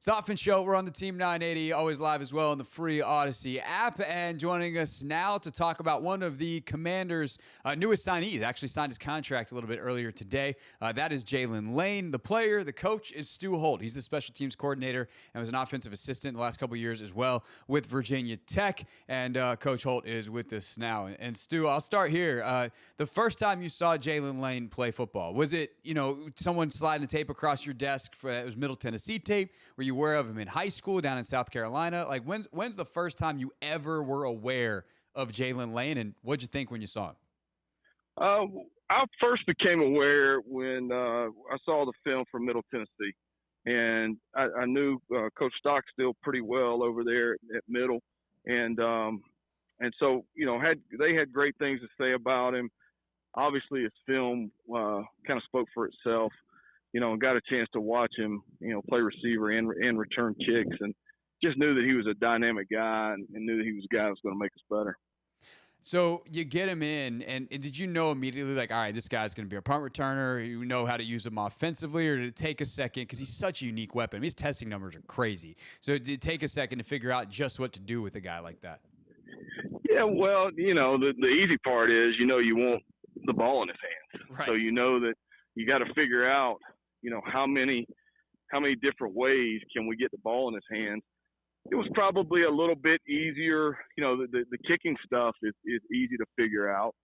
It's the Hoffman Show. We're on the Team 980, always live as well on the free Odyssey app. And joining us now to talk about one of the Commanders' newest signees, actually signed his contract a little bit earlier today. That is Jaylin Lane. The player, the coach, is Stu Holt. He's the special teams coordinator and was an offensive assistant the last couple of years as well with Virginia Tech. And Coach Holt is with us now. And Stu, I'll start here. The first time you saw Jaylin Lane play football, was it, someone sliding a tape across your desk it was Middle Tennessee tape? Were you aware of him in high school down in South Carolina? Like, when's the first time you ever were aware of Jaylin Lane, and what'd you think when you saw him? I first became aware when I saw the film from Middle Tennessee, and I knew Coach Stockstill pretty well over there at Middle, and so they had great things to say about him. Obviously, his film kind of spoke for itself. And got a chance to watch him, play receiver and return kicks, and just knew that he was a dynamic guy and knew that he was a guy that was going to make us better. So you get him in, and did you know immediately, like, all right, this guy's going to be a punt returner? You know how to use him offensively, or did it take a second? Because he's such a unique weapon. I mean, his testing numbers are crazy. So did it take a second to figure out just what to do with a guy like that? Yeah, well, the easy part is, you want the ball in his hands. Right. So you know that you got to figure out, how many different ways can we get the ball in his hands. It was probably a little bit easier. The kicking stuff is easy to figure out.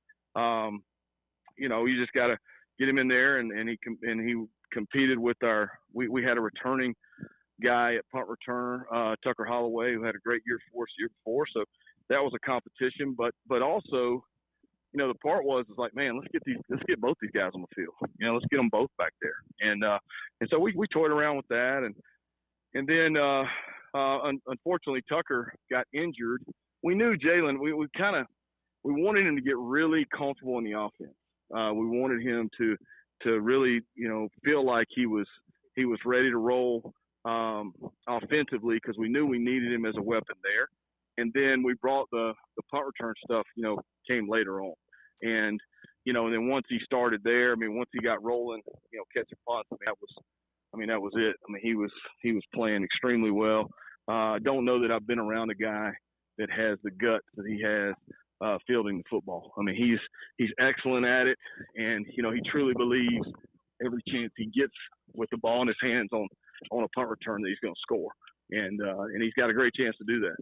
You just got to get him in there, and he competed with we had a returning guy at punt return, Tucker Holloway, who had a great year for us the year before. So that was a competition, but also, the part was like, man, let's get both these guys on the field. Let's get them both back there. And so we toyed around with that, and then unfortunately Tucker got injured. We knew Jaylin. We wanted him to get really comfortable in the offense. We wanted him to really feel like he was ready to roll offensively, because we knew we needed him as a weapon there. And then we brought the punt return stuff, came later on. And, and then once he started there, once he got rolling, catching punts, that was it. He was playing extremely well. I don't know that I've been around a guy that has the guts that he has fielding the football. I mean, he's excellent at it, and he truly believes every chance he gets with the ball in his hands on a punt return that he's going to score, and he's got a great chance to do that.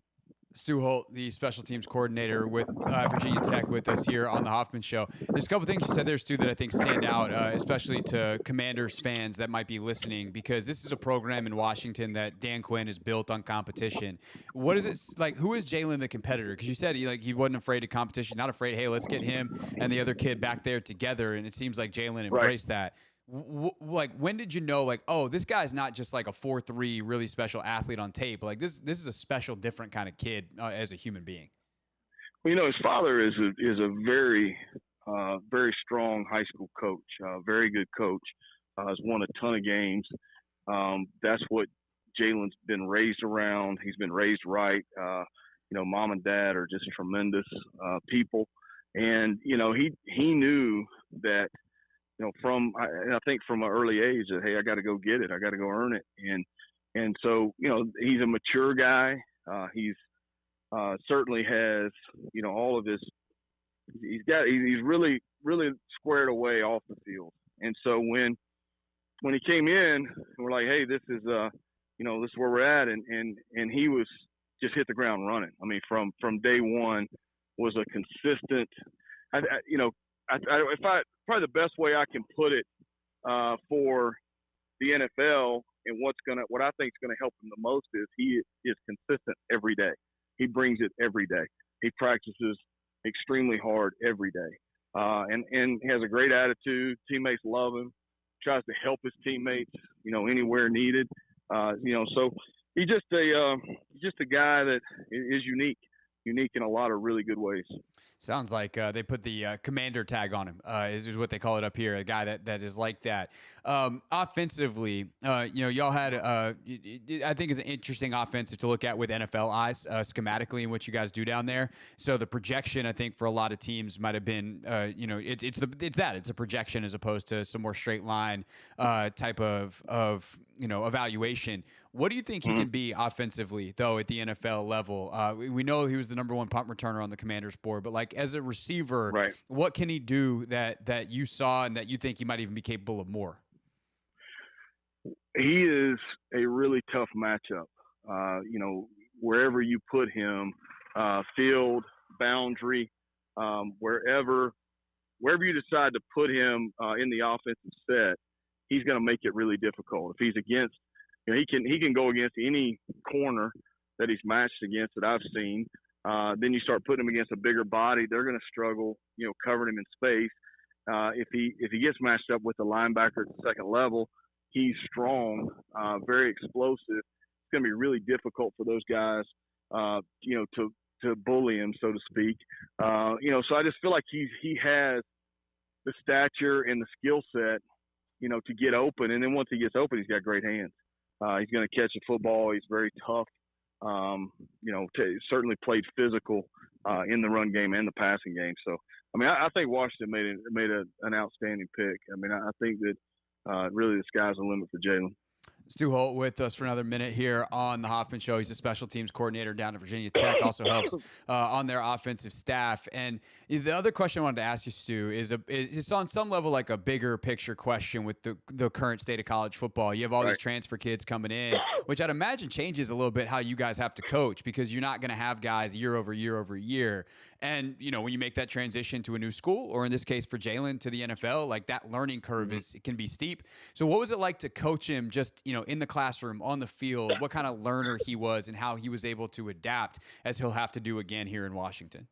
Stu Holt, the special teams coordinator with Virginia Tech, with us here on the Hoffman Show. There's a couple things you said there, Stu, that I think stand out, especially to Commanders fans that might be listening, because this is a program in Washington that Dan Quinn has built on competition. What is it like? Who is Jaylin the competitor? Because you said he wasn't afraid of competition, not afraid. Hey, let's get him and the other kid back there together, and it seems like Jaylin embraced that. Like, when did you know, like, oh, this guy's not just like a 4'3" really special athlete on tape? Like, this is a special, different kind of kid as a human being. Well, his father is a very very strong high school coach, very good coach. Has won a ton of games. That's what Jaylin's been raised around. He's been raised right. Mom and dad are just tremendous people, and he knew that. I think from an early age that, hey, I got to go get it. I got to go earn it. And so, he's a mature guy. He's certainly has, all of his, he's really, really squared away off the field. And so when he came in, we're like, hey, this is, this is where we're at. And he was just hit the ground running. I mean, from day one was a consistent, probably the best way I can put it for the NFL and what I think is gonna help him the most is he is consistent every day. He brings it every day. He practices extremely hard every day, and has a great attitude. Teammates love him. Tries to help his teammates, anywhere needed. So he's just a guy that is unique in a lot of really good ways. Sounds like they put the commander tag on him, is what they call it up here, a guy that is like that. Offensively, y'all had, I think, is an interesting offensive to look at with NFL eyes, schematically, and what you guys do down there. So the projection, I think, for a lot of teams might have been, it's a projection as opposed to some more straight line type of evaluation. What do you think he can be offensively, though, at the NFL level? We know he was the number one punt returner on the Commanders board, but like as a receiver, right, what can he do that you saw and that you think he might even be capable of more? He is a really tough matchup. Wherever you put him, field, boundary, wherever you decide to put him in the offensive set, he's going to make it really difficult. If he's against, he can go against any corner that he's matched against that I've seen. Then you start putting him against a bigger body, they're going to struggle, covering him in space. If he gets matched up with a linebacker at the second level, he's strong, very explosive. It's going to be really difficult for those guys, to bully him, so to speak. So I just feel like he has the stature and the skill set, to get open. And then once he gets open, he's got great hands. He's going to catch a football. He's very tough. Certainly played physical in the run game and the passing game. So, I mean, I think Washington made an outstanding pick. I mean, I think that really the sky's the limit for Jaylin. Stu Holt with us for another minute here on the Hoffman Show. He's a special teams coordinator down at Virginia Tech, also helps on their offensive staff. And the other question I wanted to ask you, Stu, is it's on some level like a bigger picture question with the current state of college football. You have all these transfer kids coming in, which I'd imagine changes a little bit how you guys have to coach, because you're not going to have guys year over year over year. And, when you make that transition to a new school, or in this case for Jaylin to the NFL, like that learning curve it can be steep. So what was it like to coach him just, in the classroom, on the field, what kind of learner he was and how he was able to adapt, as he'll have to do again here in Washington?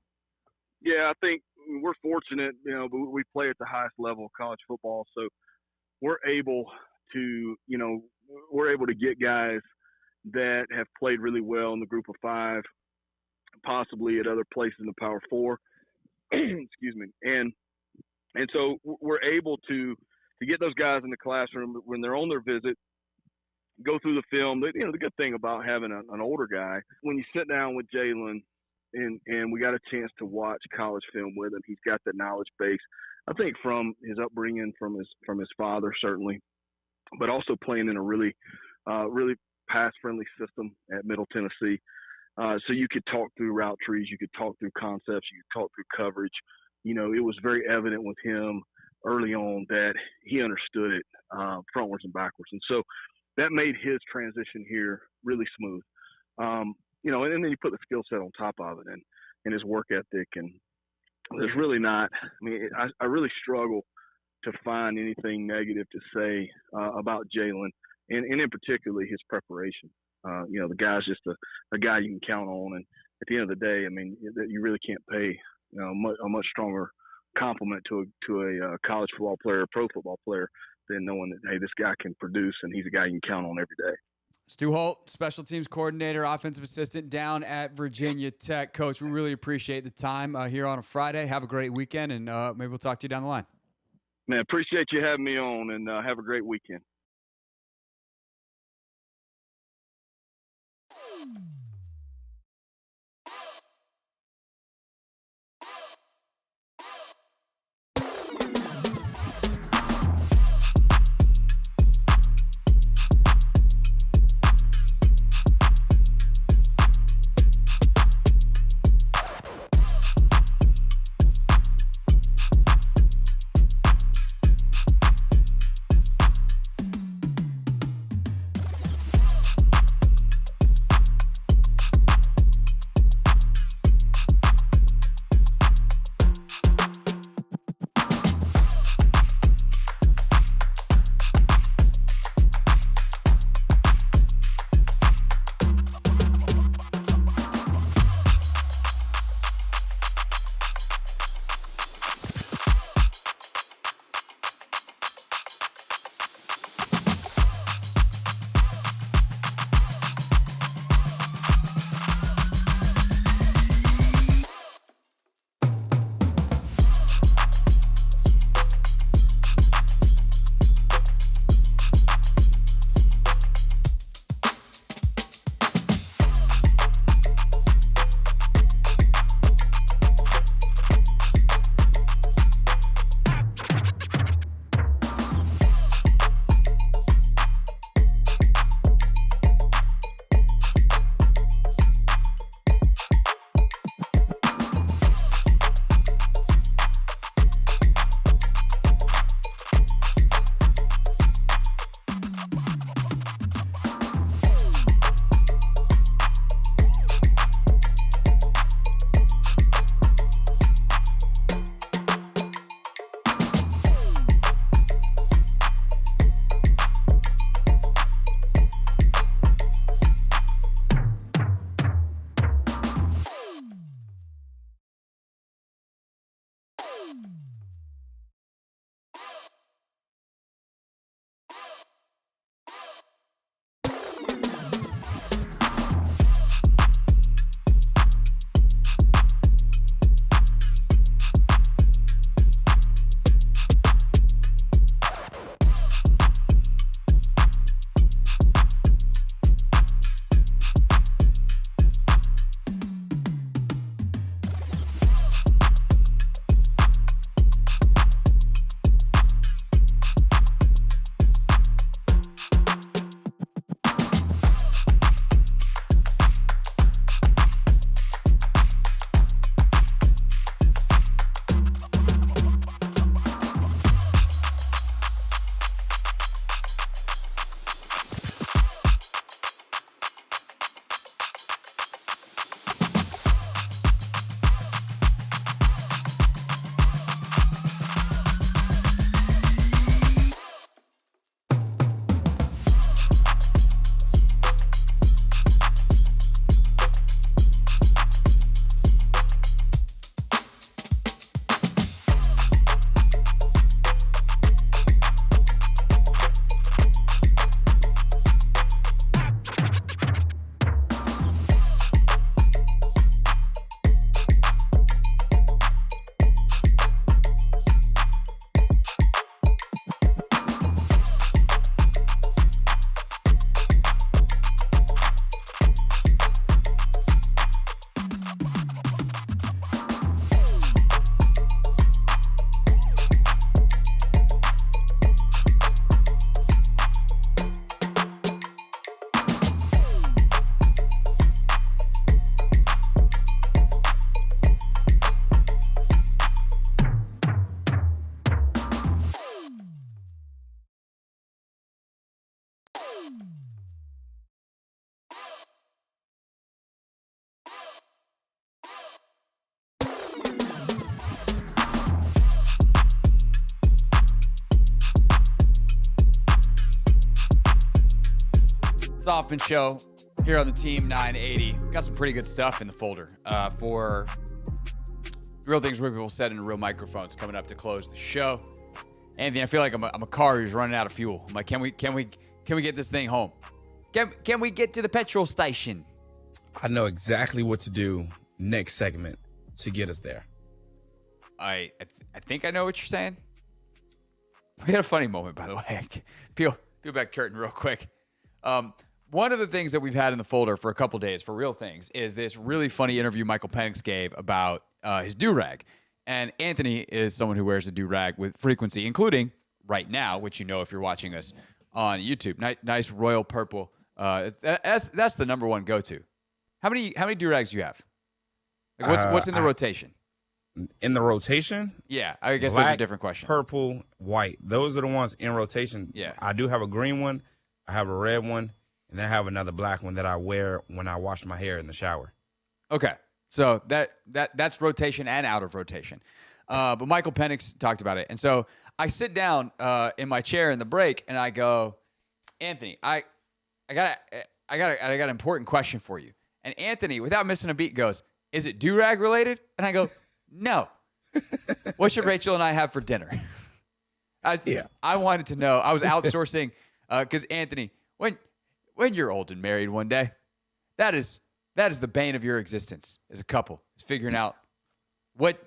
Yeah, I think we're fortunate, we play at the highest level of college football. So we're able to get guys that have played really well in the group of five, possibly at other places in the Power Four. Excuse me. And so we're able to get those guys in the classroom when they're on their visit, go through the film. The good thing about having an older guy, when you sit down with Jaylin and we got a chance to watch college film with him, he's got that knowledge base. I think from his upbringing, from his father certainly, but also playing in a really pass friendly system at Middle Tennessee. So you could talk through route trees, you could talk through concepts, you could talk through coverage. You know, it was very evident with him early on that he understood it frontwards and backwards. And so that made his transition here really smooth. You know, and then you put the skill set on top of it and his work ethic. And there's really not, I mean, I really struggle to find anything negative to say about Jaylin, and in particular his preparation. You know, the guy's just a guy you can count on. And at the end of the day, I mean, you really can't pay a much stronger compliment to a college football player, pro football player, than knowing that, hey, this guy can produce and he's a guy you can count on every day. Stu Holt, special teams coordinator, offensive assistant down at Virginia Tech. Coach, we really appreciate the time here on a Friday. Have a great weekend, and maybe we'll talk to you down the line. Man, appreciate you having me on, and have a great weekend. Hoffman Show here on the Team 980. Got some pretty good stuff in the folder for real things real people said in real microphones coming up to close the show. Anthony, I feel like I'm a car who's running out of fuel. I'm like, can we get this thing home? Can we get to the petrol station? I know exactly what to do next segment to get us there. I think I know what you're saying. We had a funny moment, by the way. Peel back curtain real quick. One of the things that we've had in the folder for a couple days for real things is this really funny interview Michael Penix gave about his do-rag. And Anthony is someone who wears a do-rag with frequency, including right now, which you know if you're watching us on YouTube. Nice royal purple. That's the number one go-to. How many do-rags do you have? Like what's in the rotation? In the rotation? Yeah, I guess black, those are different questions. Purple, white. Those are the ones in rotation. Yeah. I do have a green one. I have a red one. And then I have another black one that I wear when I wash my hair in the shower. Okay. So that's rotation and out of rotation. But Michael Penix talked about it. And so I sit down in my chair in the break and I go, Anthony, I got an important question for you. And Anthony, without missing a beat, goes, is it do-rag related? And I go, no. What should Rachel and I have for dinner? I wanted to know. I was outsourcing because Anthony, when you're old and married one day, that is the bane of your existence as a couple, is figuring out what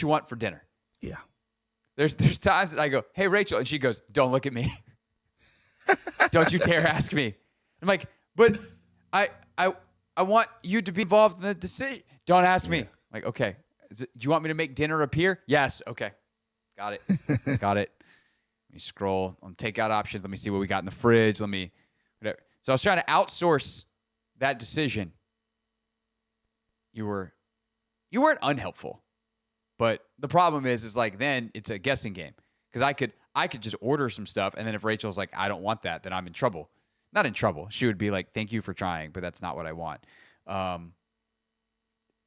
you want for dinner. Yeah. There's times that I go, hey, Rachel, and she goes, don't look at me. Don't you dare ask me. I'm like, but I want you to be involved in the decision. Don't ask me. Like, okay. Do you want me to make dinner appear? Yes. Okay. Got it. Got it. Let me scroll on takeout options. Let me see what we got in the fridge. Whatever. So I was trying to outsource that decision. You weren't unhelpful. But the problem is like then it's a guessing game. Because I could just order some stuff, and then if Rachel's like, I don't want that, then I'm in trouble. Not in trouble. She would be like, thank you for trying, but that's not what I want.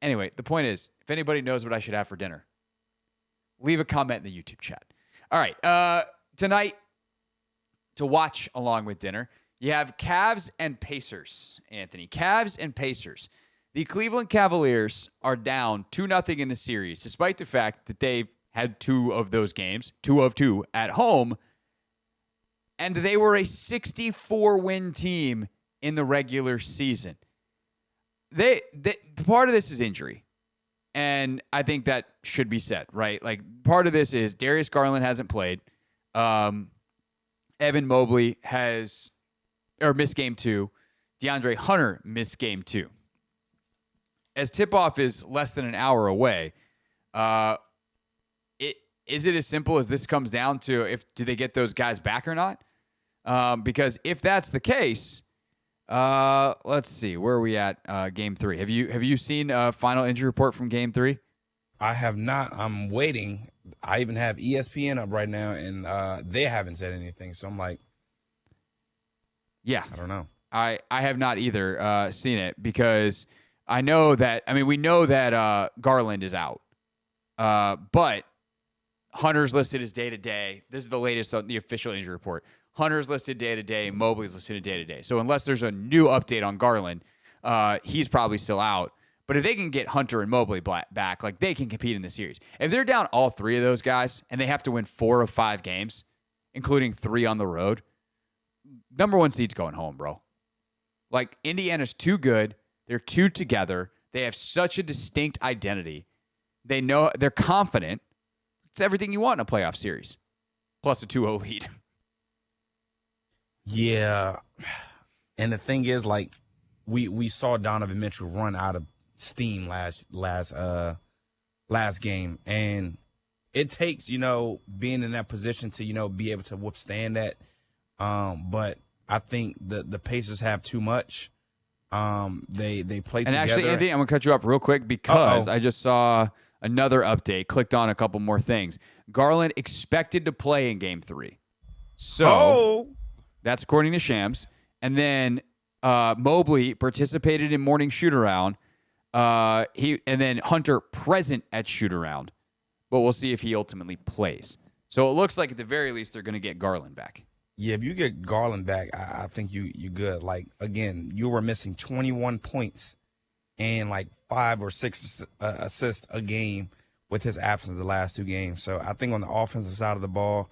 Anyway, the point is, if anybody knows what I should have for dinner, leave a comment in the YouTube chat. All right. Tonight, to watch along with dinner, you have Cavs and Pacers, Anthony. Cavs and Pacers. The Cleveland Cavaliers are down 2-0 in the series, despite the fact that they've had two of those games, 2 of 2 at home, and they were a 64-win team in the regular season. They part of this is injury, and I think that should be said, right? Like, part of this is Darius Garland hasn't played. Evan Mobley missed game 2. DeAndre Hunter missed game 2. As tip-off is less than an hour away, is it as simple as this comes down to do they get those guys back or not? Because if that's the case, let's see, where are we at? Game 3. Have you seen a final injury report from Game 3? I have not. I'm waiting. I even have ESPN up right now, and they haven't said anything. So I'm like, yeah, I don't know. I have not either seen it because I know that. I mean, we know that Garland is out, but Hunter's listed as day-to-day. This is the latest on the official injury report. Hunter's listed day-to-day. Mobley's listed day-to-day. So unless there's a new update on Garland, he's probably still out. But if they can get Hunter and Mobley back, like, they can compete in the series. If they're down all 3 of those guys and they have to win 4 of 5 games, including 3 on the road, number 1 seed's going home, bro. Like, Indiana's too good. They're too together. They have such a distinct identity. They know they're confident. It's everything you want in a playoff series, plus a 2-0 lead. Yeah, and the thing is, like, we saw Donovan Mitchell run out of steam last game, and it takes, being in that position to be able to withstand that. But I think the Pacers have too much. They play together. And actually, Anthony, I'm gonna cut you off real quick because I just saw another update. Clicked on a couple more things. Garland expected to play in Game 3, so that's according to Shams. And then Mobley participated in morning shoot-around. And then Hunter present at shoot-around, but we'll see if he ultimately plays. So it looks like at the very least they're going to get Garland back. Yeah, if you get Garland back, I think you're good. Like, again, you were missing 21 points and like 5 or 6 assists a game with his absence the last 2 games. So I think on the offensive side of the ball,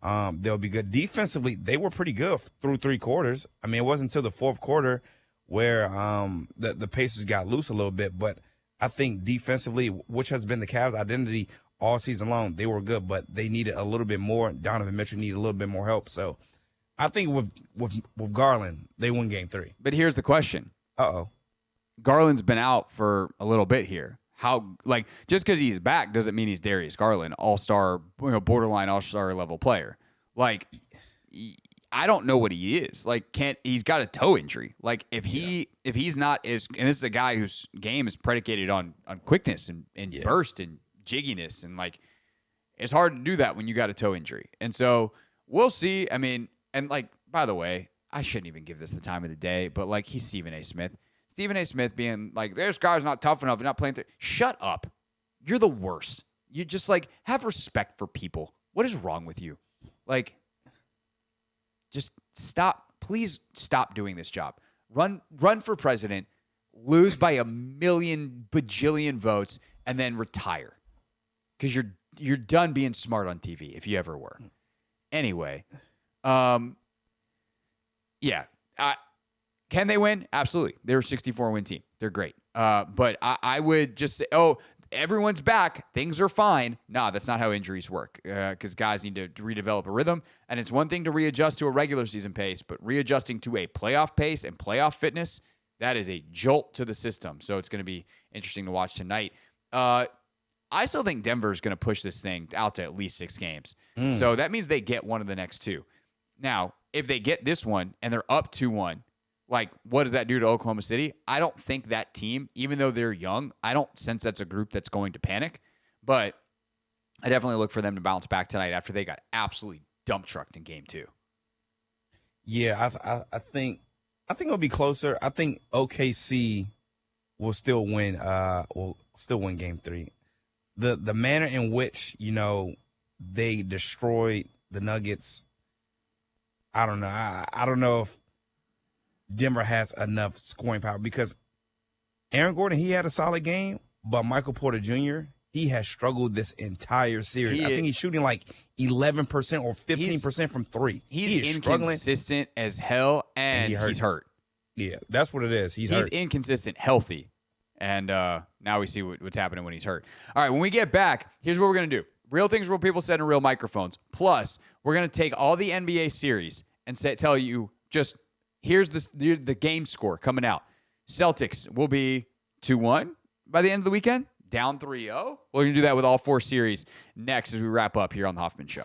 they'll be good. Defensively, they were pretty good through 3 quarters. I mean, it wasn't until the 4th quarter where the Pacers got loose a little bit. But I think defensively, which has been the Cavs' identity all season long, they were good, but they needed a little bit more. Donovan Mitchell needed a little bit more help. So I think with Garland, they win game 3. But here's the question. Uh-oh. Garland's been out for a little bit here. Just because he's back doesn't mean he's Darius Garland, all-star, borderline all-star level player. Like, I don't know what he is. Like, he's got a toe injury. Like, if he's not and this is a guy whose game is predicated on quickness and burst and jigginess, and like, it's hard to do that when you got a toe injury. And so we'll see. I mean, and like, by the way, I shouldn't even give this the time of the day, but like, he's Stephen A. Smith. Stephen A. Smith being like, this guy's not tough enough. He's not playing. Shut up. You're the worst. You just like have respect for people. What is wrong with you? Like, just stop. Please stop doing this job. Run for president, lose by a million bajillion votes, and then retire. Because you're done being smart on TV if you ever were. Anyway, yeah. Can they win? Absolutely. They're a 64-win team. They're great. But I would just say, everyone's back. Things are fine. Nah, that's not how injuries work, because guys need to redevelop a rhythm. And it's one thing to readjust to a regular season pace, but readjusting to a playoff pace and playoff fitness, that is a jolt to the system. So it's going to be interesting to watch tonight. I still think Denver's going to push this thing out to at least 6 games. So that means they get one of the next 2. Now, if they get this one and they're up 2-1, like, what does that do to Oklahoma City? I don't think that team, even though they're young, I don't sense that's a group that's going to panic. But I definitely look for them to bounce back tonight after they got absolutely dump trucked in game 2. Yeah, I think it'll be closer. I think OKC will still win. Game 3. The manner in which they destroyed the Nuggets, I don't know. I don't know if Denver has enough scoring power, because Aaron Gordon, he had a solid game, but Michael Porter Jr., he has struggled this entire series. I think he's shooting like 11% or 15% from 3. He's inconsistent as hell, and he's hurt. Yeah, that's what it is. He's hurt. Inconsistent, healthy. And now we see what's happening when he's hurt. All right, when we get back, here's what we're going to do. Real things, real people said in real microphones. Plus, we're going to take all the NBA series and tell you just here's the game score coming out. Celtics will be 2-1 by the end of the weekend, down 3-0. We're going to do that with all 4 series next as we wrap up here on the Hoffman Show.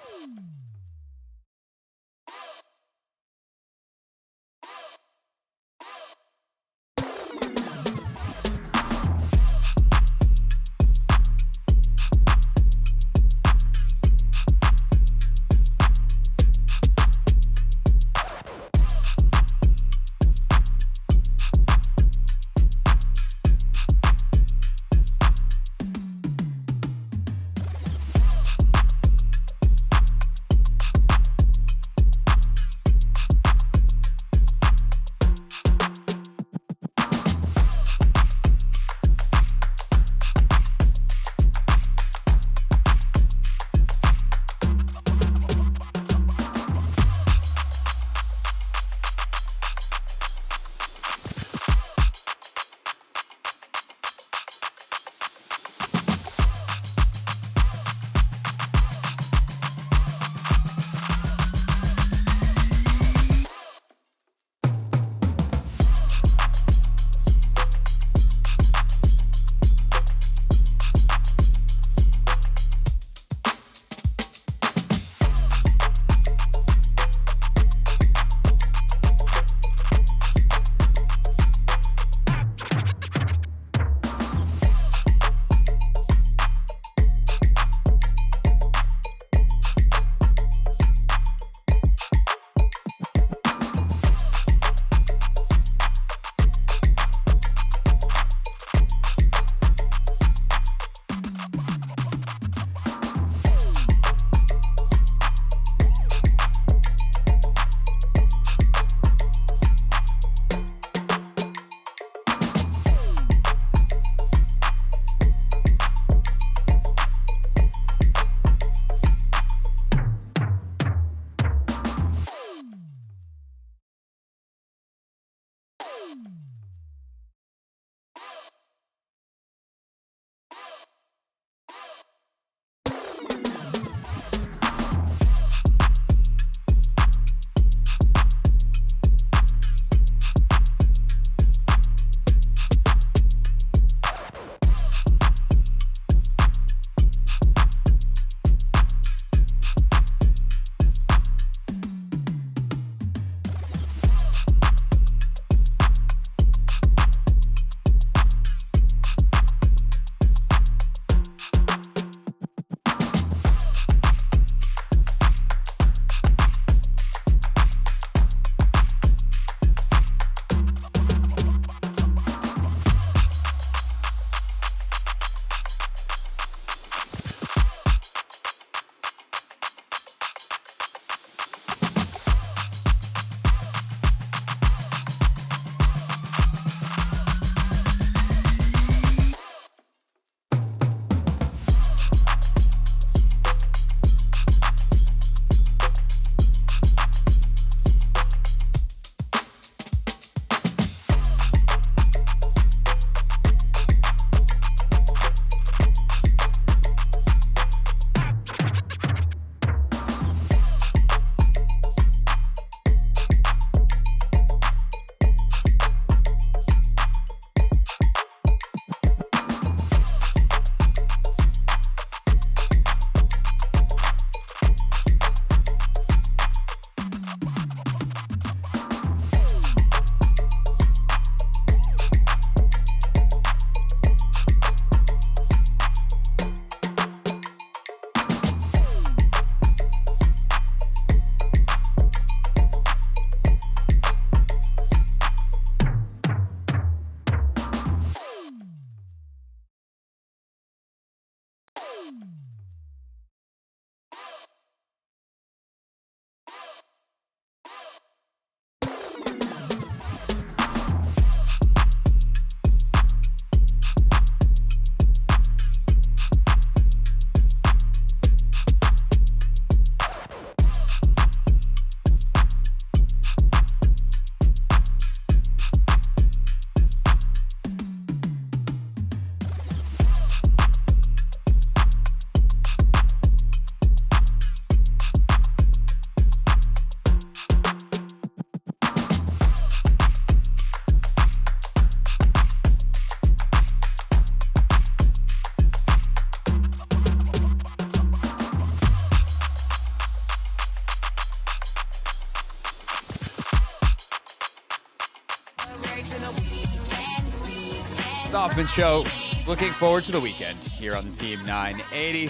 Hoffman Show. Looking forward to the weekend here on the Team 980.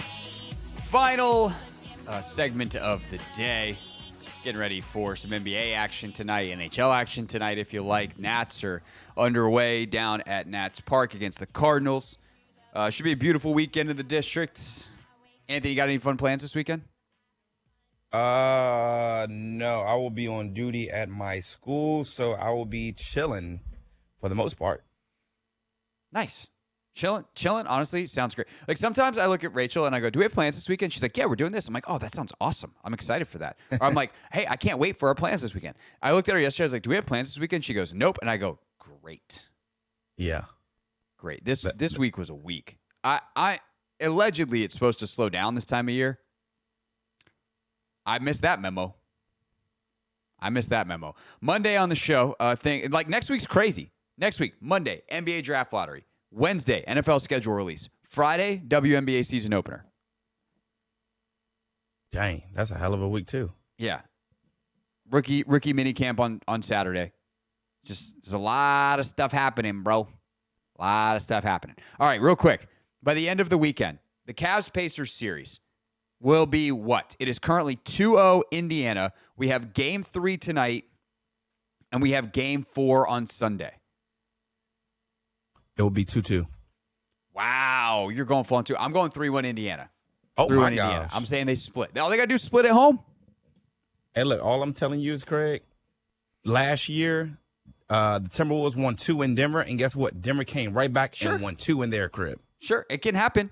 Final segment of the day. Getting ready for some NBA action tonight, NHL action tonight if you like. Nats are underway down at Nats Park against the Cardinals. Should be a beautiful weekend in the district. Anthony, you got any fun plans this weekend? No, I will be on duty at my school, so I will be chilling for the most part. Nice. Chilling, honestly, sounds great. Like, sometimes I look at Rachel and I go, do we have plans this weekend? She's like, yeah, we're doing this. I'm like, oh, that sounds awesome. I'm excited for that. Or I'm like, hey, I can't wait for our plans this weekend. I looked at her yesterday. I was like, do we have plans this weekend? She goes, nope. And I go, great. Yeah. Great. This week was a week. I allegedly, it's supposed to slow down this time of year. I missed that memo. Monday on the show, like next week's crazy. Next week, Monday, NBA draft lottery. Wednesday, NFL schedule release. Friday, WNBA season opener. Dang, that's a hell of a week too. Yeah. Rookie mini camp on Saturday. There's a lot of stuff happening, bro. A lot of stuff happening. All right, real quick. By the end of the weekend, the Cavs-Pacers series will be what? It is currently 2-0 Indiana. We have Game 3 tonight, and we have Game 4 on Sunday. It will be 2-2. Wow, you're going full on 2. I'm going 3-1 Indiana. Oh, 3-1 my Indiana. gosh. I'm saying they split. All they got to do is split at home. Hey, look, all I'm telling you is, Craig, last year, the Timberwolves won 2 in Denver, and guess what? Denver came right back and won 2 in their crib. Sure, it can happen.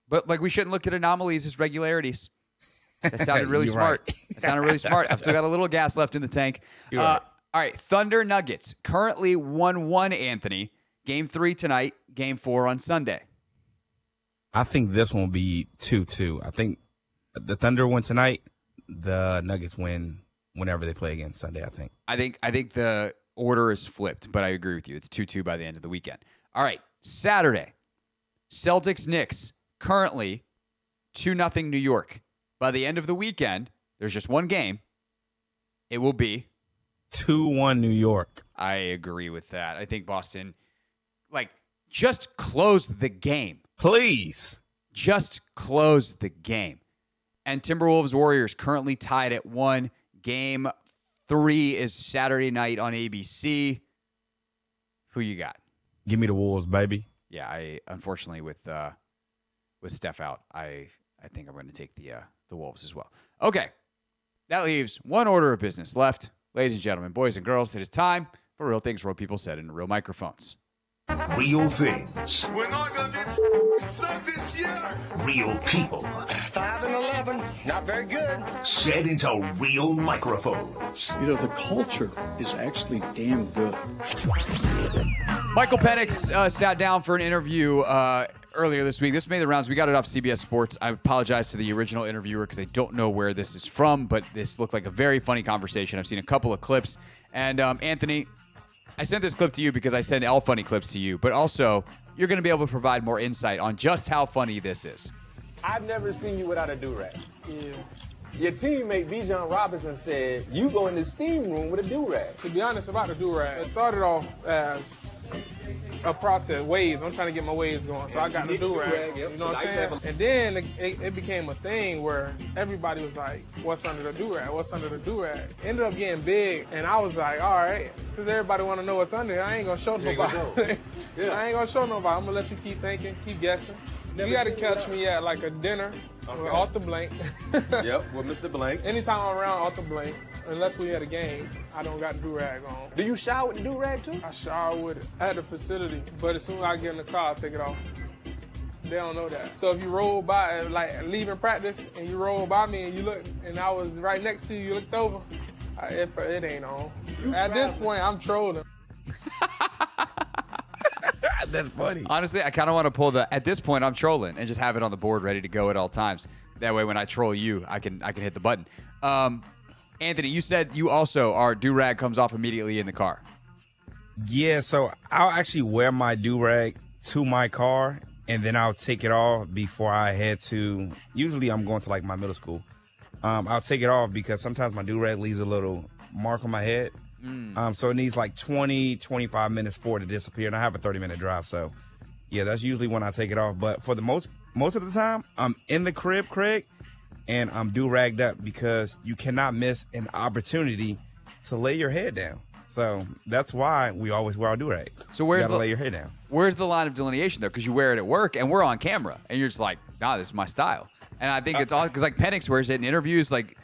But, like, we shouldn't look at anomalies as regularities. That sounded really smart. Right. That sounded really smart. I've still got a little gas left in the tank. Right. All right, Thunder Nuggets. Currently 1-1, Anthony. Game 3 tonight. Game 4 on Sunday. I think this one will be 2-2. I think the Thunder win tonight. The Nuggets win whenever they play again Sunday, I think. I think the order is flipped, but I agree with you. It's 2-2 by the end of the weekend. All right, Saturday. Celtics-Knicks. Currently 2-0 New York. By the end of the weekend, there's just one game. It will be 2-1 New York. I agree with that. I think Boston, just close the game. Please. Just close the game. And Timberwolves Warriors currently tied at 1. Game 3 is Saturday night on ABC. Who you got? Give me the Wolves, baby. Yeah, I unfortunately with Steph out, I think I'm going to take the Wolves as well. Okay, that leaves one order of business left. Ladies and gentlemen, boys and girls, it is time for Real Things Real People Said in real microphones. Real things. We're not going to suck this year. Real people. 5 and 11, not very good. Said into real microphones. You know, the culture is actually damn good. Michael Penix sat down for an interview earlier this week. This made the rounds. We got it off CBS Sports. I apologize to the original interviewer because I don't know where this is from, but this looked like a very funny conversation. I've seen a couple of clips. And Anthony, I sent this clip to you because I send all funny clips to you, but also you're going to be able to provide more insight on just how funny this is. I've never seen you without a do-rag. Yeah. Your teammate, Bijan Robinson, said you go in the steam room with a do-rag. To be honest about the do-rag, it started off as a process, waves. I'm trying to get my waves going, so I got the do-rag, you know what I'm saying? And then it became a thing where everybody was like, what's under the do-rag, what's under the do-rag? Ended up getting big, and I was like, all right, since everybody want to know what's under it, I ain't going to show nobody. I ain't going to show nobody. I'm going to let you keep thinking, keep guessing. You got to catch me at like a dinner with Arthur Blank. Yep, with Mr. Blank. Anytime I'm around Arthur Blank, unless we had a game, I don't got do-rag on. Do you shower with the do-rag too? I shower with it at the facility, but as soon as I get in the car, I take it off. They don't know that. So if you roll by, like leaving practice, and you roll by me and you look, and I was right next to you, you looked over, it ain't on. At this point, I'm trolling. That's funny. Honestly, I kind of want to pull at this point, I'm trolling and just have it on the board ready to go at all times. That way, when I troll you, I can hit the button. Anthony, you said you also, our do-rag comes off immediately in the car. Yeah, so I'll actually wear my do-rag to my car, and then I'll take it off before I head to, usually I'm going to like my middle school. I'll take it off because sometimes my do-rag leaves a little mark on my head. So it needs like 20, 25 minutes for it to disappear, and I have a 30-minute drive, so Yeah, that's usually when I take it off. But for the most of the time, I'm in the crib, Craig, and I'm do-ragged up because you cannot miss an opportunity to lay your head down. So that's why we always wear our do-rag. So where's lay your head down? Where's the line of delineation though? Because you wear it at work and we're on camera, and you're just like, nah, this is my style. And I think it's all because like Penix wears it in interviews, like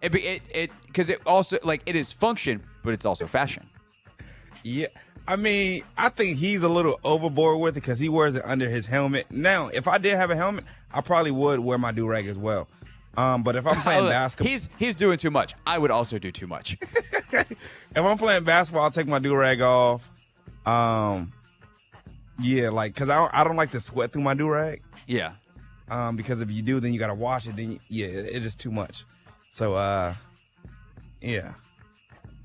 it because it also like it is function, but it's also fashion. Yeah. I mean, I think he's a little overboard with it because he wears it under his helmet. Now, if I did have a helmet, I probably would wear my do-rag as well. But if I'm playing basketball... He's doing too much. I would also do too much. If I'm playing basketball, I'll take my do-rag off. Yeah, like, because I don't like to sweat through my do-rag. Yeah. Because if you do, then you got to wash it. Then, it's just too much. So, yeah.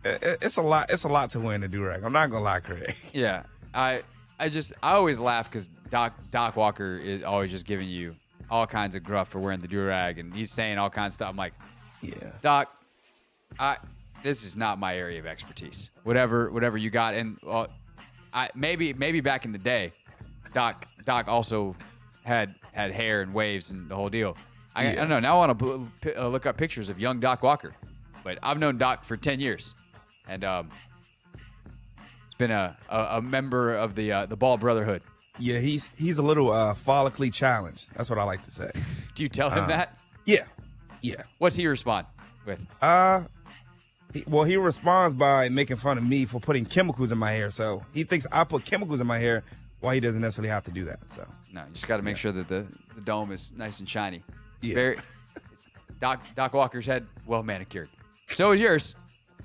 It's a lot. It's a lot to wear in a do-rag. I'm not gonna lie, Craig. Yeah, I always laugh because Doc Walker is always just giving you all kinds of gruff for wearing the do-rag, and he's saying all kinds of stuff. I'm like, yeah, Doc, this is not my area of expertise. Whatever you got, and maybe back in the day, Doc also had hair and waves and the whole deal. I don't know. Now I want to look up pictures of young Doc Walker, but I've known Doc for 10 years. And it's been a member of the Ball Brotherhood. Yeah, he's a little follically challenged. That's what I like to say. Do you tell him that? Yeah. What's he respond with? He responds by making fun of me for putting chemicals in my hair. So he thinks I put chemicals in my hair while he doesn't necessarily have to do that. So no, you just got to make sure that the dome is nice and shiny. Yeah. Doc Walker's head, well manicured. So is yours.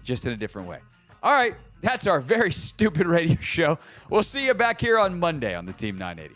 Just in a different way. All right, that's our very stupid radio show. We'll see you back here on Monday on the Team 980.